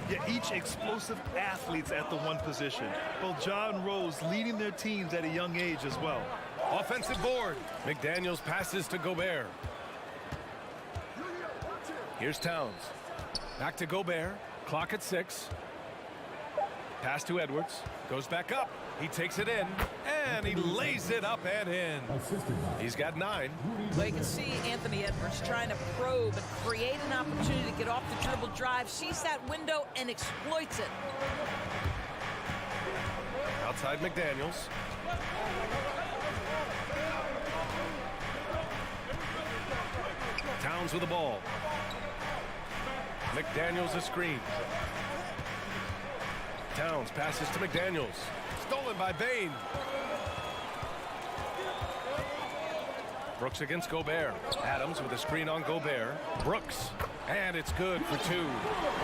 Yet each explosive athletes at the one position. Both Ja and Rose leading their teams at a young age as well. Offensive board. McDaniels passes to Gobert. Here's Towns. Back to Gobert. Clock at 6. Pass to Edwards. Goes back up. He takes it in. And he lays it up and in. He's got 9. Well, you can see Anthony Edwards trying to probe and create an opportunity to get off the dribble drive. Sees that window and exploits it. Outside McDaniels. Towns with the ball. McDaniels a screen. Towns passes to McDaniels. Stolen by Bane. Brooks against Gobert. Adams with a screen on Gobert. Brooks. And it's good for 2.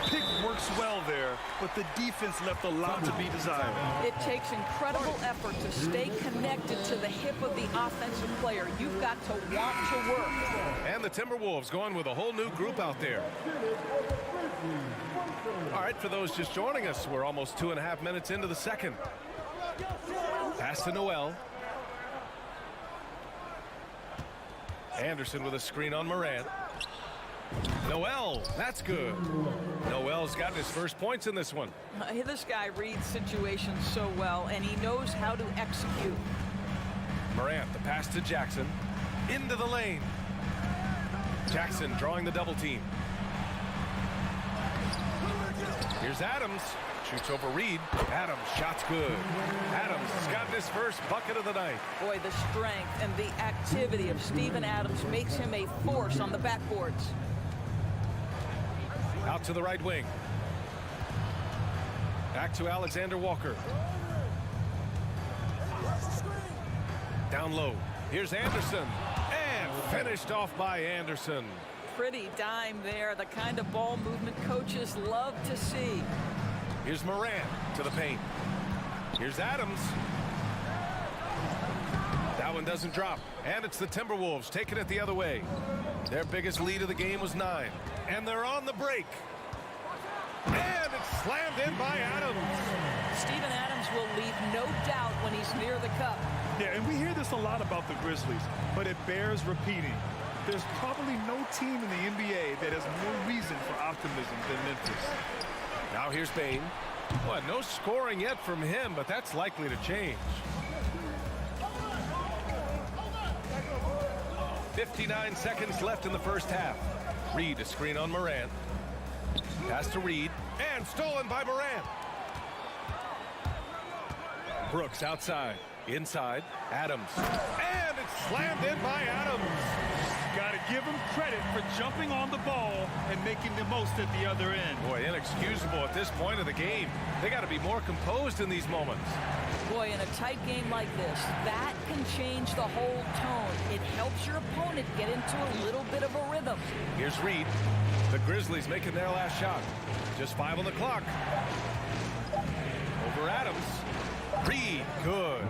Pick works well there, but the defense left a lot to be desired. It takes incredible effort to stay connected to the hip of the offensive player. You've got to want to work. And the Timberwolves going with a whole new group out there. All right, for those just joining us, we're almost 2.5 minutes into the second. Pass to Noel. Anderson with a screen on Morant. Noel, that's good. Noel's gotten his first points in this one. This guy reads situations so well, and he knows how to execute. Morant, the pass to Jackson. Into the lane. Jackson drawing the double team. Here's Adams. Shoots over Reed. Adams, shot's good. Adams has gotten his first bucket of the night. Boy, the strength and the activity of Steven Adams makes him a force on the backboards. Out to the right wing. Back to Alexander Walker. Down low. Here's Anderson. And finished off by Anderson. Pretty dime there. The kind of ball movement coaches love to see. Here's Morant to the paint. Here's Adams. That one doesn't drop. And it's the Timberwolves taking it the other way. Their biggest lead of the game was 9. And they're on the break. And it's slammed in by Adams. Steven Adams will leave no doubt when he's near the cup. Yeah, and we hear this a lot about the Grizzlies, but it bears repeating. There's probably no team in the NBA that has more reason for optimism than Memphis. Now here's Bane. Well, no scoring yet from him, but that's likely to change. 59 seconds left in the first half. Reed, a screen on Morant. Pass to Reed, and stolen by Morant. Brooks outside. Inside, Adams. And it's slammed in by Adams. Got to give him credit for jumping on the ball and making the most at the other end. Boy, inexcusable at this point of the game. They got to be more composed in these moments. Boy, in a tight game like this, that can change the whole tone. It helps your opponent get into a little bit of a rhythm. Here's Reed. The Grizzlies making their last shot. Just 5 on the clock. Over Adams. Reed, good.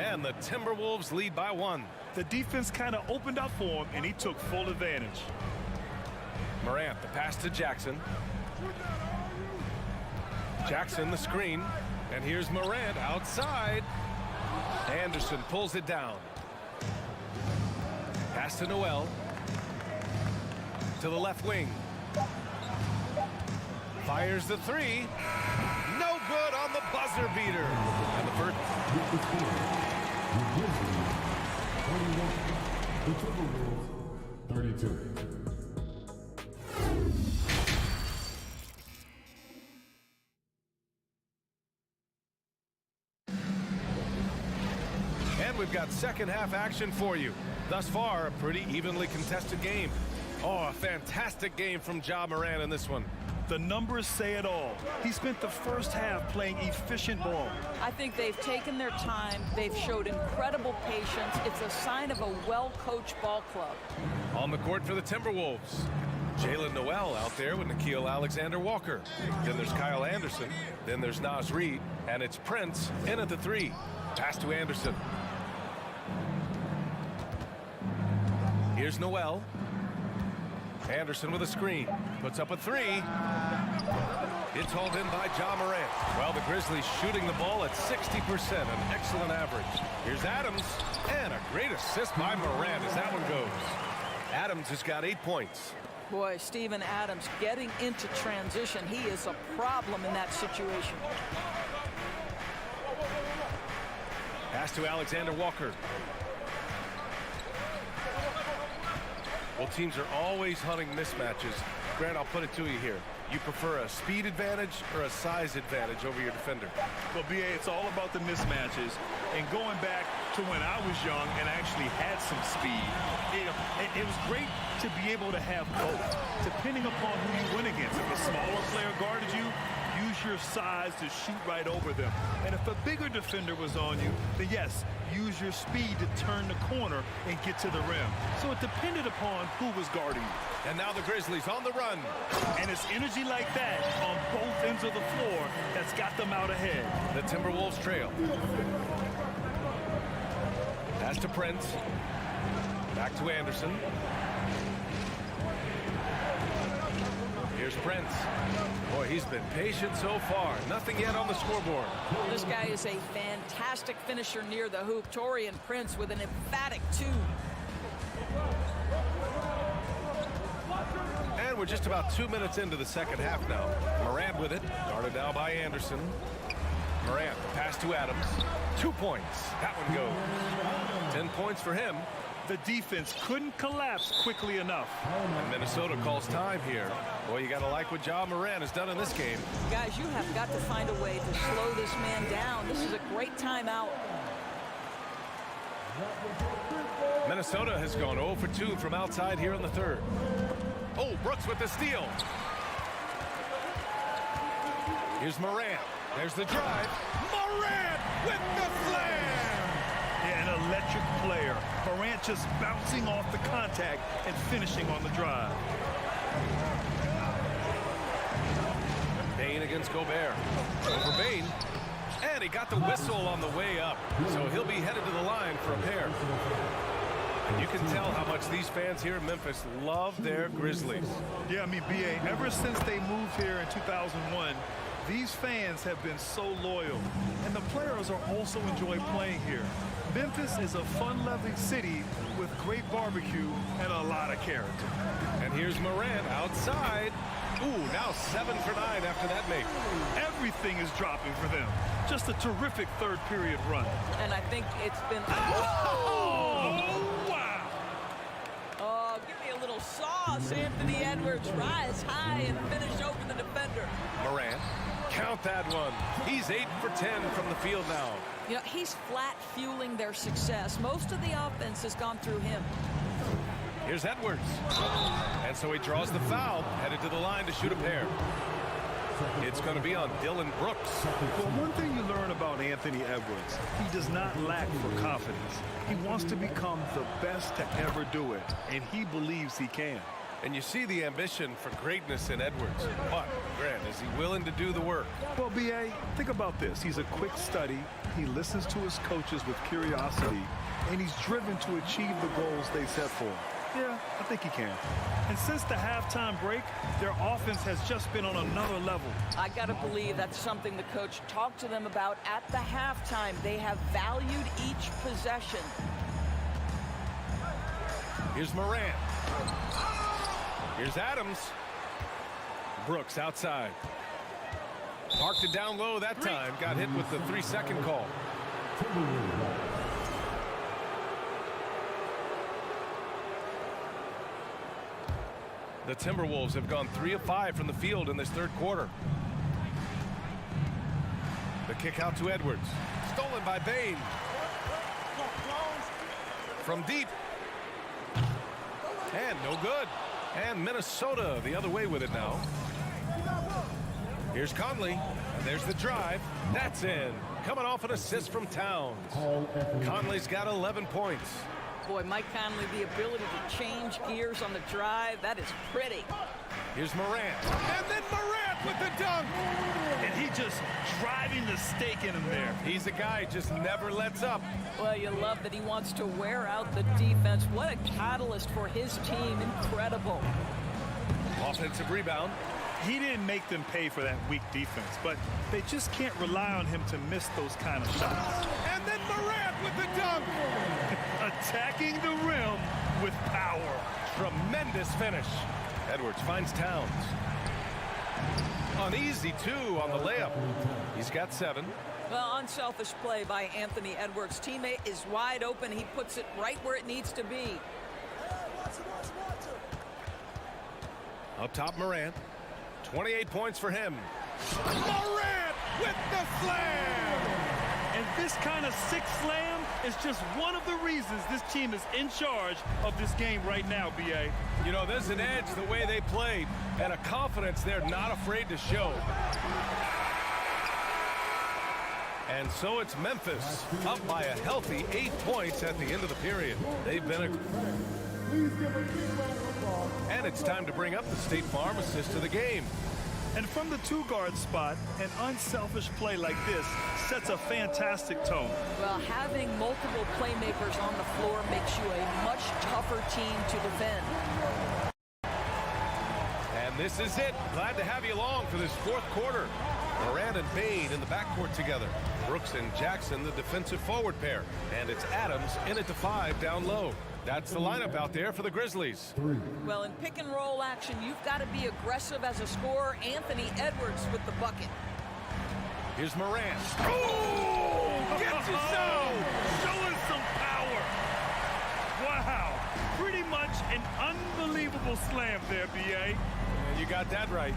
And the Timberwolves lead by 1. The defense kind of opened up for him, and he took full advantage. Morant, the pass to Jackson. Jackson, the screen. And here's Morant outside. Anderson pulls it down. Pass to Noel. To the left wing. Fires the 3. No good on the buzzer beater. And the first. The Timberwolves, 32. And we've got second half action for you. Thus far, a pretty evenly contested game. Oh, a fantastic game from Ja Morant in this one. The numbers say it all. He spent the first half playing efficient ball. I think they've taken their time. They've showed incredible patience. It's a sign of a well-coached ball club. On the court for the Timberwolves. Jalen Noel out there with Nickeil Alexander-Walker. Then there's Kyle Anderson. Then there's Naz Reid. And it's Prince in at the 3. Pass to Anderson. Here's Noel. Anderson with a screen. Puts up a 3. It's hauled in by Ja Morant. Well, the Grizzlies shooting the ball at 60%, an excellent average. Here's Adams, and a great assist by Morant as that one goes. Adams has got 8 points. Boy, Steven Adams getting into transition. He is a problem in that situation. Pass to Alexander Walker. Well, teams are always hunting mismatches. Grant, I'll put it to you here. You prefer a speed advantage or a size advantage over your defender? Well, B.A., it's all about the mismatches. And going back to when I was young and actually had some speed, it was great to be able to have both, depending upon who you went against. If a smaller player guarded you, use your size to shoot right over them. And if a bigger defender was on you, then yes, use your speed to turn the corner and get to the rim. So it depended upon who was guarding you. And now the Grizzlies on the run. And it's energy like that on both ends of the floor that's got them out ahead. The Timberwolves trail. Pass to Prince. Back to Anderson. Here's Prince. Boy, he's been patient so far. Nothing yet on the scoreboard. This guy is a fantastic finisher near the hoop. Taurean Prince with an emphatic 2. we're just about 2 minutes into the second half now. Morant with it, guarded now by Anderson. Morant, pass to Adams. 2 points. That one goes. 10 points for him. The defense couldn't collapse quickly enough. And Minnesota calls time here. Boy, you got to like what Ja Morant has done in this game. Guys, you have got to find a way to slow this man down. This is a great timeout. Minnesota has gone 0 for 2 from outside here in the third. Oh, Brooks with the steal. Here's Morant. There's the drive. Morant with the slam. Yeah, an electric player. Morant just bouncing off the contact and finishing on the drive. Bane against Gobert. Over Bane. And he got the whistle on the way up. So he'll be headed to the line for a pair. And you can tell how much these fans here in Memphis love their Grizzlies. Yeah, I mean, B.A., ever since they moved here in 2001, these fans have been so loyal. And the players are also enjoy playing here. Memphis is a fun-loving city with great barbecue and a lot of character. And here's Morant outside. Ooh, now 7 for 9 after that make. Everything is dropping for them. Just a terrific third period run. And I think it's been... Oh, wow. Oh, give me a little sauce. Anthony Edwards, rise high and finish over the defender. Morant, count that one. He's 8 for 10 from the field now. You know, he's flat fueling their success. Most of the offense has gone through him. Here's Edwards. And so he draws the foul, headed to the line to shoot a pair. It's going to be on Dylan Brooks. Well, one thing you learn about Anthony Edwards, he does not lack for confidence. He wants to become the best to ever do it, and he believes he can. And you see the ambition for greatness in Edwards. But, Grant, is he willing to do the work? Well, B.A., think about this. He's a quick study. He listens to his coaches with curiosity, and he's driven to achieve the goals they set for him. Yeah, I think he can. And since the halftime break, their offense has just been on another level. I got to believe that's something the coach talked to them about at the halftime. They have valued each possession. Here's Morant. Here's Adams. Brooks outside. Parked it down low that time. Got hit with the 3-second call. The Timberwolves have gone 3 of 5 from the field in this third quarter. The kick out to Edwards. Stolen by Bane. From deep. And no good. And Minnesota the other way with it now. Here's Conley. And there's the drive. That's in. Coming off an assist from Towns. Conley's got 11 points. Boy, Mike Conley, the ability to change gears on the drive, that is pretty. Here's Morant. And then Morant with the dunk. And he just driving the stake in him there. He's a guy who just never lets up. Well, you love that he wants to wear out the defense. What a catalyst for his team. Incredible. Offensive rebound. He didn't make them pay for that weak defense, but they just can't rely on him to miss those kind of shots. And then Morant with the dunk. Attacking the rim with power. Tremendous finish. Edwards finds Towns. Uneasy, too, on the layup. He's got 7. Well, unselfish play by Anthony Edwards. Teammate is wide open. He puts it right where it needs to be. Up top, Morant. 28 points for him. Morant with the slam! And this kind of sick slam is just one of the reasons this team is in charge of this game right now, B.A. You know, there's an edge the way they played and a confidence they're not afraid to show. And so it's Memphis up by a healthy 8 points at the end of the period. They've been and it's time to bring up the State Farm assist to the game. And from the 2-guard spot, an unselfish play like this sets a fantastic tone. Well, having multiple playmakers on the floor makes you a much tougher team to defend. And this is it. Glad to have you along for this fourth quarter. Morant and Bane in the backcourt together. Brooks and Jackson, the defensive forward pair. And it's Adams in it to 5 down low. That's the lineup out there for the Grizzlies. Well, in pick and roll action, you've got to be aggressive as a scorer. Anthony Edwards with the bucket. Here's Morant. Oh, gets it so! Showing some power. Wow. Pretty much an unbelievable slam there, B.A. And you got that right.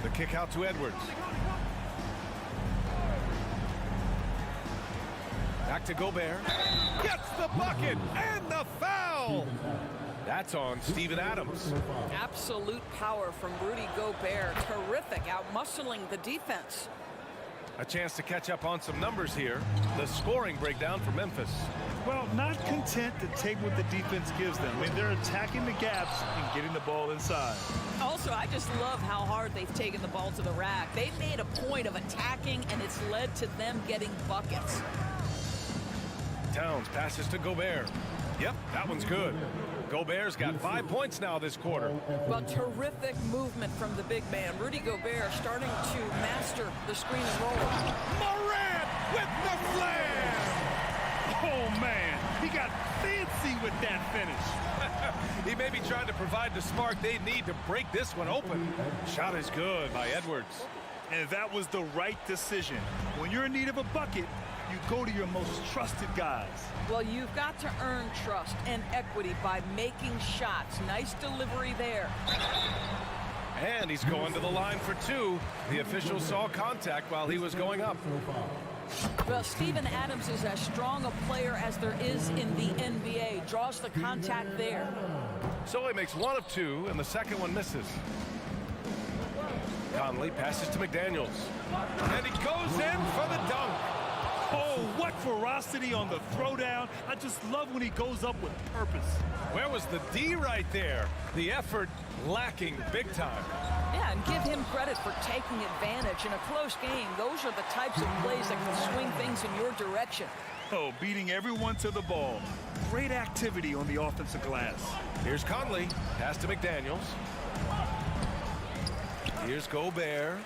The kick out to Edwards. Back to Gobert. Gets the bucket and the foul. That's on Steven Adams. Absolute power from Rudy Gobert. Terrific, out-muscling the defense. A chance to catch up on some numbers here. The scoring breakdown for Memphis. Well, not content to take what the defense gives them. I mean, they're attacking the gaps and getting the ball inside. Also, I just love how hard they've taken the ball to the rack. They've made a point of attacking, and it's led to them getting buckets. Towns passes to Gobert. Yep, that one's good. Gobert's got 5 points now this quarter. Well, terrific movement from the big man. Rudy Gobert starting to master the screen and roll. Morant with the slam! Oh, man, he got fancy with that finish. He may be trying to provide the spark they need to break this one open. Shot is good by Edwards. And that was the right decision. When you're in need of a bucket, you go to your most trusted guys. Well, you've got to earn trust and equity by making shots. Nice delivery there. And he's going to the line for two. The official saw contact while he was going up. Well, Steven Adams is as strong a player as there is in the NBA. Draws the contact there. So he makes one of two, and the second one misses. Conley passes to McDaniels. And he goes in for the dunk. Oh, what ferocity on the throwdown. I just love when he goes up with purpose. Where was the D right there? The effort lacking big time. Yeah, and give him credit for taking advantage. In a close game, those are the types of plays that can swing things in your direction. Oh, beating everyone to the ball. Great activity on the offensive glass. Here's Conley. Pass to McDaniels. Here's Gobert.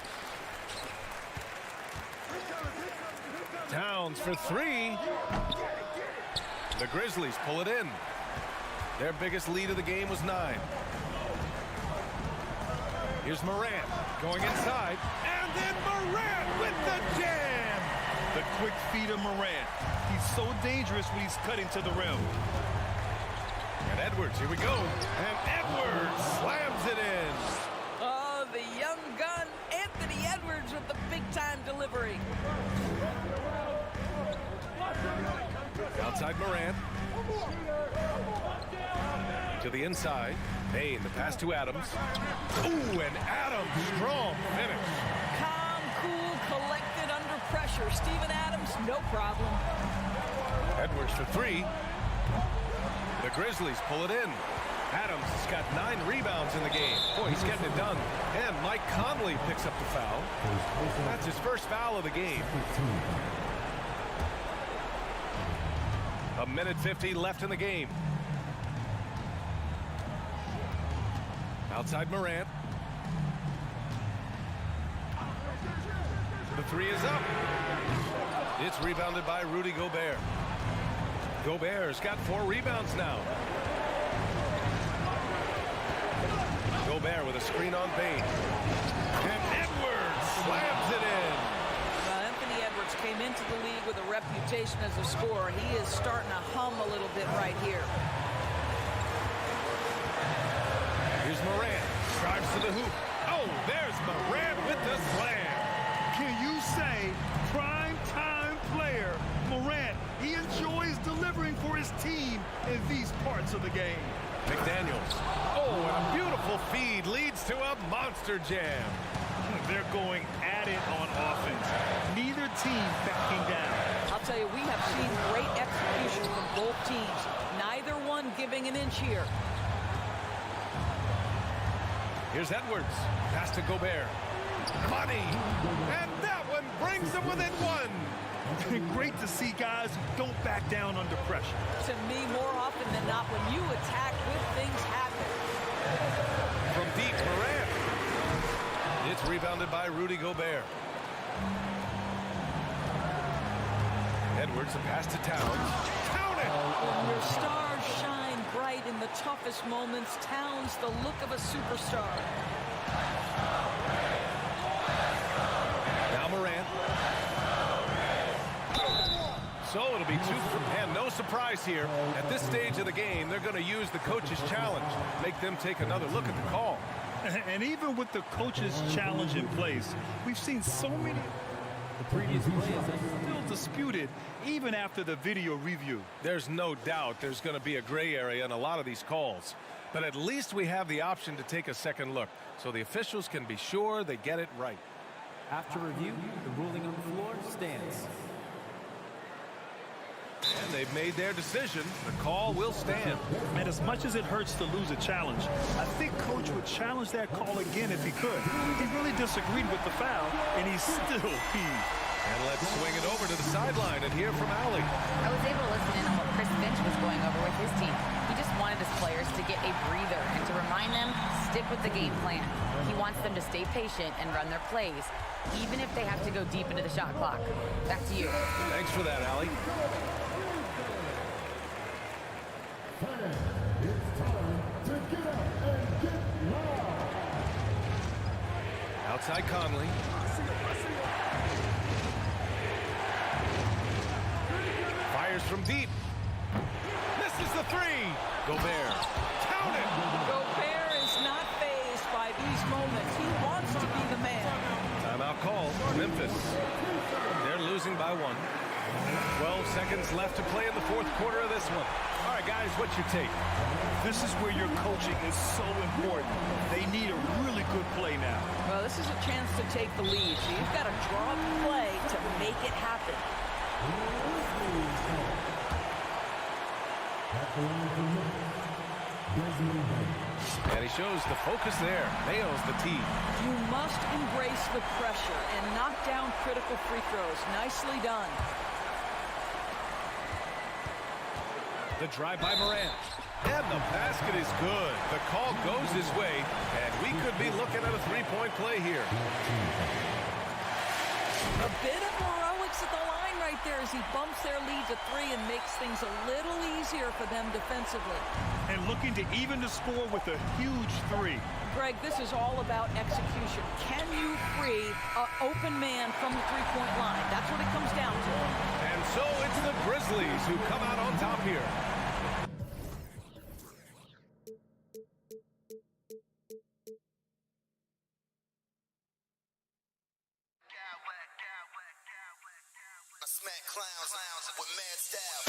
Towns for three. The Grizzlies pull it in. Their biggest lead of the game was 9. Here's Morant going inside. And then Morant with the jam. The quick feet of Morant. He's so dangerous when he's cutting to the rim. And Edwards, here we go. And Edwards slams it in. Oh, the young gun, Anthony Edwards with the big-time delivery. Outside Morant. To the inside. Payne, the pass to Adams. Ooh, and Adams, strong finish. Calm, cool, collected under pressure. Steven Adams, no problem. Edwards for three. The Grizzlies pull it in. Adams has got 9 rebounds in the game. Boy, he's getting it done. And Mike Conley picks up the foul. That's his first foul of the game. A minute 50 left in the game. Outside Morant. The three is up. It's rebounded by Rudy Gobert. Gobert's got 4 rebounds now. Gobert with a screen on Payne. And Edwards slams it in. Well, Anthony Edwards came into the league with a reputation as a scorer. He is starting to hum a little bit right here. Here's Morant. Drives to the hoop. Oh, there's Morant with the slam. Can you say prime-time player Morant? He enjoys delivering for his team in these parts of the game. McDaniels. Oh, and a beautiful feed leads to a monster jam. They're going at it on offense. Neither team backing down. I'll tell you, we have seen great execution from both teams. Neither one giving an inch here. Here's Edwards. Pass to Gobert. Money. And that one brings them within 1. Great to see guys who don't back down under pressure. To me, more often than not, when you attack, good things happen. From deep, Morant. It's rebounded by Rudy Gobert. Edwards, a pass to Towns. Count it! When your stars in the toughest moments. Towns, the look of a superstar. Now Morant. So it'll be two from him. No surprise here. At this stage of the game, they're going to use the coach's challenge. Make them take another look at the call. And even with the coach's challenge in place, we've seen so many. The previous play is still disputed even after the video review. There's no doubt there's going to be a gray area in a lot of these calls. But at least we have the option to take a second look, so the officials can be sure they get it right. After review, the ruling on the floor stands. And they've made their decision. The call will stand. And as much as it hurts to lose a challenge, I think Coach would challenge that call again if he could. He really disagreed with the foul, and he's still peeved. And let's swing it over to the sideline and hear from Allie. I was able to listen in on what Chris Finch was going over with his team. He just wanted his players to get a breather and to remind them, stick with the game plan. He wants them to stay patient and run their plays, even if they have to go deep into the shot clock. Back to you. Thanks for that, Allie. Outside Conley. Fires from deep. Misses the three. Gobert. Count it. Gobert is not fazed by these moments. He wants to be the man. Timeout call. Memphis. They're losing by 1. 12 seconds left to play in the fourth quarter of this one. All right, guys, what's your take? This is where your coaching is so important. They need a really good play now. Well, this is a chance to take the lead. So you've got to draw a play to make it happen. And he shows the focus there. Nails the tee. You must embrace the pressure and knock down critical free throws. Nicely done. The drive by Morant. And the basket is good. The call goes his way, and we could be looking at a three-point play here. A bit of heroics at the line right there as he bumps their lead to 3 and makes things a little easier for them defensively. And looking to even the score with a huge 3. Greg, this is all about execution. Can you free an open man from the three-point line? That's what it comes down to. And so it's the Grizzlies who come out on top here. Smack clowns with mad style.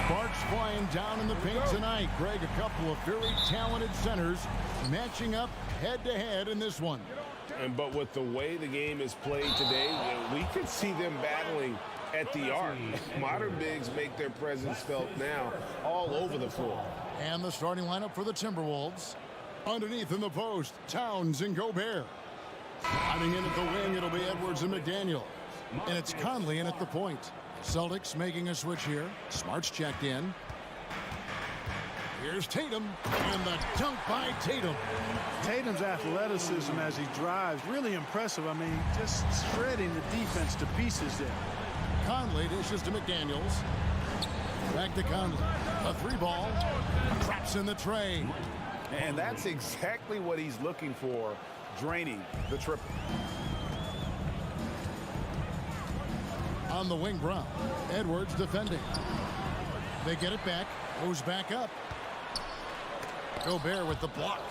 Sparks flying down in the paint tonight. Greg, a couple of very talented centers matching up head-to-head in this one. But with the way the game is played today, we could see them battling at the arc. Modern bigs make their presence felt now all over the floor. And the starting lineup for the Timberwolves. Underneath in the post, Towns and Gobert. Sliding in at the wing, it'll be Edwards and McDaniel. And it's Conley in at the point. Celtics making a switch here. Smart's checked in. Here's Tatum, and the dunk by Tatum. Tatum's athleticism as he drives, really impressive. I mean, just shredding the defense to pieces there. Conley dishes to McDaniels. Back to Conley. A three ball. Traps in the tray. And that's exactly what he's looking for, draining the triple. On the wing, Brown. Edwards defending. They get it back. Moves back up. Gobert with the block.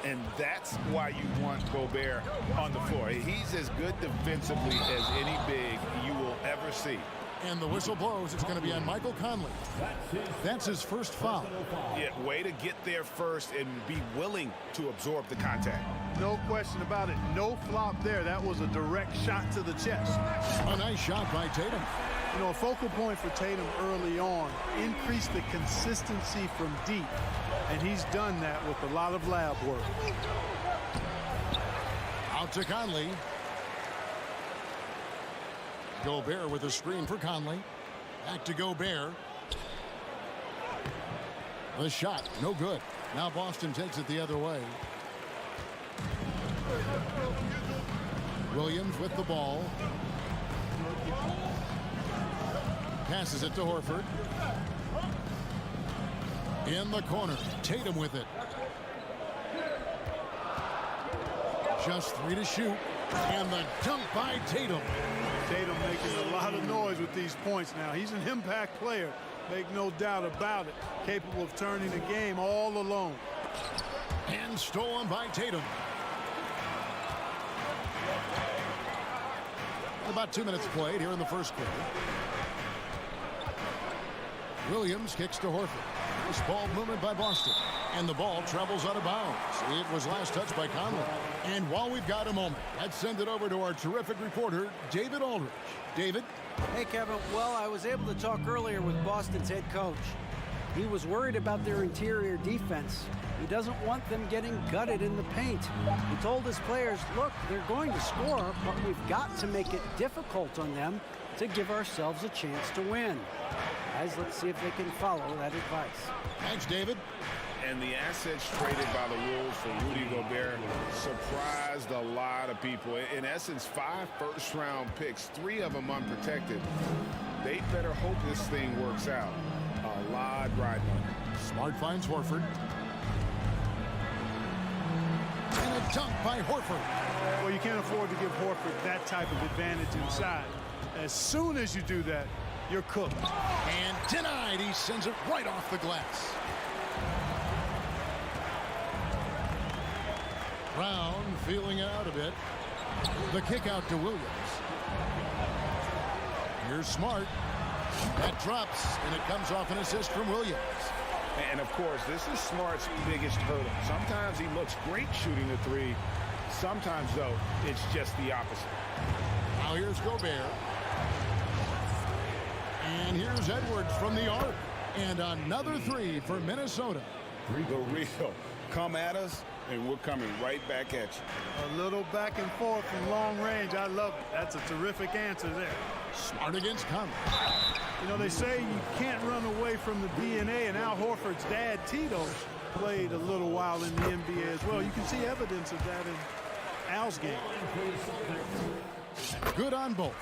And that's why you want Gobert on the floor. He's as good defensively as any big you will ever see. And the whistle blows. It's going to be on Michael Conley. That's his first foul. Yeah, way to get there first and be willing to absorb the contact. No question about it. No flop there. That was a direct shot to the chest. A nice shot by Tatum. You know, a focal point for Tatum early on, increase the consistency from deep. And he's done that with a lot of lab work. Out to Conley. Gobert with a screen for Conley. Back to Gobert. The shot, no good. Now Boston takes it the other way. Williams with the ball. Passes it to Horford. In the corner, Tatum with it. Just 3 to shoot. And the dunk by Tatum. Tatum making a lot of noise with these points now. He's an impact player. Make no doubt about it. Capable of turning the game all alone. And stolen by Tatum. About 2 minutes played here in the first quarter. Williams kicks to Horford. Nice ball movement by Boston. And the ball travels out of bounds. It was last touched by Conley. And while we've got a moment, let's send it over to our terrific reporter, David Aldridge. David? Hey, Kevin. Well, I was able to talk earlier with Boston's head coach. He was worried about their interior defense. He doesn't want them getting gutted in the paint. He told his players, look, they're going to score, but we've got to make it difficult on them to give ourselves a chance to win. Guys, let's see if they can follow that advice. Thanks, David. And the assets traded by the Wolves for Rudy Gobert surprised a lot of people. In essence, 5 first-round picks, 3 of them unprotected. They better hope this thing works out. A lot riding on it. Smart finds Horford. And a dunk by Horford. Well, you can't afford to give Horford that type of advantage inside. As soon as you do that, you're cooked. And denied. He sends it right off the glass. Brown feeling it out a bit. The kick out to Williams. Here's Smart. That drops, and it comes off an assist from Williams. And, of course, this is Smart's biggest hurdle. Sometimes he looks great shooting the 3. Sometimes, though, it's just the opposite. Now here's Gobert. And here's Edwards from the arc. And another 3 for Minnesota. The real come at us, and we're coming right back at you. A little back and forth from long range. I love it. That's a terrific answer there. Smart against Conley. You know, they say you can't run away from the DNA, and Al Horford's dad, Tito, played a little while in the NBA as well. You can see evidence of that in Al's game. Good on both.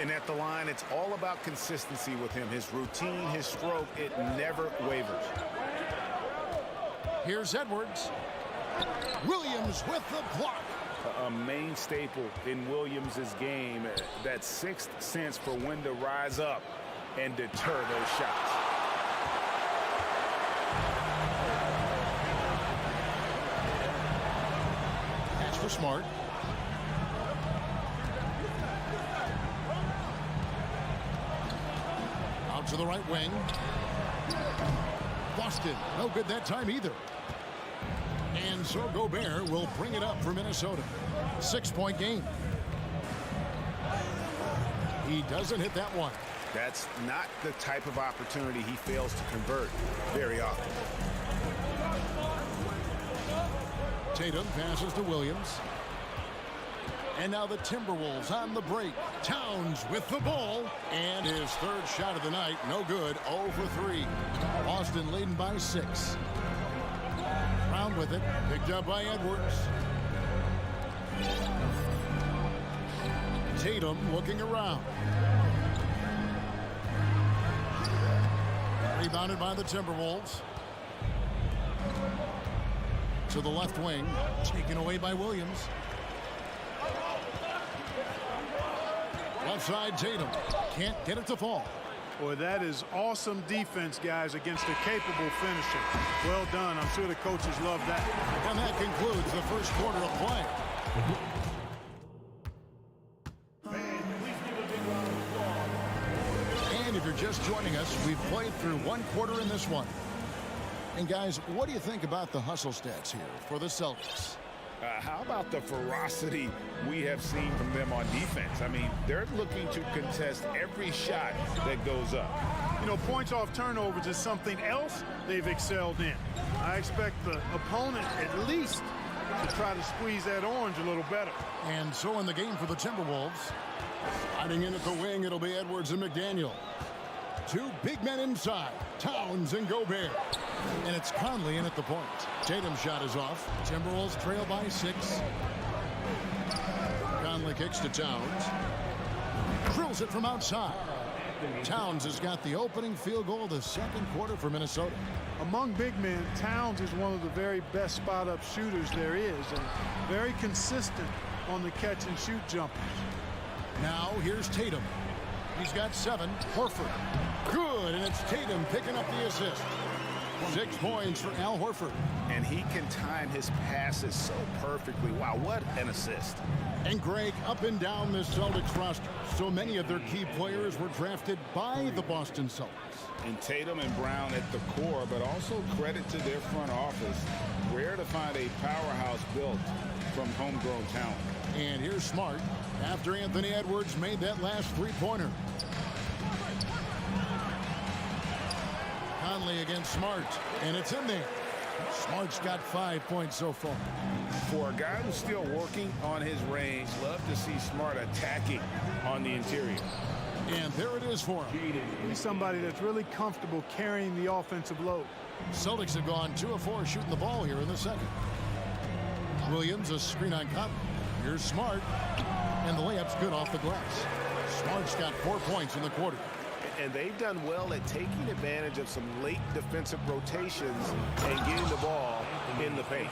And at the line, it's all about consistency with him. His routine, his stroke, it never wavers. Here's Edwards. Williams with the block. A main staple in Williams' game, that 6th sense for when to rise up and deter those shots. Catch for Smart. Out to the right wing. Boston, no good that time either. And so Gobert will bring it up for Minnesota. 6-point game. He doesn't hit that one. That's not the type of opportunity he fails to convert very often. Tatum passes to Williams. And now the Timberwolves on the break. Towns with the ball. And his third shot of the night, no good, 0 for 3. Boston leading by 6. Brown with it, picked up by Edwards. Tatum looking around. Rebounded by the Timberwolves. To the left wing, taken away by Williams. Left side, Tatum. Can't get it to fall. Boy, that is awesome defense, guys, against a capable finisher. Well done. I'm sure the coaches love that. And that concludes the first quarter of play. And if you're just joining us, we've played through one quarter in this one. And guys, what do you think about the hustle stats here for the Celtics? How about the ferocity we have seen from them on defense? I mean, they're looking to contest every shot that goes up. You know, points off turnovers is something else they've excelled in. I expect the opponent at least to try to squeeze that orange a little better. And so in the game for the Timberwolves, sliding in at the wing, it'll be Edwards and McDaniel. Two big men inside, Towns and Gobert. And it's Conley in at the point. Tatum's shot is off. Timberwolves trail by 6. Conley kicks to Towns. Drills it from outside. Towns has got the opening field goal of the second quarter for Minnesota. Among big men, Towns is one of the very best spot-up shooters there is, and very consistent on the catch-and-shoot jumpers. Now here's Tatum. He's got 7. Horford. Good, and it's Tatum picking up the assist. 6 points for Al Horford. And he can time his passes so perfectly. Wow, what an assist. And Greg, up and down the Celtics roster, so many of their key players were drafted by the Boston Celtics. And Tatum and Brown at the core, but also credit to their front office. Rare to find a powerhouse built from homegrown talent. And here's Smart after Anthony Edwards made that last three-pointer. Conley against Smart, and it's in there. Smart's got 5 points so far. For a guy who's still working on his range, love to see Smart attacking on the interior. And there it is for him. He's somebody that's really comfortable carrying the offensive load. Celtics have gone 2 of 4 shooting the ball here in the second. Williams, a screen on Conley. Here's Smart, and the layup's good off the glass. Smart's got 4 points in the quarter. And they've done well at taking advantage of some late defensive rotations and getting the ball in the paint.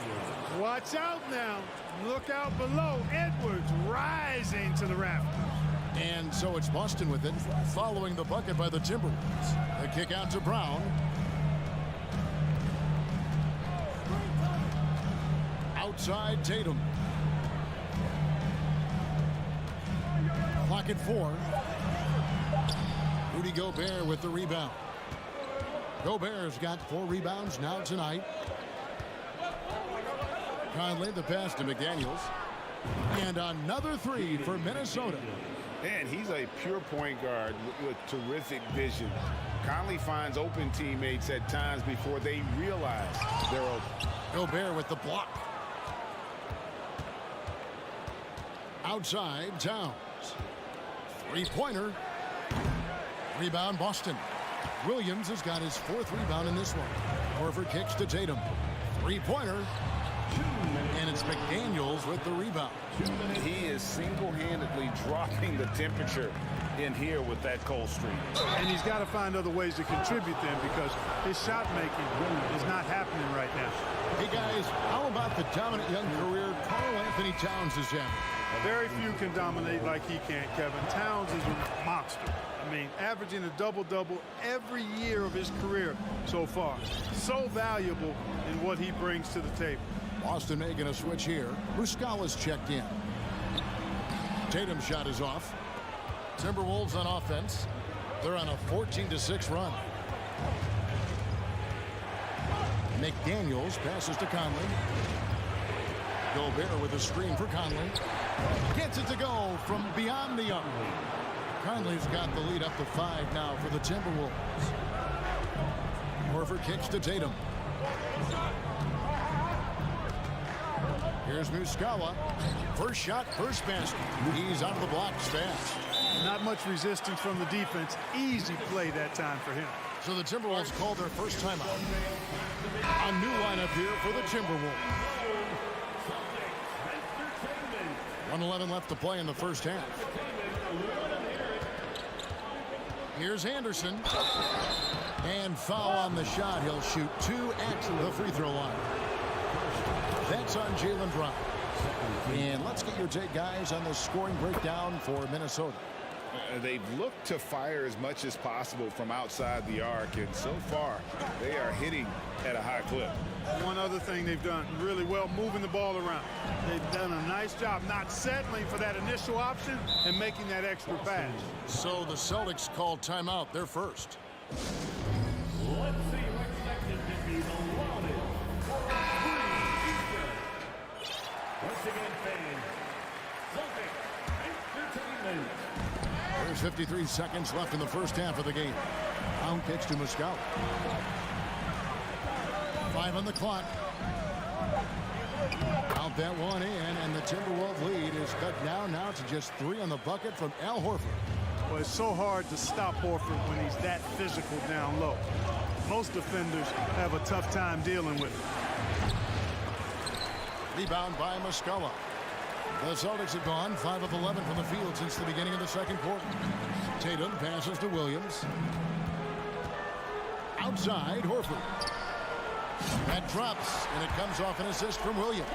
Watch out now. Look out below. Edwards rising to the raft. And so it's Boston with it, following the bucket by the Timberwolves. The kick out to Brown. Outside Tatum. Clock at 4. Rudy Gobert with the rebound. Gobert's got 4 rebounds now tonight. Conley the pass to McDaniels. And another 3 for Minnesota. And he's a pure point guard with terrific vision. Conley finds open teammates at times before they realize they're open. Gobert with the block. Outside, Towns. 3-pointer. Rebound, Boston. Williams has got his 4th rebound in this one. Horford kicks to Tatum. 3-pointer. And it's McDaniels with the rebound. He is single-handedly dropping the temperature in here with that cold streak. And he's got to find other ways to contribute then, because his shot making is not happening right now. Hey guys, how about the dominant young career Karl Anthony Towns is having? Very few can dominate like he can, Kevin. Towns is a monster. I mean, averaging a double-double every year of his career so far. So valuable in what he brings to the table. Boston making a switch here. Muscala's checked in. Tatum's shot is off. Timberwolves on offense. They're on a 14-6 run. McDaniels passes to Conley. Gobert with a screen for Conley. Gets it to go from beyond the arc. Conley's got the lead up to 5 now for the Timberwolves. Horford kicks to Tatum. Here's Muscala. First shot, first basket. He's out of the blocks fast. Not much resistance from the defense. Easy play that time for him. So the Timberwolves called their first timeout. A new lineup here for the Timberwolves. 1:11 left to play in the first half. Here's Anderson. And foul on the shot. He'll shoot 2 at the free throw line. That's on Jaylen Brown. And let's get your take, guys, on the scoring breakdown for Minnesota. They've looked to fire as much as possible from outside the arc, and so far they are hitting at a high clip. One other thing they've done really well, moving the ball around. They've done a nice job not settling for that initial option and making that extra pass. So the Celtics called timeout. They're first. Let's see who expected to be the longest. Once again, fans, Celtics entertainment. There's 53 seconds left in the first half of the game. Brown kicks to Muscala. 5 on the clock. Count that one in, and the Timberwolves lead is cut down now to just 3 on the bucket from Al Horford. Well, it's so hard to stop Horford when he's that physical down low. Most defenders have a tough time dealing with it. Rebound by Muscala. The Celtics have gone 5 of 11 from the field since the beginning of the second quarter. Tatum passes to Williams. Outside, Horford. That drops, and it comes off an assist from Williams.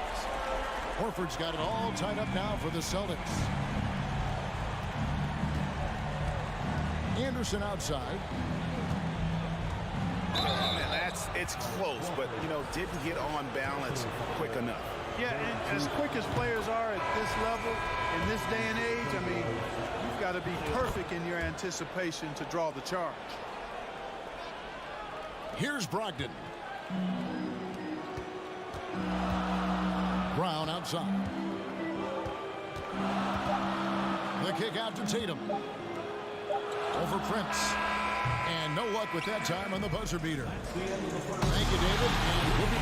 Horford's got it all tied up now for the Celtics. Anderson outside. It's close, but, didn't get on balance quick enough. Yeah, and as quick as players are at this level, in this day and age, I mean, you've got to be perfect in your anticipation to draw the charge. Here's Brogdon. Brown outside. The kick out to Tatum. Over Prince. And no luck with that time on the buzzer beater. Thank you, David. And we'll be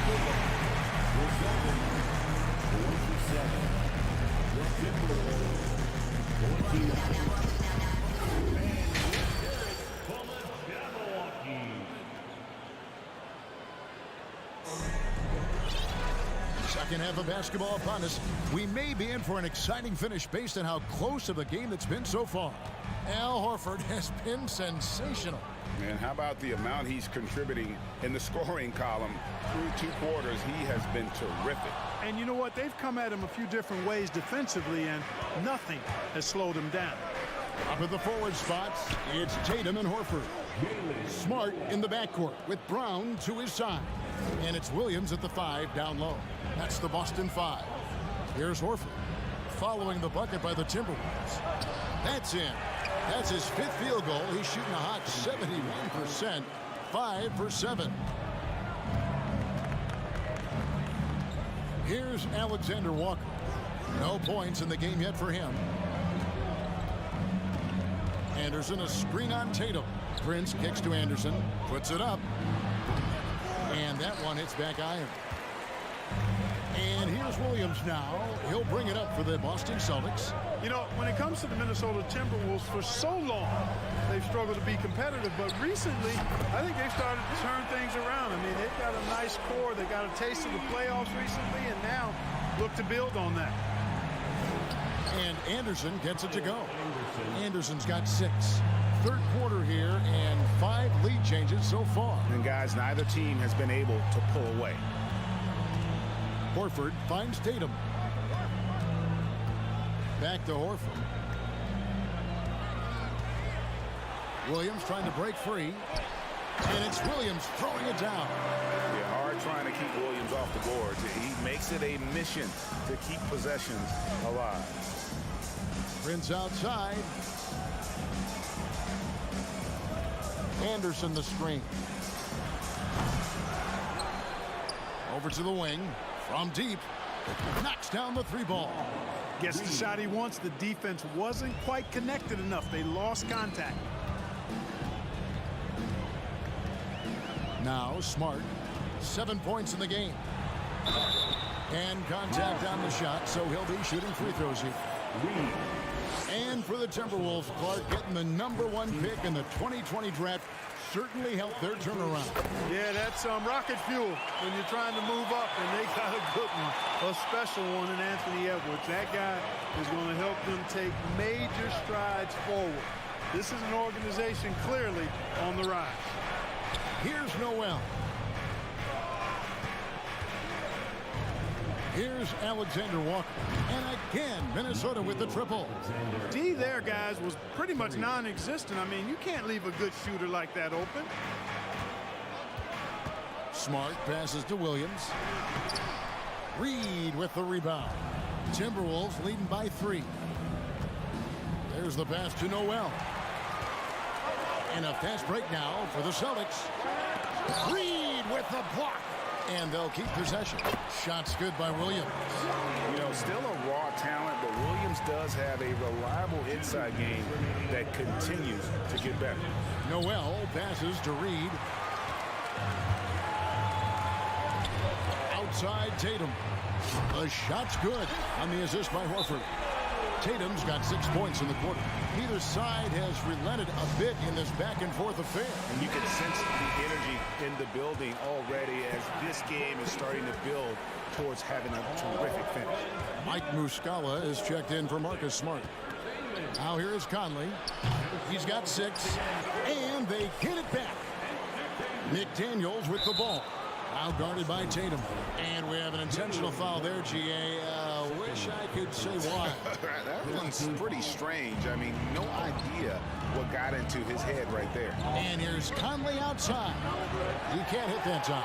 second half of basketball upon us. We may be in for an exciting finish based on how close of a game that's been so far. Al Horford has been sensational. And how about the amount he's contributing in the scoring column through 2 quarters? He has been terrific. And you know what? They've come at him a few different ways defensively, and nothing has slowed him down. Up at the forward spots, it's Tatum and Horford. Smart in the backcourt with Brown to his side. And it's Williams at the 5 down low. That's the Boston 5. Here's Horford following the bucket by the Timberwolves. That's in. That's his 5th field goal. He's shooting a hot 71%, 5 for 7. Here's Alexander Walker. No points in the game yet for him. Anderson, a screen on Tatum. Prince kicks to Anderson, puts it up. And that one hits back iron. And here's Williams now. He'll bring it up for the Boston Celtics. You know, when it comes to the Minnesota Timberwolves, for so long, they've struggled to be competitive. But recently, I think they've started to turn things around. I mean, they've got a nice core. They got a taste of the playoffs recently, and now look to build on that. And Anderson gets it to go. Anderson's got 6. Third quarter here, and 5 lead changes so far. And guys, neither team has been able to pull away. Horford finds Tatum. Back to Horford. Williams trying to break free. And it's Williams throwing it down. Yeah, hard trying to keep Williams off the board. He makes it a mission to keep possessions alive. Prince outside. Anderson the screen. Over to the wing. From deep. Knocks down the three ball. Gets the shot he wants. The defense wasn't quite connected enough. They lost contact. Now Smart. 7 points in the game. And contact on the shot, so he'll be shooting free throws here. And for the Timberwolves, Clark getting the #1 pick in the 2020 draft certainly helped their turnaround. Yeah, that's rocket fuel when you're trying to move up, and they got a good one, a special one in Anthony Edwards. That guy is going to help them take major strides forward. This is an organization clearly on the rise. Here's Noel. Here's Alexander Walker. And again, Minnesota with the triple. D there, guys, was pretty much non-existent. I mean, you can't leave a good shooter like that open. Smart passes to Williams. Reed with the rebound. Timberwolves leading by 3. There's the pass to Noel. And a fast break now for the Celtics. Reed with the block. And they'll keep possession. Shots good by Williams. You know, still a raw talent, but Williams does have a reliable inside game that continues to get better. Noel passes to Reed. Outside Tatum. The shot's good on the assist by Horford. Tatum's got 6 points in the quarter. Neither side has relented a bit in this back-and-forth affair. And you can sense the energy in the building already as this game is starting to build towards having a terrific finish. Mike Muscala is checked in for Marcus Smart. Now here is Conley. He's got 6, and they get it back. McDaniels with the ball. Now guarded by Tatum. And we have an intentional foul there, G.A. Wish I could say why. That one's pretty strange. I mean, no idea what got into his head right there. And here's Conley outside. He can't hit that time.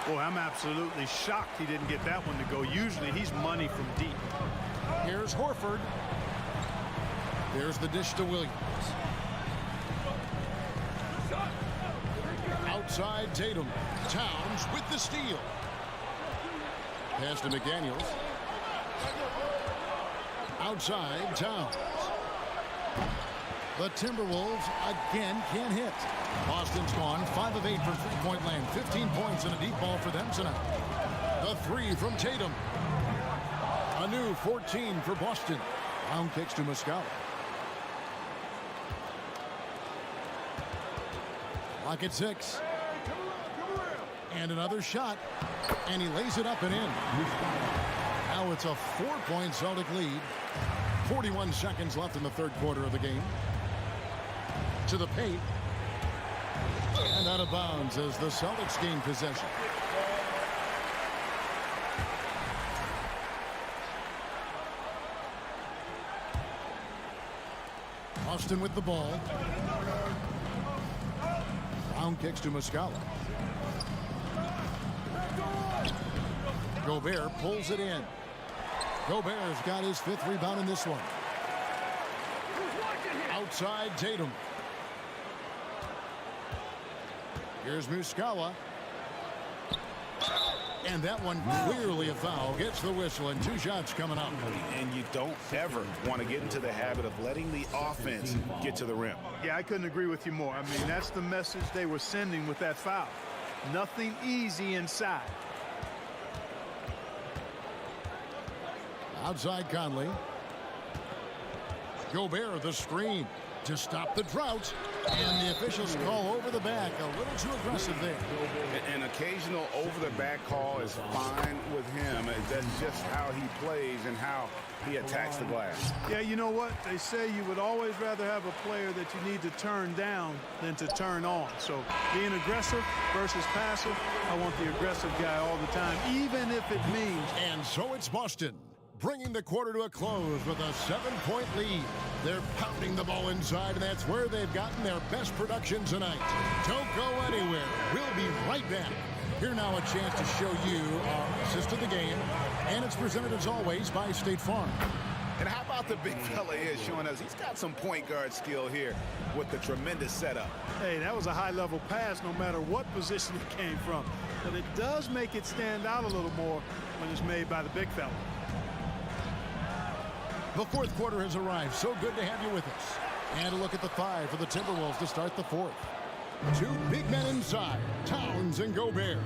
Boy, I'm absolutely shocked he didn't get that one to go. Usually he's money from deep. Here's Horford. There's the dish to Williams. Outside Tatum. Towns with the steal. Pass to McDaniels. Outside Towns. The Timberwolves again can't hit. Boston's gone 5 of 8 from three-point land. 15 points and a deep ball for them tonight. The 3 from Tatum. A new 14 for Boston. Round kicks to Muscala. Lock at 6. And another shot. And he lays it up and in. Now it's a 4-point Celtic lead. 41 seconds left in the third quarter of the game. To the paint. And out of bounds as the Celtics gain possession. Austin with the ball. Round kicks to Muscala. Gobert pulls it in. Gobert's got his 5th rebound in this one. Outside Tatum. Here's Muscala. And that one clearly a foul. Gets the whistle and 2 shots coming up. And you don't ever want to get into the habit of letting the offense get to the rim. Yeah, I couldn't agree with you more. I mean, that's the message they were sending with that foul. Nothing easy inside. Outside Conley. Gobert the screen to stop the drought. And the officials call over the back. A little too aggressive there. An occasional over-the-back call is fine with him. That's just how he plays and how he attacks the glass. Yeah, you know what? They say you would always rather have a player that you need to turn down than to turn on. So being aggressive versus passive, I want the aggressive guy all the time, even if it means. And so it's Boston, bringing the quarter to a close with a 7-point lead. They're pounding the ball inside, and that's where they've gotten their best production tonight. Don't go anywhere. We'll be right back. Here now a chance to show you our assist of the game, and it's presented as always by State Farm. And how about the big fella here showing us he's got some point guard skill here with the tremendous setup. Hey, that was a high-level pass no matter what position it came from. But it does make it stand out a little more when it's made by the big fella. The fourth quarter has arrived. So good to have you with us. And a look at the five for the Timberwolves to start the fourth. Two big men inside, Towns and Gobert.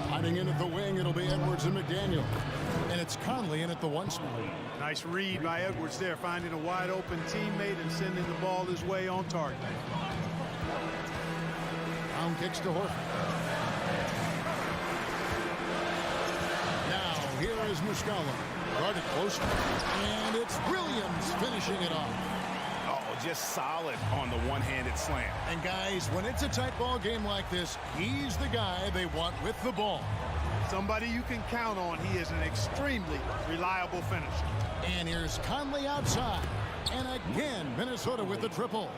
Sliding in at the wing, it'll be Edwards and McDaniel. And it's Conley in at the one spot. Nice read by Edwards there, finding a wide-open teammate and sending the ball his way on target. Brown kicks to Horford. Now, here is Muscala. Guarded closely. And it's Williams finishing it off. Oh, just solid on the one-handed slam. And guys, when it's a tight ball game like this, he's the guy they want with the ball. Somebody you can count on. He is an extremely reliable finisher. And here's Conley outside. And again, Minnesota with the triple.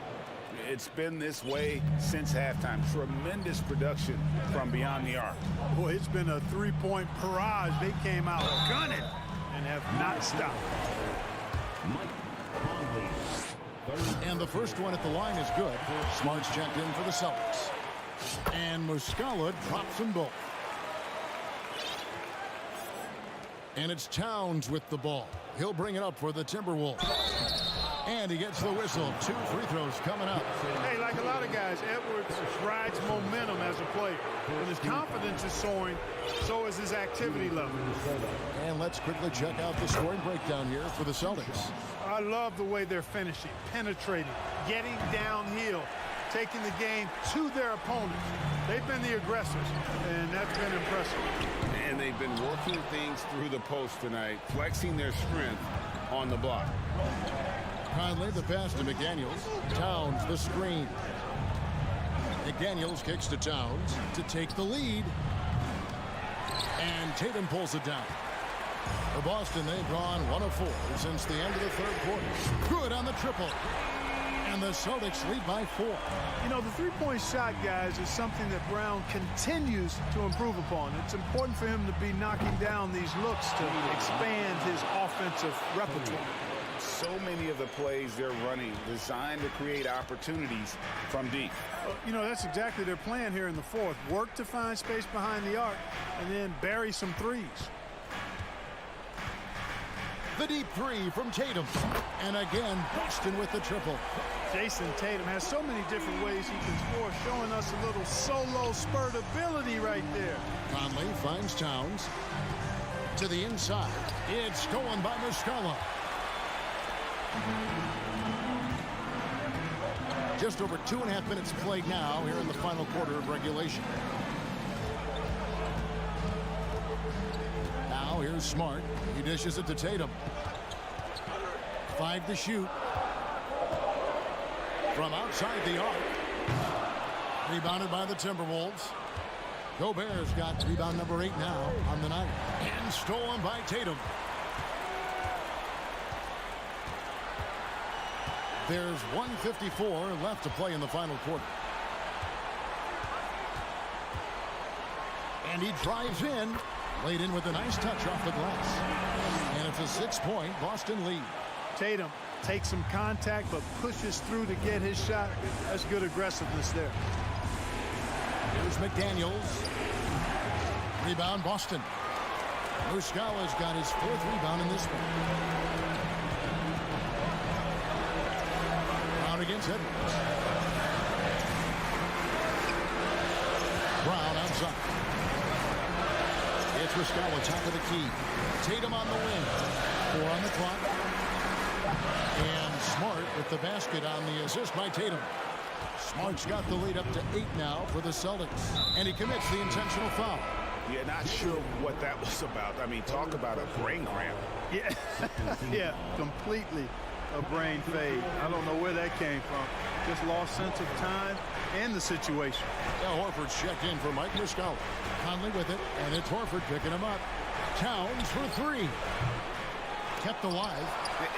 It's been this way since halftime. Tremendous production from beyond the arc. Boy, it's been a three-point barrage. They came out gunning and have not stopped. And the first one at the line is good. Smart's checked in for the Celtics. And Muscala drops them both. And it's Towns with the ball. He'll bring it up for the Timberwolves. And he gets the whistle. 2 free throws coming up. Hey, like a lot of guys, Edwards rides momentum as a player. When his confidence is soaring, so is his activity level. And let's quickly check out the scoring breakdown here for the Celtics. I love the way they're finishing, penetrating, getting downhill, taking the game to their opponents. They've been the aggressors, and that's been impressive. And they've been working things through the post tonight, flexing their strength on the block. Conley the pass to McDaniels. Towns the screen. McDaniels kicks to Towns to take the lead. And Tatum pulls it down. For Boston, they've gone 1 of 4 since the end of the third quarter. Good on the triple. And the Celtics lead by 4. You know, the three-point shot, guys, is something that Brown continues to improve upon. It's important for him to be knocking down these looks to expand his offensive repertoire. So many of the plays they're running designed to create opportunities from deep. You know, that's exactly their plan here in the fourth. Work to find space behind the arc and then bury some threes. The deep three from Tatum. And again, Boston with the triple. Jason Tatum has so many different ways he can score, showing us a little solo spurt ability right there. Conley finds Towns. To the inside. It's stolen by Muscala. Just over 2.5 minutes played now here in the final quarter of regulation. Now here's Smart. He dishes it to Tatum. 5 to shoot. From outside the arc. Rebounded by the Timberwolves. Gobert's got rebound number 8 now on the night. And stolen by Tatum. There's 1:54 left to play in the final quarter. And he drives in. Laid in with a nice touch off the glass. And it's a 6-point Boston lead. Tatum takes some contact but pushes through to get his shot. That's good aggressiveness there. Here's McDaniels. Rebound Boston. Muscala's got his 4th rebound in this one. Brown against Edwards. Brown outside. It's Muscala, top of the key. Tatum on the wing. 4 on the clock. And Smart with the basket on the assist by Tatum. Smart's got the lead up to 8 now for the Celtics. And he commits the intentional foul. Yeah, not sure what that was about. I mean, talk about a brain cramp. Yeah, yeah, completely a brain fade. I don't know where that came from. Just lost sense of time and the situation. Now Horford's checked in for Mike Muscala. Conley with it, and it's Horford picking him up. Towns for 3. Kept alive.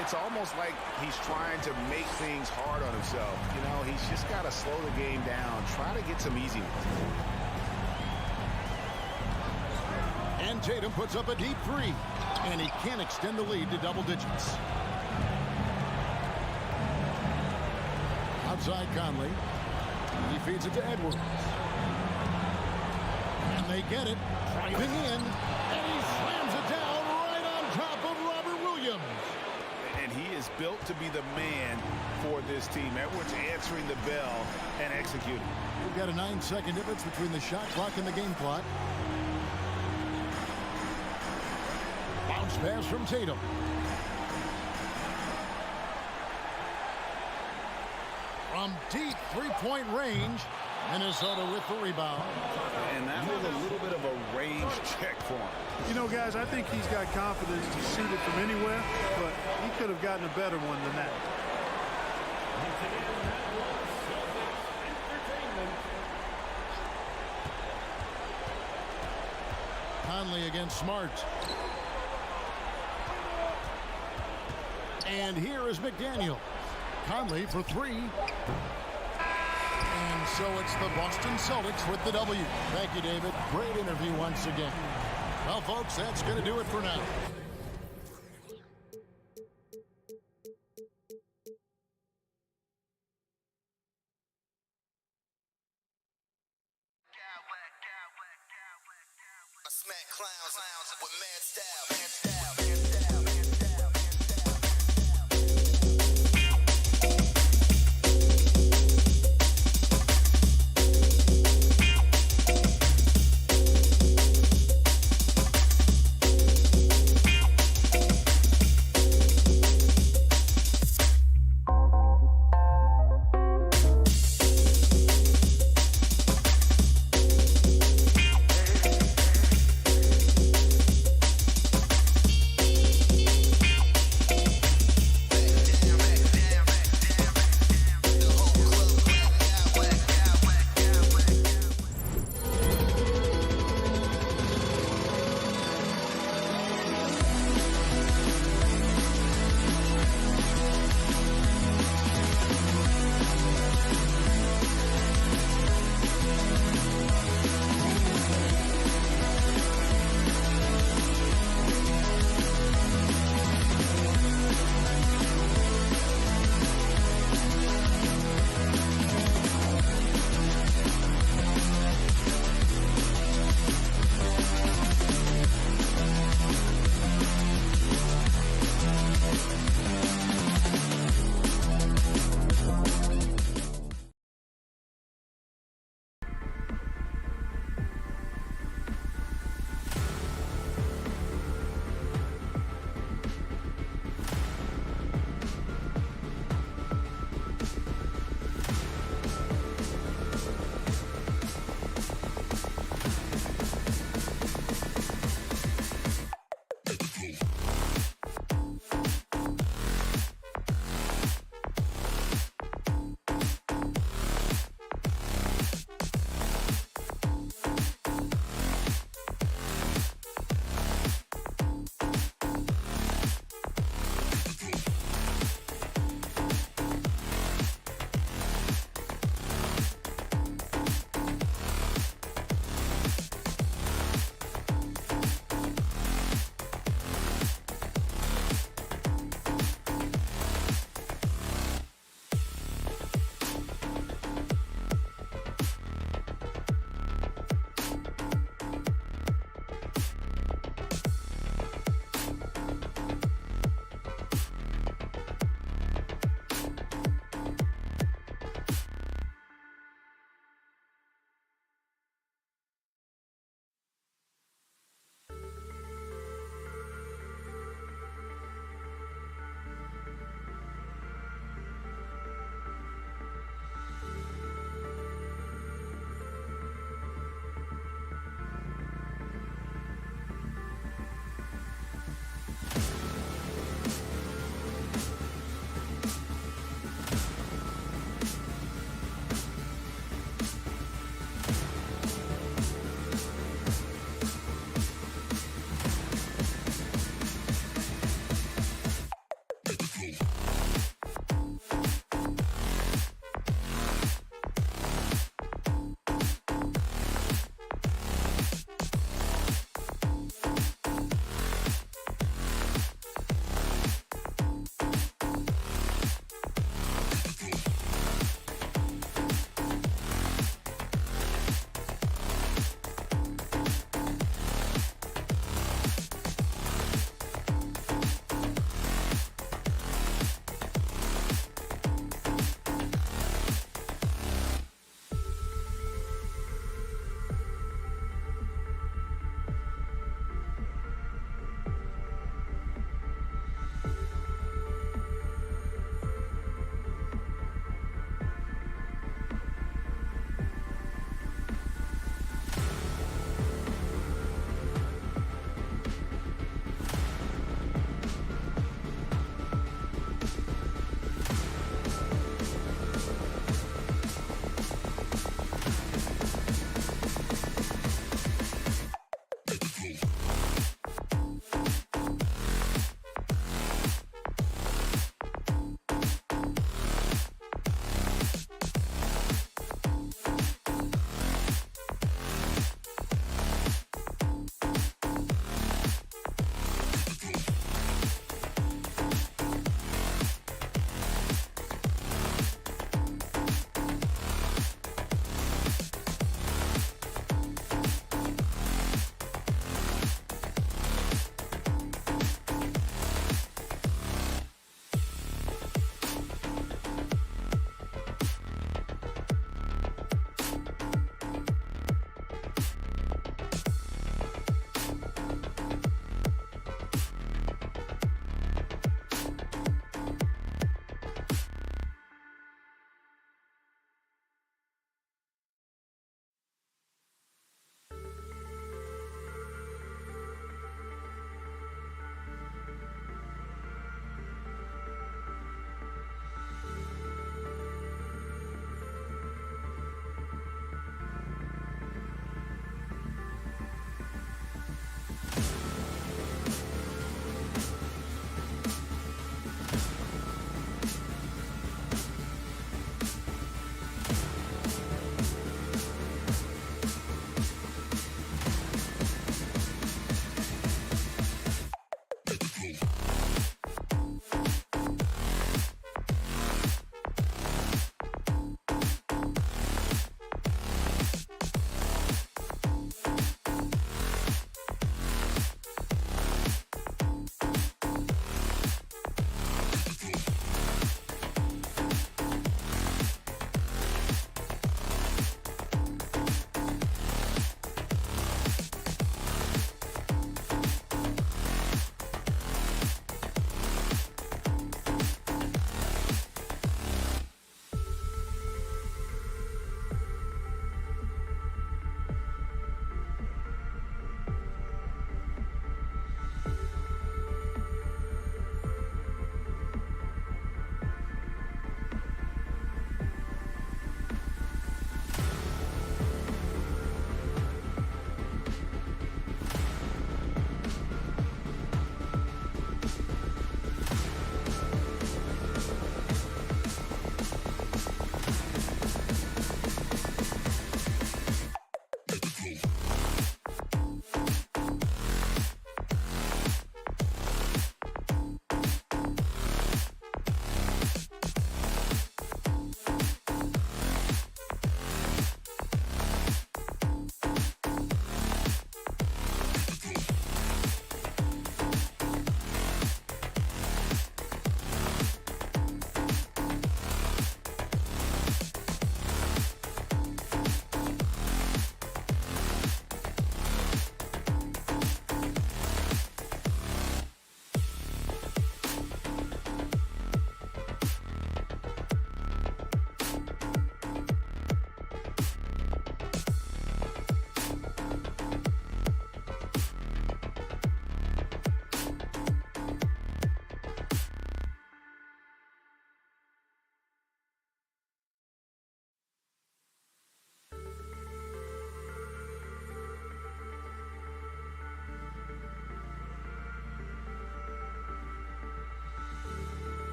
It's almost like he's trying to make things hard on himself. You know, he's just got to slow the game down, try to get some easy ones. And Tatum puts up a deep three. And he can't extend the lead to double digits. Outside Conley. He feeds it to Edwards. And they get it. Driving in. And he slams it down right on top of Robert Williams. And he is built to be the man for this team. Edwards answering the bell and executing. We've got a 9-second difference between the shot clock and the game clock. Bounce pass from Tatum. From deep three-point range, Minnesota with the rebound. And that was a little bit of a range check for him. You know, guys, I think he's got confidence to shoot it from anywhere, but he could have gotten a better one than that. Conley against Smart. And here is McDaniel. Conley for three. And so it's the Boston Celtics with the W. Thank you, David. Great interview once again. Well, folks, that's going to do it for now. I smack clowns with mad style.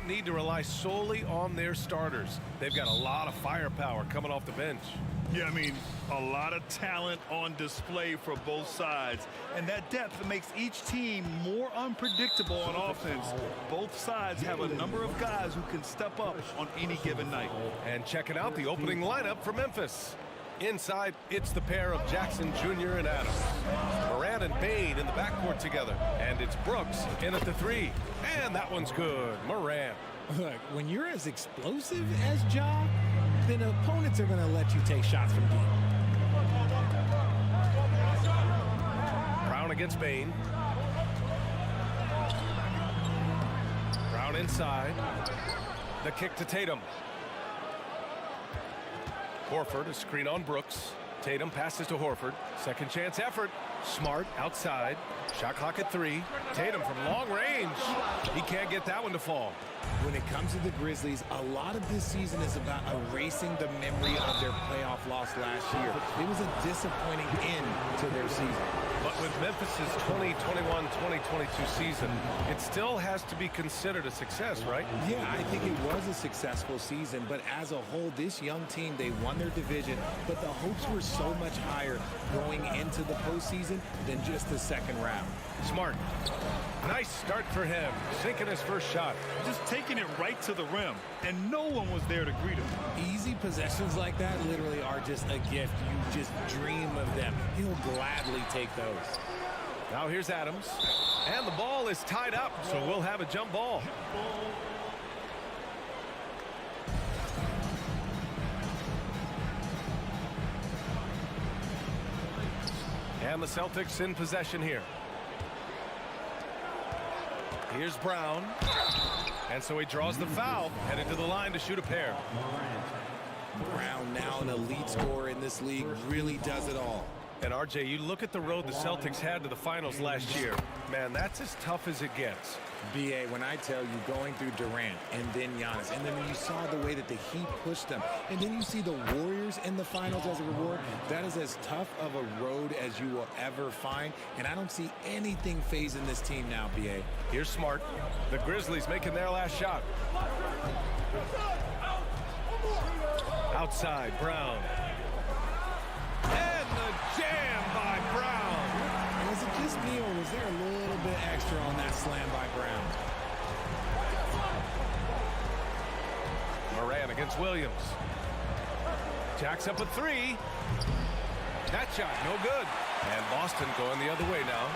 don't need to rely solely on their starters. They've got a lot of firepower coming off the bench. Yeah, I mean, a lot of talent on display for both sides. And that depth makes each team more unpredictable on offense. Both sides have a number of guys who can step up on any given night. And checking out the opening lineup for Memphis. Inside, it's the pair of Jackson Jr. and Adams. Morant and Bane in the backcourt together. And it's Brooks in at the 3. And that one's good. Morant. Look, when you're as explosive as Ja, then opponents are going to let you take shots from deep. Brown against Bane. Brown inside. The kick to Tatum. Horford, a screen on Brooks. Tatum passes to Horford. Second chance effort. Smart outside. Shot clock at 3. Tatum from long range. He can't get that one to fall. When it comes to the Grizzlies, a lot of this season is about erasing the memory of their playoff loss last year. It was a disappointing end to their season. But with Memphis's 2021-2022 season, it still has to be considered a success, right? Yeah, I think it was a successful season, but as a whole, this young team, they won their division, but the hopes were so much higher going into the postseason than just the second round. Smart. Nice start for him, sinking his first shot. Just taking it right to the rim, and no one was there to greet him. Easy possessions like that literally are just a gift. You just dream of them. He'll gladly take those. Now here's Adams, and the ball is tied up, so we'll have a jump ball. And the Celtics in possession here. Here's Brown. And so he draws the foul, headed to the line to shoot a pair. Brown, now an elite scorer in this league, really does it all. And RJ, you look at the road the Celtics had to the finals last year. Man, that's as tough as it gets. BA, when I tell you going through Durant and then Giannis, and then when you saw the way that the Heat pushed them, and then you see the Warriors in the finals as a reward, that is as tough of a road as you will ever find, and I don't see anything phasing this team now, BA. Here's Smart. The Grizzlies making their last shot. Outside, Brown. And the jam by Brown. And was it just me, or was there a little bit extra on that slam by Brown? Morant against Williams. Jacks up a 3. That shot, no good. And Boston going the other way now.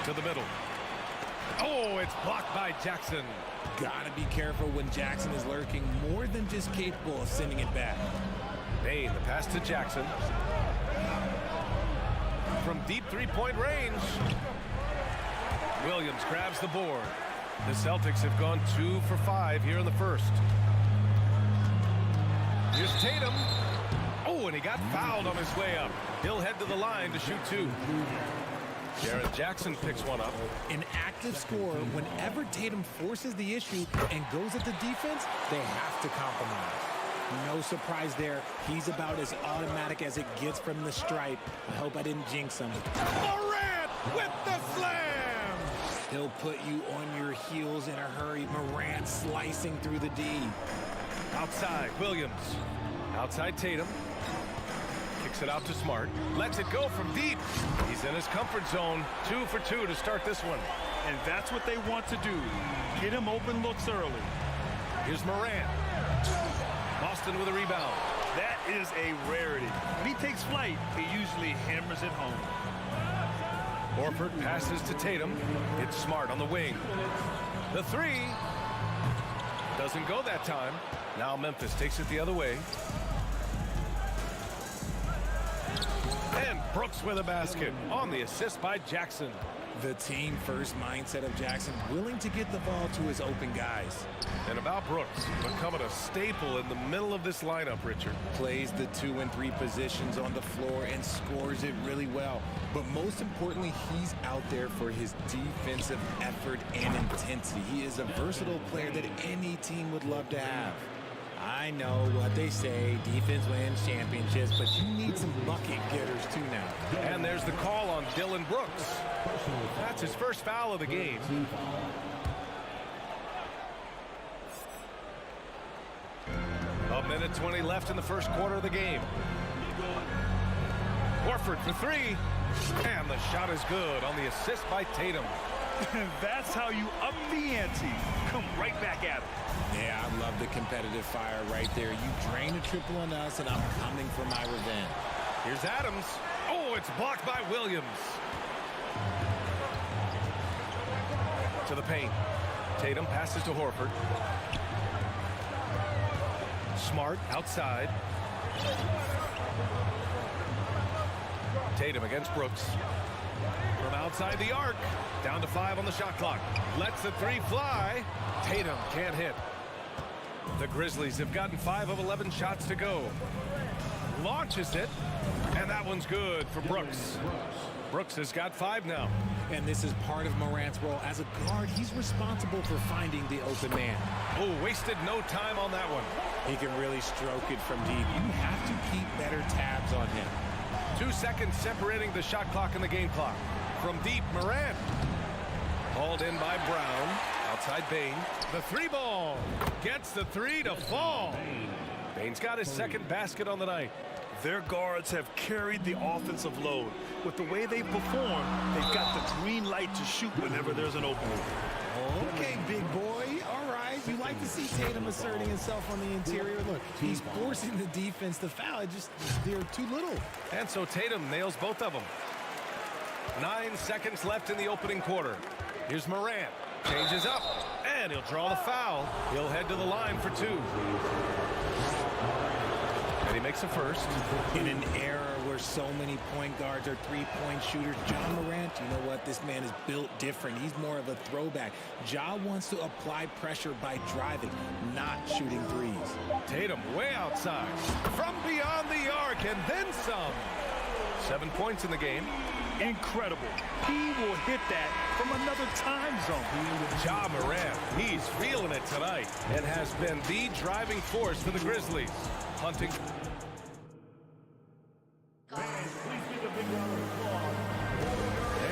To the middle. Oh, it's blocked by Jackson. Gotta be careful when Jackson is lurking, more than just capable of sending it back. Bane, the pass to Jackson. From deep three-point range. Williams grabs the board. The Celtics have gone 2 for 5 here in the first. Here's Tatum. Oh, and he got fouled on his way up. He'll head to the line to shoot 2. Jaren Jackson picks one up. An active scorer, whenever Tatum forces the issue and goes at the defense, they have to compromise. No surprise there. He's about as automatic as it gets from the stripe. I hope I didn't jinx him. Morant with the slam! He'll put you on your heels in a hurry. Morant slicing through the D. Outside, Williams. Outside Tatum. Kicks it out to Smart. Lets it go from deep. He's in his comfort zone. 2 for 2 to start this one. And that's what they want to do. Get him open looks early. Here's Morant. Boston with a rebound. That is a rarity. When he takes flight, he usually hammers it home. Horford passes to Tatum. It's Smart on the wing. The 3 doesn't go that time. Now Memphis takes it the other way. And Brooks with a basket on the assist by Jackson. The team first mindset of Jackson, willing to get the ball to his open guys. And about Brooks, becoming a staple in the middle of this lineup, Richard. Plays the 2 and 3 positions on the floor and scores it really well. But most importantly, he's out there for his defensive effort and intensity. He is a versatile player that any team would love to have. I know what they say, defense wins championships, but you need some bucket getters too now. And there's the call on Dylan Brooks. That's his first foul of the game. Minute 20 left in the first quarter of the game. Horford for three. And the shot is good on the assist by Tatum. That's how you up the ante. Come right back at it. Yeah, I love the competitive fire right there. You drain a triple on us, and I'm coming for my revenge. Here's Adams. Oh, it's blocked by Williams. To the paint. Tatum passes to Horford. Smart outside. Tatum against Brooks. From outside the arc. Down to 5 on the shot clock. Lets the three fly. Tatum can't hit. The Grizzlies have gotten 5 of 11 shots to go. Launches it. And that one's good for Brooks. Brooks has got 5 now. And this is part of Morant's role. As a guard, he's responsible for finding the open man. Oh, wasted no time on that one. He can really stroke it from deep. You have to keep better tabs on him. 2 seconds separating the shot clock and the game clock. From deep, Morant. Hauled in by Brown. Outside Bane. The three ball. Gets the three to fall. Bane's got his second basket on the night. Their guards have carried the offensive load. With the way they perform, they've got the green light to shoot whenever there's an opening. Okay, big boy. All right. You like to see Tatum asserting himself on the interior. Look, he's forcing the defense to foul. They're too little. And so Tatum nails both of them. 9 seconds left in the opening quarter. Here's Morant. Changes up. And he'll draw the foul. He'll head to the line for 2. And he makes a first. In an era where so many point guards are three-point shooters, John Morant, you know what? This man is built different. He's more of a throwback. Ja wants to apply pressure by driving, not shooting threes. Tatum way outside. From beyond the arc and then some. 7 points in the game. Incredible. He will hit that from another time zone. Ja Morant, he's feeling it tonight and has been the driving force for the Grizzlies. Hunting. And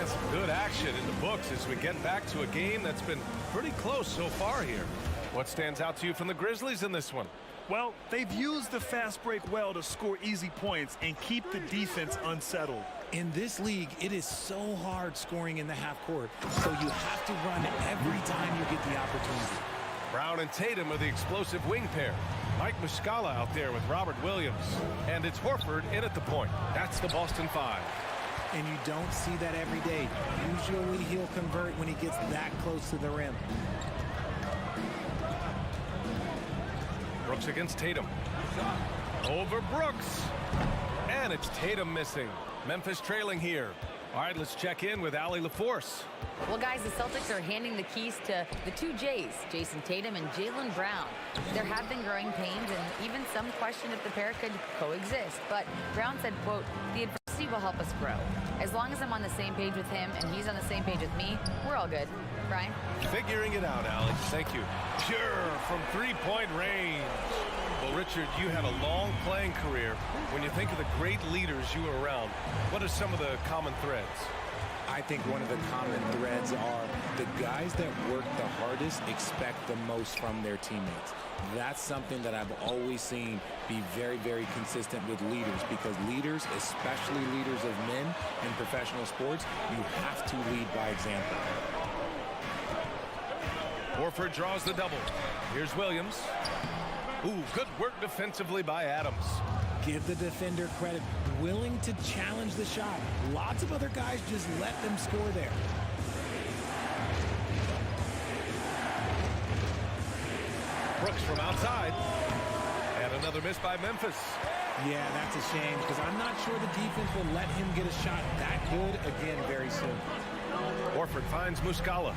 some good action in the books as we get back to a game that's been pretty close so far here. What stands out to you from the Grizzlies in this one? Well, they've used the fast break well to score easy points and keep the defense unsettled. In this league, it is so hard scoring in the half court, so you have to run every time you get the opportunity. Brown and Tatum are the explosive wing pair. Mike Muscala out there with Robert Williams. And it's Horford in at the point. That's the Boston 5. And you don't see that every day. Usually he'll convert when he gets that close to the rim. Brooks against Tatum. Over Brooks. And it's Tatum missing. Memphis trailing here. All right, let's check in with Allie LaForce. Well, guys, the Celtics are handing the keys to the 2 J's, Jason Tatum and Jaylen Brown. There have been growing pains, and even some question if the pair could coexist. But Brown said, quote, "The adversity will help us grow. As long as I'm on the same page with him and he's on the same page with me, we're all good." Brian? Figuring it out, Allie. Thank you. Sure, from three-point range. Well, Richard, you had a long playing career. When you think of the great leaders you were around, what are some of the common threads? I think one of the common threads are the guys that work the hardest expect the most from their teammates. That's something that I've always seen be very, very consistent with leaders, because leaders, especially leaders of men in professional sports, you have to lead by example. Horford draws the double. Here's Williams. Ooh, good work defensively by Adams. Give the defender credit. Willing to challenge the shot. Lots of other guys just let them score there. Brooks from outside. And another miss by Memphis. Yeah, that's a shame, because I'm not sure the defense will let him get a shot that good again very soon. Horford finds Muscala.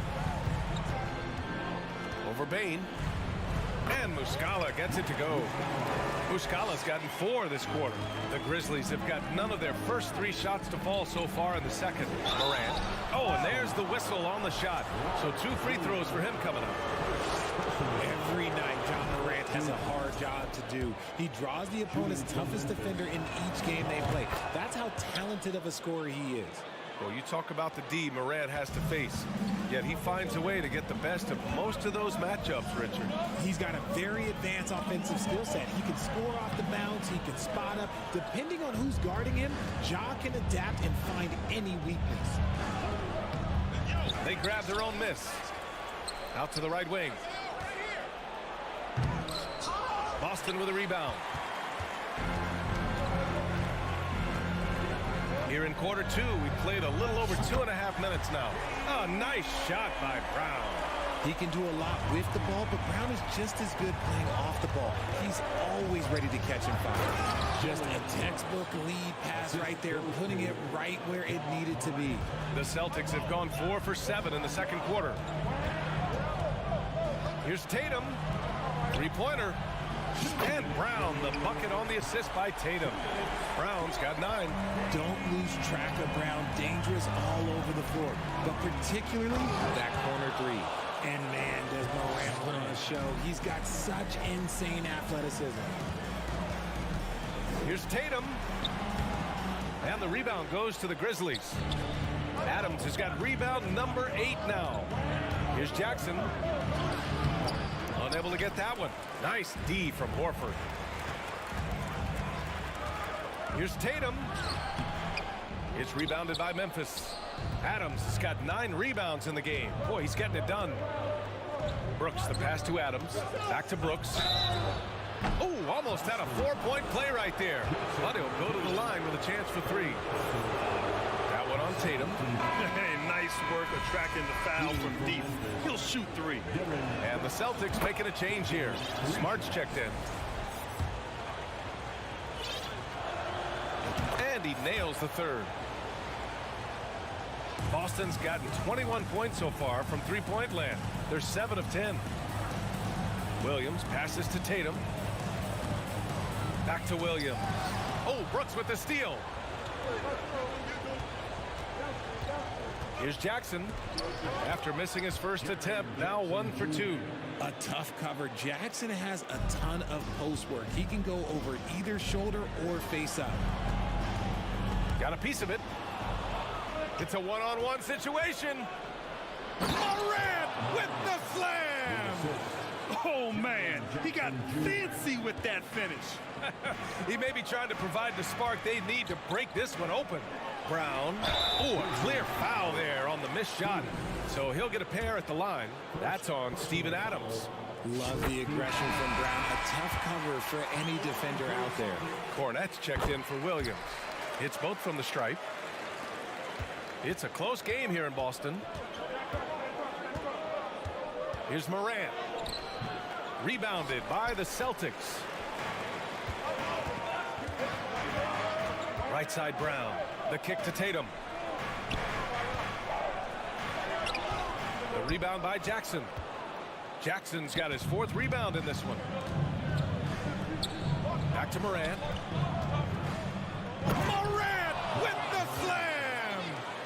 Over Bane. And Muscala gets it to go. Muscala's gotten 4 this quarter. The Grizzlies have got none of their first 3 shots to fall so far in the second. Morant. Oh, and there's the whistle on the shot. So 2 free throws for him coming up. Every night, John Morant has a hard job to do. He draws the opponent's toughest defender in each game they play. That's how talented of a scorer he is. Well, you talk about the D Morant has to face, yet he finds a way to get the best of most of those matchups, Richard. He's got a very advanced offensive skill set. He can score off the bounce. He can spot up. Depending on who's guarding him, Ja can adapt and find any weakness. They grab their own miss. Out to the right wing. Boston with a rebound. Here in quarter two, we played a little over 2.5 minutes now. Oh, nice shot by Brown. He can do a lot with the ball, but Brown is just as good playing off the ball. He's always ready to catch and fire. Just a textbook lead pass right there, putting it right where it needed to be. The Celtics have gone 4 for 7 in the second quarter. Here's Tatum. Three-pointer. And Brown, the bucket on the assist by Tatum. Brown's got 9. Don't lose track of Brown. Dangerous all over the floor, but particularly that corner three. And man, does Morant put on a show. He's got such insane athleticism. Here's Tatum. And the rebound goes to the Grizzlies. Adams has got rebound number 8 now. Here's Jackson. Unable to get that one. Nice D from Horford. Here's Tatum. It's rebounded by Memphis. Adams has got 9 rebounds in the game. Boy, he's getting it done. Brooks, the pass to Adams. Back to Brooks. Oh, almost had a 4-point play right there. But he'll go to the line with a chance for 3. That one on Tatum. Hey, nice work attracting the foul from deep. He'll shoot 3. And the Celtics making a change here. Smart's checked in. And he nails the 3rd. Boston's gotten 21 points so far from three-point land. They're 7 of 10. Williams passes to Tatum. Back to Williams. Oh, Brooks with the steal. Here's Jackson. After missing his first attempt, now 1 for 2. A tough cover. Jackson has a ton of post work. He can go over either shoulder or face up. Got a piece of it. It's a one-on-one situation. Morant with the slam. Oh, man. He got fancy with that finish. He may be trying to provide the spark they need to break this one open. Brown. Oh, a clear foul there on the missed shot. So he'll get a pair at the line. That's on Steven Adams. Love the aggression from Brown. A tough cover for any defender out there. Cornette's checked in for Williams. Hits both from the stripe. It's a close game here in Boston. Here's Morant. Rebounded by the Celtics. Right side Brown. The kick to Tatum. The rebound by Jackson. Jackson's got his 4th rebound in this one. Back to Morant. Morant with the slam!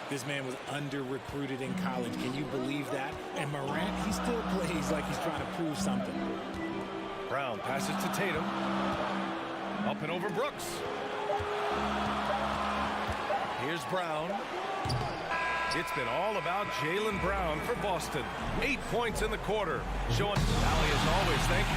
This man was under-recruited in college. Can you believe that? And Morant, he still plays like he's trying to prove something. Brown passes to Tatum. Up and over Brooks. Here's Brown. It's been all about Jaylen Brown for Boston. 8 points in the quarter. Showing Valley as always. Thank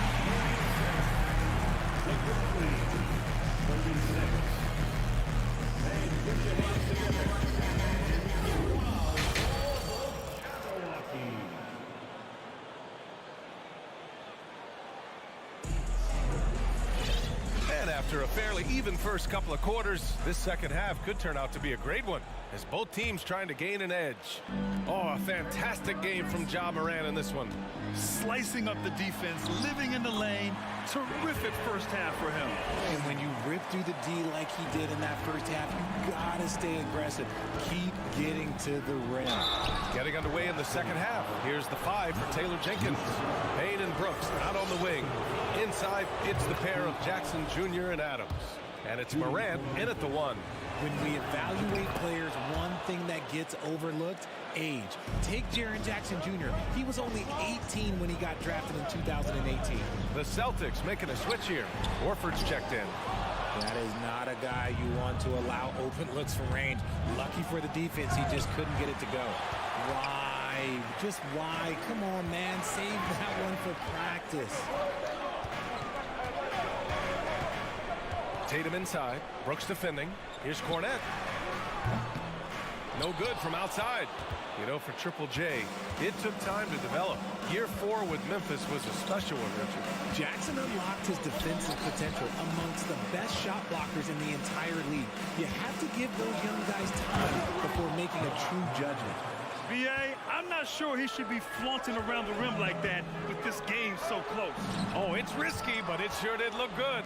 After a fairly even first couple of quarters, this second half could turn out to be a great one as both teams trying to gain an edge. Oh, a fantastic game from Ja Morant in this one. Slicing up the defense, living in the lane. Terrific first half for him. And when you rip through the D like he did in that first half, you gotta stay aggressive. Keep getting to the rim. Getting underway in the second half. Here's the 5 for Taylor Jenkins. Payne and Brooks out on the wing. Inside, it's the pair of Jackson Jr. and Adams. And it's Morant in at the 1. When we evaluate players, one thing that gets overlooked, age. Take Jaren Jackson Jr. He was only 18 when he got drafted in 2018. The Celtics making a switch here. Horford's checked in. That is not a guy you want to allow open looks from range. Lucky for the defense, he just couldn't get it to go. Why? Just why? Come on, man. Save that one for practice. Tatum inside. Brooks defending. Here's Cornette. No good from outside. You know, for Triple J, it took time to develop. Year 4 with Memphis was a special one, Richard. Jackson unlocked his defensive potential amongst the best shot blockers in the entire league. You have to give those young guys time before making a true judgment. B.A., I'm not sure he should be flaunting around the rim like that with this game so close. Oh, it's risky, but it sure did look good.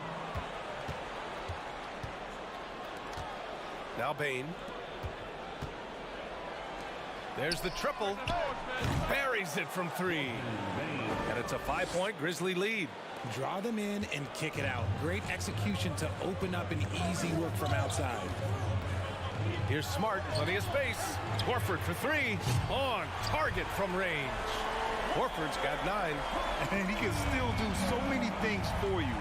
Now Bane. There's the triple. Buries it from 3. And it's a 5-point Grizzly lead. Draw them in and kick it out. Great execution to open up an easy look from outside. Here's Smart, plenty of space. Horford for 3. On target from range. Horford's got 9. And he can still do so many things for you.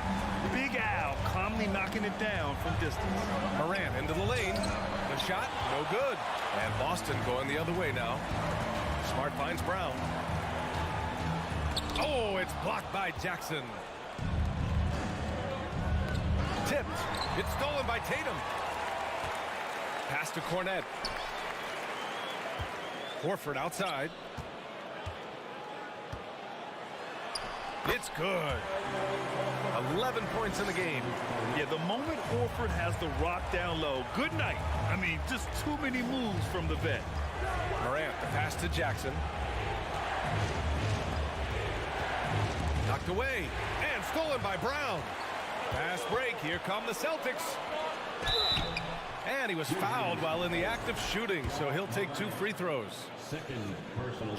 Big Al calmly knocking it down from distance. Morant into the lane. The shot, no good. And Boston going the other way now. Smart finds Brown. Oh, it's blocked by Jackson. Tipped. It's stolen by Tatum. Pass to Cornette. Horford outside. It's good. 11 points in the game. Yeah, the moment Horford has the rock down low, good night. I mean, just too many moves from the vet. Morant, the pass to Jackson. Knocked away and stolen by Brown. Fast break. Here come the Celtics. And he was fouled while in the act of shooting, so he'll take 2 free throws.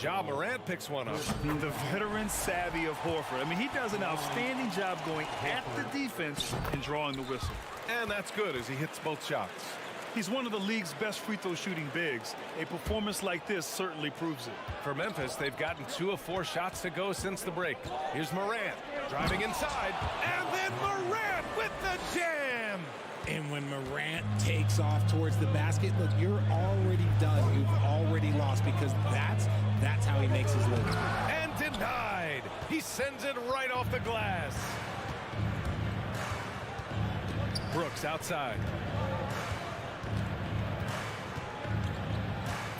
Ja Morant picks one up. The veteran savvy of Horford. I mean, he does an outstanding job going at the defense and drawing the whistle. And that's good as he hits both shots. He's one of the league's best free throw shooting bigs. A performance like this certainly proves it. For Memphis, they've gotten 2 of 4 shots to go since the break. Here's Morant driving inside, and then Morant with the jam. And when Morant takes off towards the basket, look, you're already done. You've already lost because that's how he makes his living. And denied. He sends it right off the glass. Brooks outside.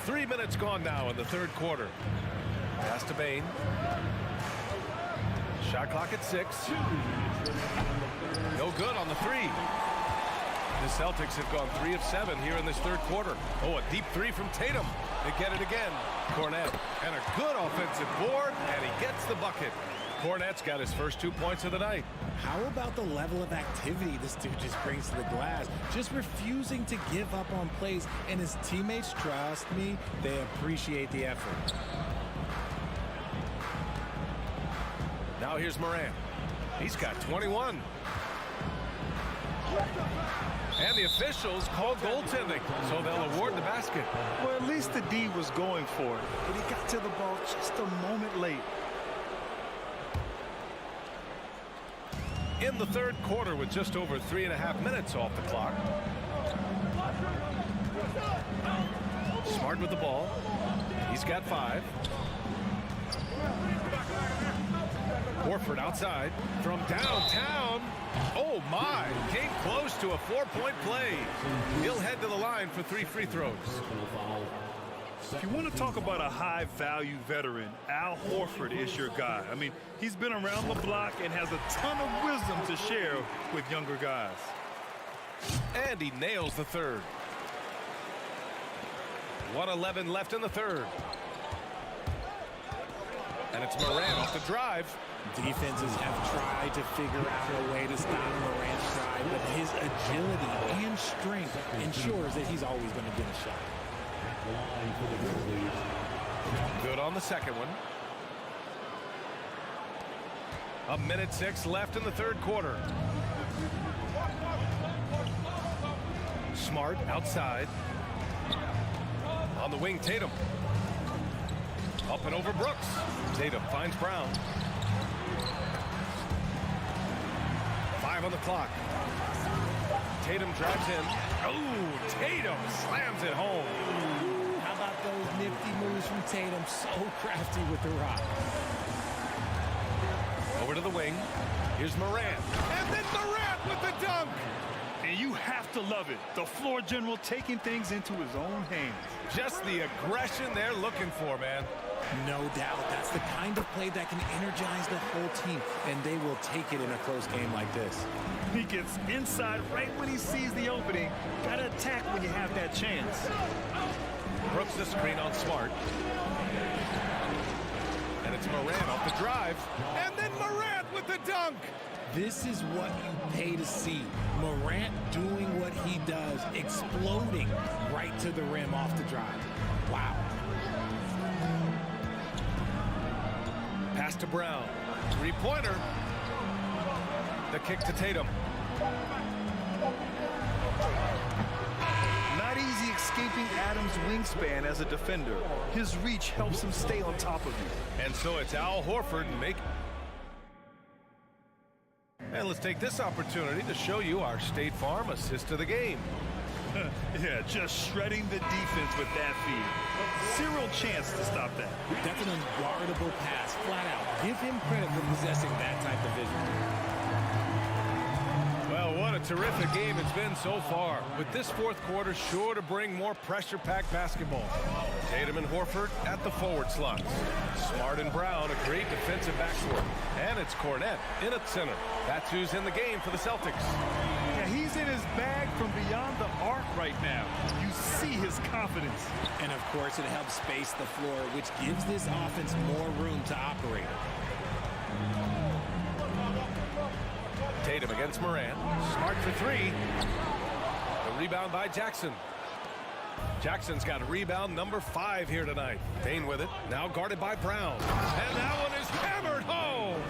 3 minutes gone now in the 3rd quarter. Pass to Bane. Shot clock at 6. No good on the 3. The Celtics have gone 3 of 7 here in this 3rd quarter. Oh, a deep 3 from Tatum. They get it again. Cornette, and a good offensive board, and he gets the bucket. Cornette's got his first 2 points of the night. How about the level of activity this dude just brings to the glass? Just refusing to give up on plays, and his teammates, trust me, they appreciate the effort. Now here's Morant. He's got 21. And the officials call goaltending, so they'll award the basket. Well, at least the D was going for it, but he got to the ball just a moment late. In the 3rd quarter with just over 3.5 minutes off the clock. Smart with the ball. He's got 5. Horford outside from downtown. Oh my, came close to a 4-point play. He'll head to the line for 3 free throws. If you want to talk about a high-value veteran, Al Horford is your guy. I mean, he's been around the block and has a ton of wisdom to share with younger guys. And he nails the 3rd. 1:11 left in the 3rd. And it's Morant off the drive. Defenses have tried to figure out a way to stop Morant's stride, but his agility and strength ensures that he's always going to get a shot. Good on the second one. 1:06 left in the 3rd quarter. Smart outside. On the wing, Tatum. Up and over Brooks. Tatum finds Brown. 5 on the clock. Tatum drives in. Oh, Tatum slams it home. How about those nifty moves from Tatum? So crafty with the rock. Over to the wing. Here's Morant. And then Morant with the dunk. And you have to love it. The floor general taking things into his own hands. Just the aggression they're looking for, man. No doubt. That's the kind of play that can energize the whole team, and they will take it in a close game like this. He gets inside right when he sees the opening. Got to attack when you have that chance. Brooks the screen on Smart. And it's Morant off the drive. And then Morant with the dunk. This is what you pay to see. Morant doing what he does, exploding right to the rim off the drive. Wow. Pass to Brown. Three-pointer. The kick to Tatum. Not easy escaping Adams' wingspan as a defender. His reach helps him stay on top of you. And so it's Al Horford make. And let's take this opportunity to show you our State Farm assist of the game. Yeah, just shredding the defense with that feed. Zero chance to stop that. That's an unguardable pass, flat out. Give him credit for possessing that type of vision. Well, what a terrific game it's been so far. With this fourth quarter sure to bring more pressure-packed basketball. Tatum and Horford at the forward slots. Smart and Brown, a great defensive backcourt. And it's Cornette in at center. That's who's in the game for the Celtics. Yeah, he's in his bag from beyond the arc right now. You see his confidence. And of course, it helps space the floor, which gives this offense more room to operate. Tatum against Morant. Smart for three. The rebound by Jackson. Jackson's got a rebound number 5 here tonight. Dane with it. Now guarded by Brown. And that one is hammered home.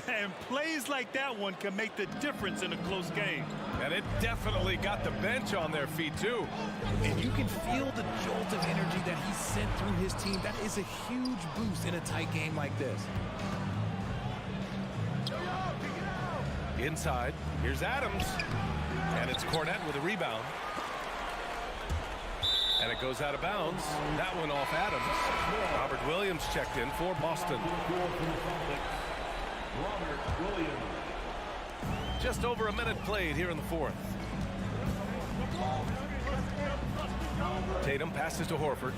And plays like that one can make the difference in a close game. And it definitely got the bench on their feet, too. And you can feel the jolt of energy that he sent through his team. That is a huge boost in a tight game like this. Inside, here's Adams. And it's Cornette with a rebound. And it goes out of bounds. That one off Adams. Robert Williams checked in for Boston. Robert Williams. Just over a minute played here in the fourth. Tatum passes to Horford.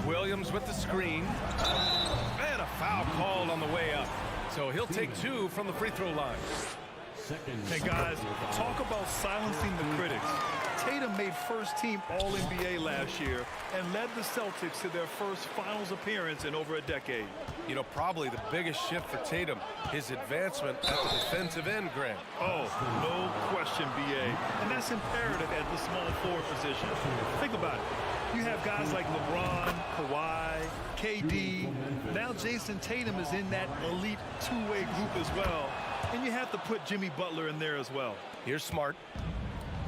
Williams with the screen. And a foul called on the way up. So he'll take 2 from the free throw line. Hey guys, talk about silencing the critics. Tatum made first-team All-NBA last year and led the Celtics to their first finals appearance in over a decade. You know, probably the biggest shift for Tatum, his advancement at the defensive end, Grant. Oh, no question, B.A. And that's imperative at the small forward position. Think about it. You have guys like LeBron, Kawhi, KD. Now Jason Tatum is in that elite two-way group as well. And you have to put Jimmy Butler in there as well. Here's Smart.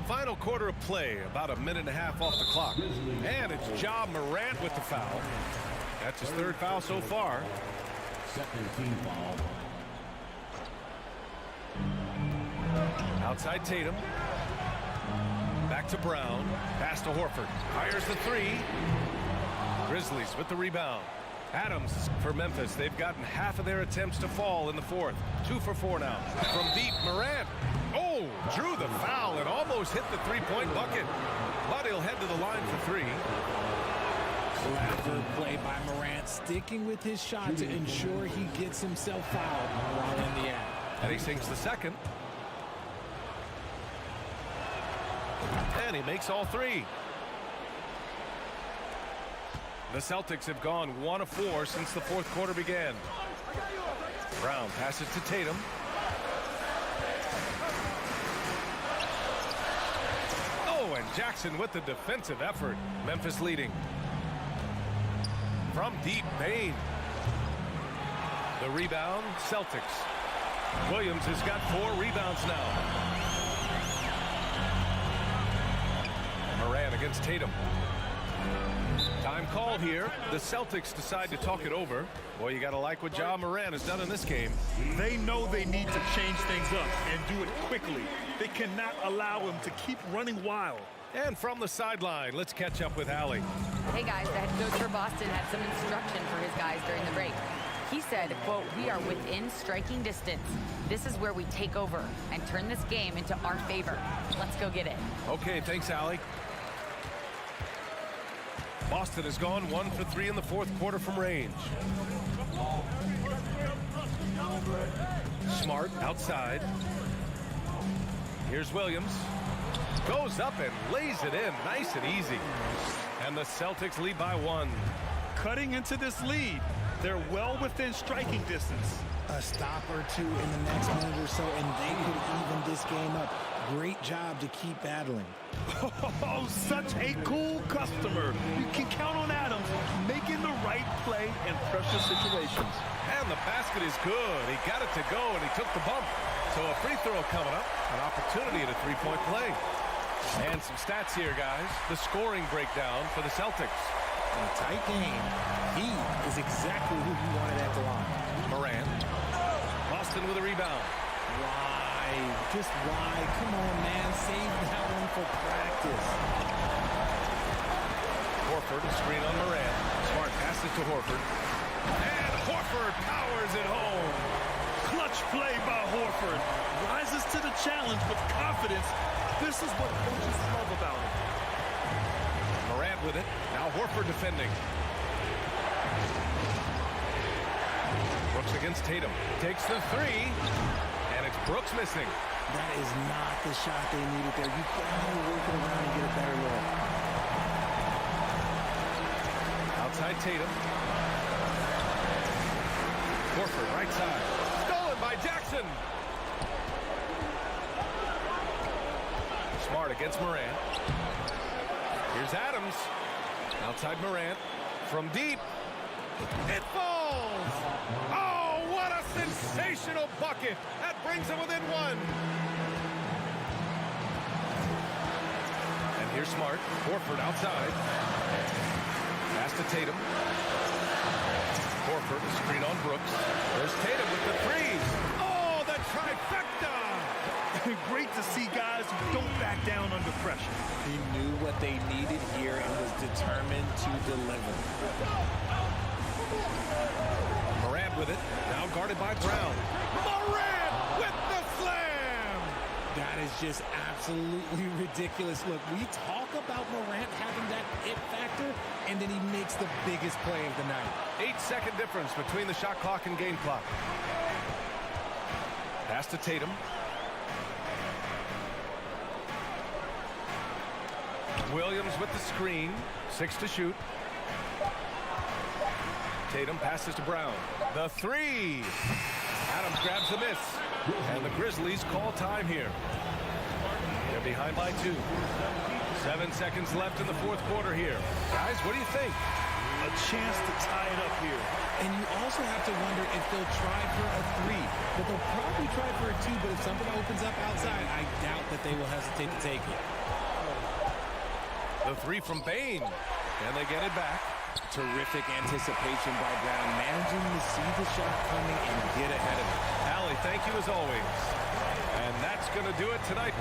Final quarter of play, about a minute and a half off the clock. And it's Ja Morant with the foul. That's his 3rd foul so far. Second team foul. Outside Tatum. Back to Brown. Pass to Horford. Fires the 3. Grizzlies with the rebound. Adams for Memphis. They've gotten half of their attempts to fall in the fourth. 2 for 4 now. From deep, Morant. Oh, drew the foul and almost hit the 3-point bucket. But he'll head to the line for 3. Clever play by Morant, sticking with his shot to ensure he gets himself fouled while in the act. And he sinks the second. And he makes all 3. The Celtics have gone 1 of 4 since the fourth quarter began. Brown passes to Tatum. Oh, and Jackson with the defensive effort. Memphis leading. From deep, Bane. The rebound, Celtics. Williams has got 4 rebounds now. Morant against Tatum. Time Time call here. The Celtics decide to talk it over. Boy, you got to like what Ja Morant has done in this game. They know they need to change things up and do it quickly. They cannot allow him to keep running wild. And from the sideline, let's catch up with Allie. Hey guys, the head coach for Boston had some instruction for his guys during the break. He said, quote, "We are within striking distance. This is where we take over and turn this game into our favor. Let's go get it." Okay, thanks, Allie. Boston has gone 1 for 3 in the fourth quarter from range. Smart outside. Here's Williams. Goes up and lays it in nice and easy. And the Celtics lead by 1. Cutting into this lead. They're well within striking distance. A stop or two in the next minute or so, and they could even this game up. Great job to keep battling. Oh, such a cool customer. You can count on Adams making the right play in pressure situations. And the basket is good. He got it to go, and he took the bump. So a free throw coming up. An opportunity at a three-point play. And some stats here, guys. The scoring breakdown for the Celtics. In a tight game, he is exactly who you wanted at the line. Morant. Boston with a rebound. Why? Just why? Come on, man. Save that one for practice. Horford, a screen on Morant. Smart pass it to Horford. And Horford powers it home. Clutch play by Horford. Rises to the challenge with confidence. This is what coaches love about him. Morant with it. Now Horford defending. Brooks against Tatum. Takes the three. And it's Brooks missing. That is not the shot they needed there. You gotta work it around and get a better look. Outside Tatum. Horford right side. Stolen by Jackson. Smart against Morant. Here's Adams. Outside Morant. From deep. It falls. Oh, what a sensational bucket. That brings them within 1. And here's Smart. Horford outside. Pass to Tatum. Horford, a screen on Brooks. There's Tatum with the three. Oh, the trifecta. Great to see guys who don't back down under pressure. He knew what they needed here and was determined to deliver. Morant with it. Now guarded by Brown. Morant with the slam. That is just absolutely ridiculous. Look, we talk about Morant having that it factor, and then he makes the biggest play of the night. 8-second difference between the shot clock and game clock. Pass to Tatum. Williams with the screen. 6 to shoot. Tatum passes to Brown. The three. Adams grabs the miss. And the Grizzlies call time here. They're behind by 2. 7 seconds left in the fourth quarter here. Guys, what do you think? A chance to tie it up here. And you also have to wonder if they'll try for a 3. But they'll probably try for a 2. But if something opens up outside, I doubt that they will hesitate to take it. The three from Bane. And they get it back. Terrific anticipation by Brown, managing to see the shot coming and get ahead of it. Allie, thank you as always. And that's going to do it tonight.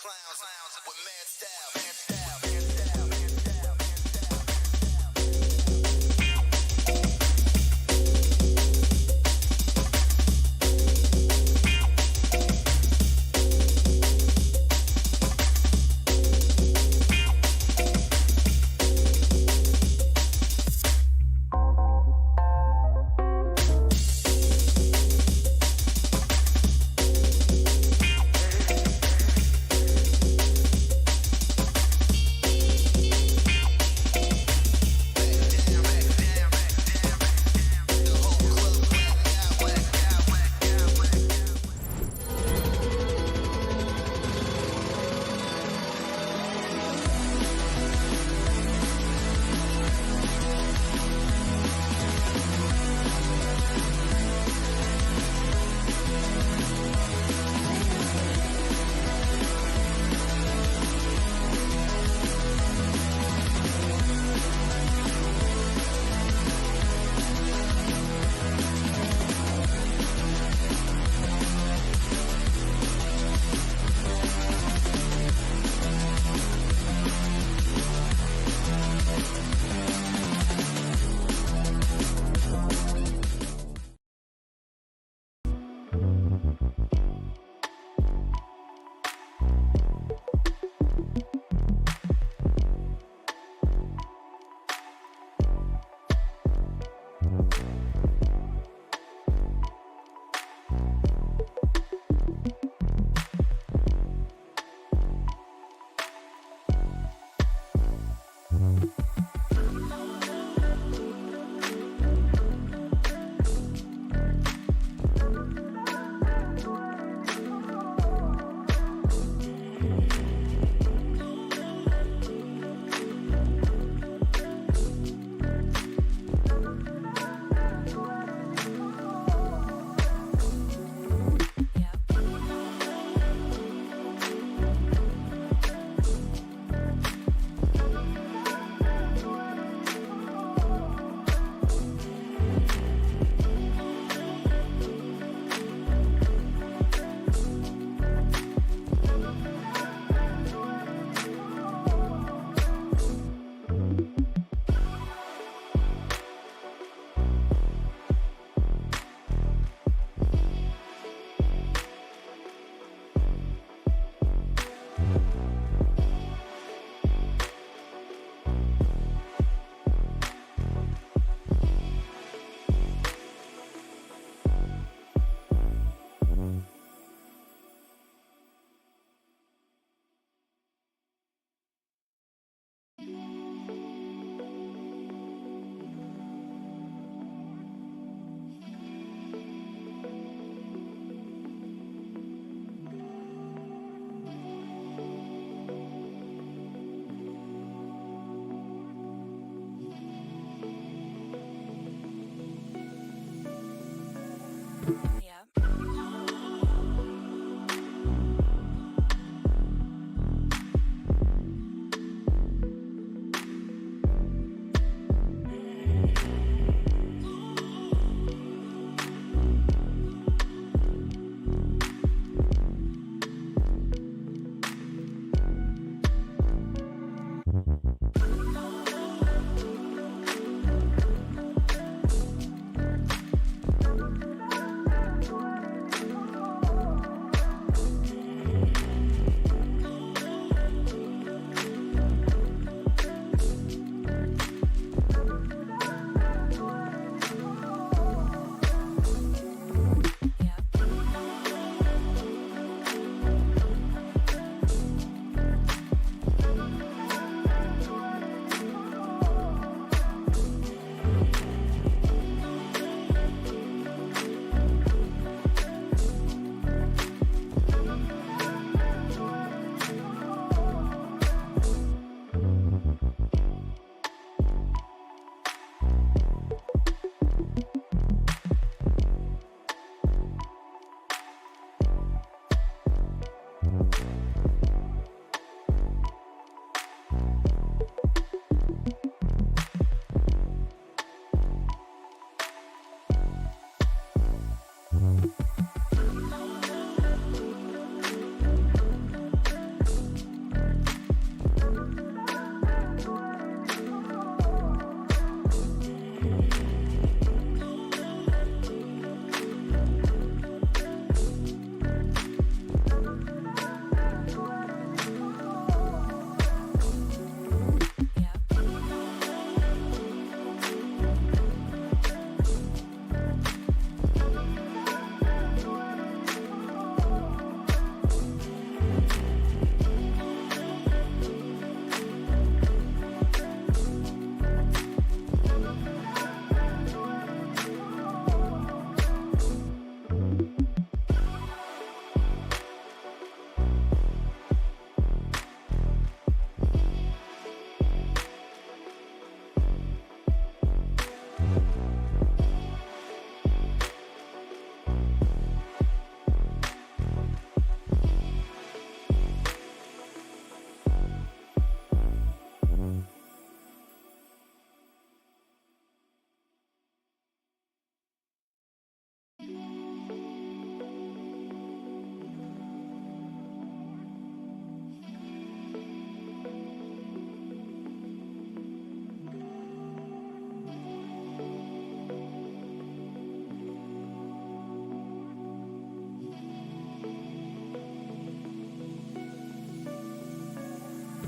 Clowns with mad style.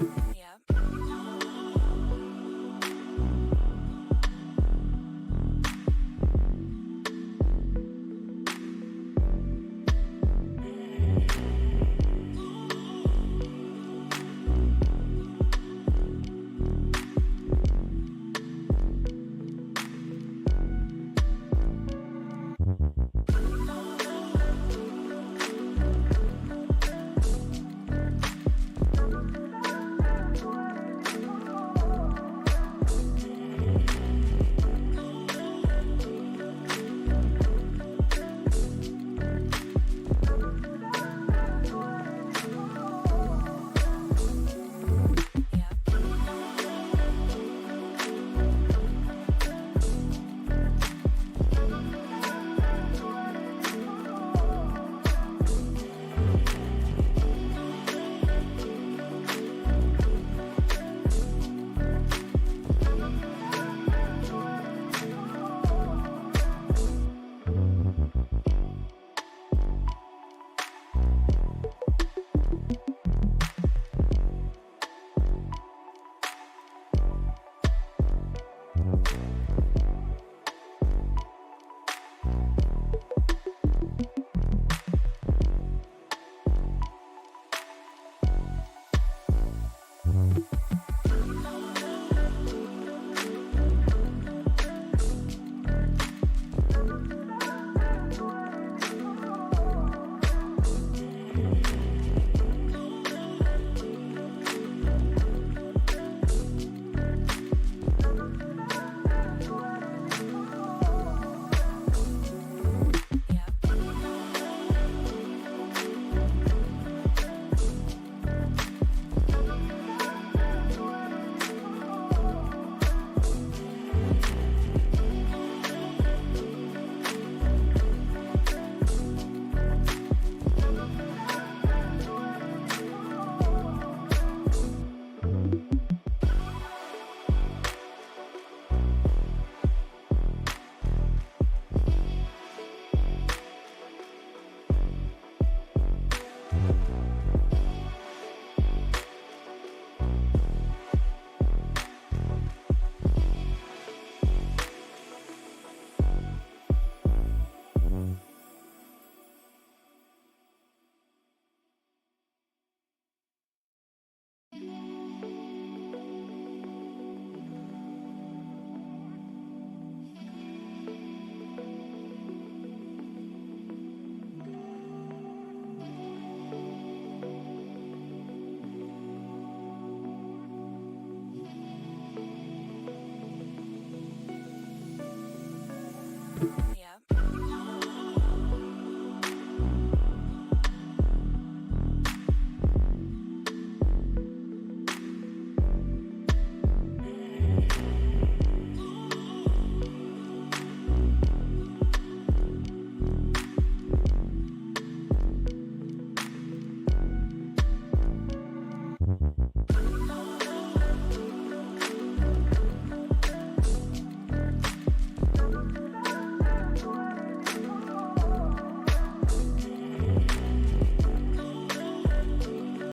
Memphis.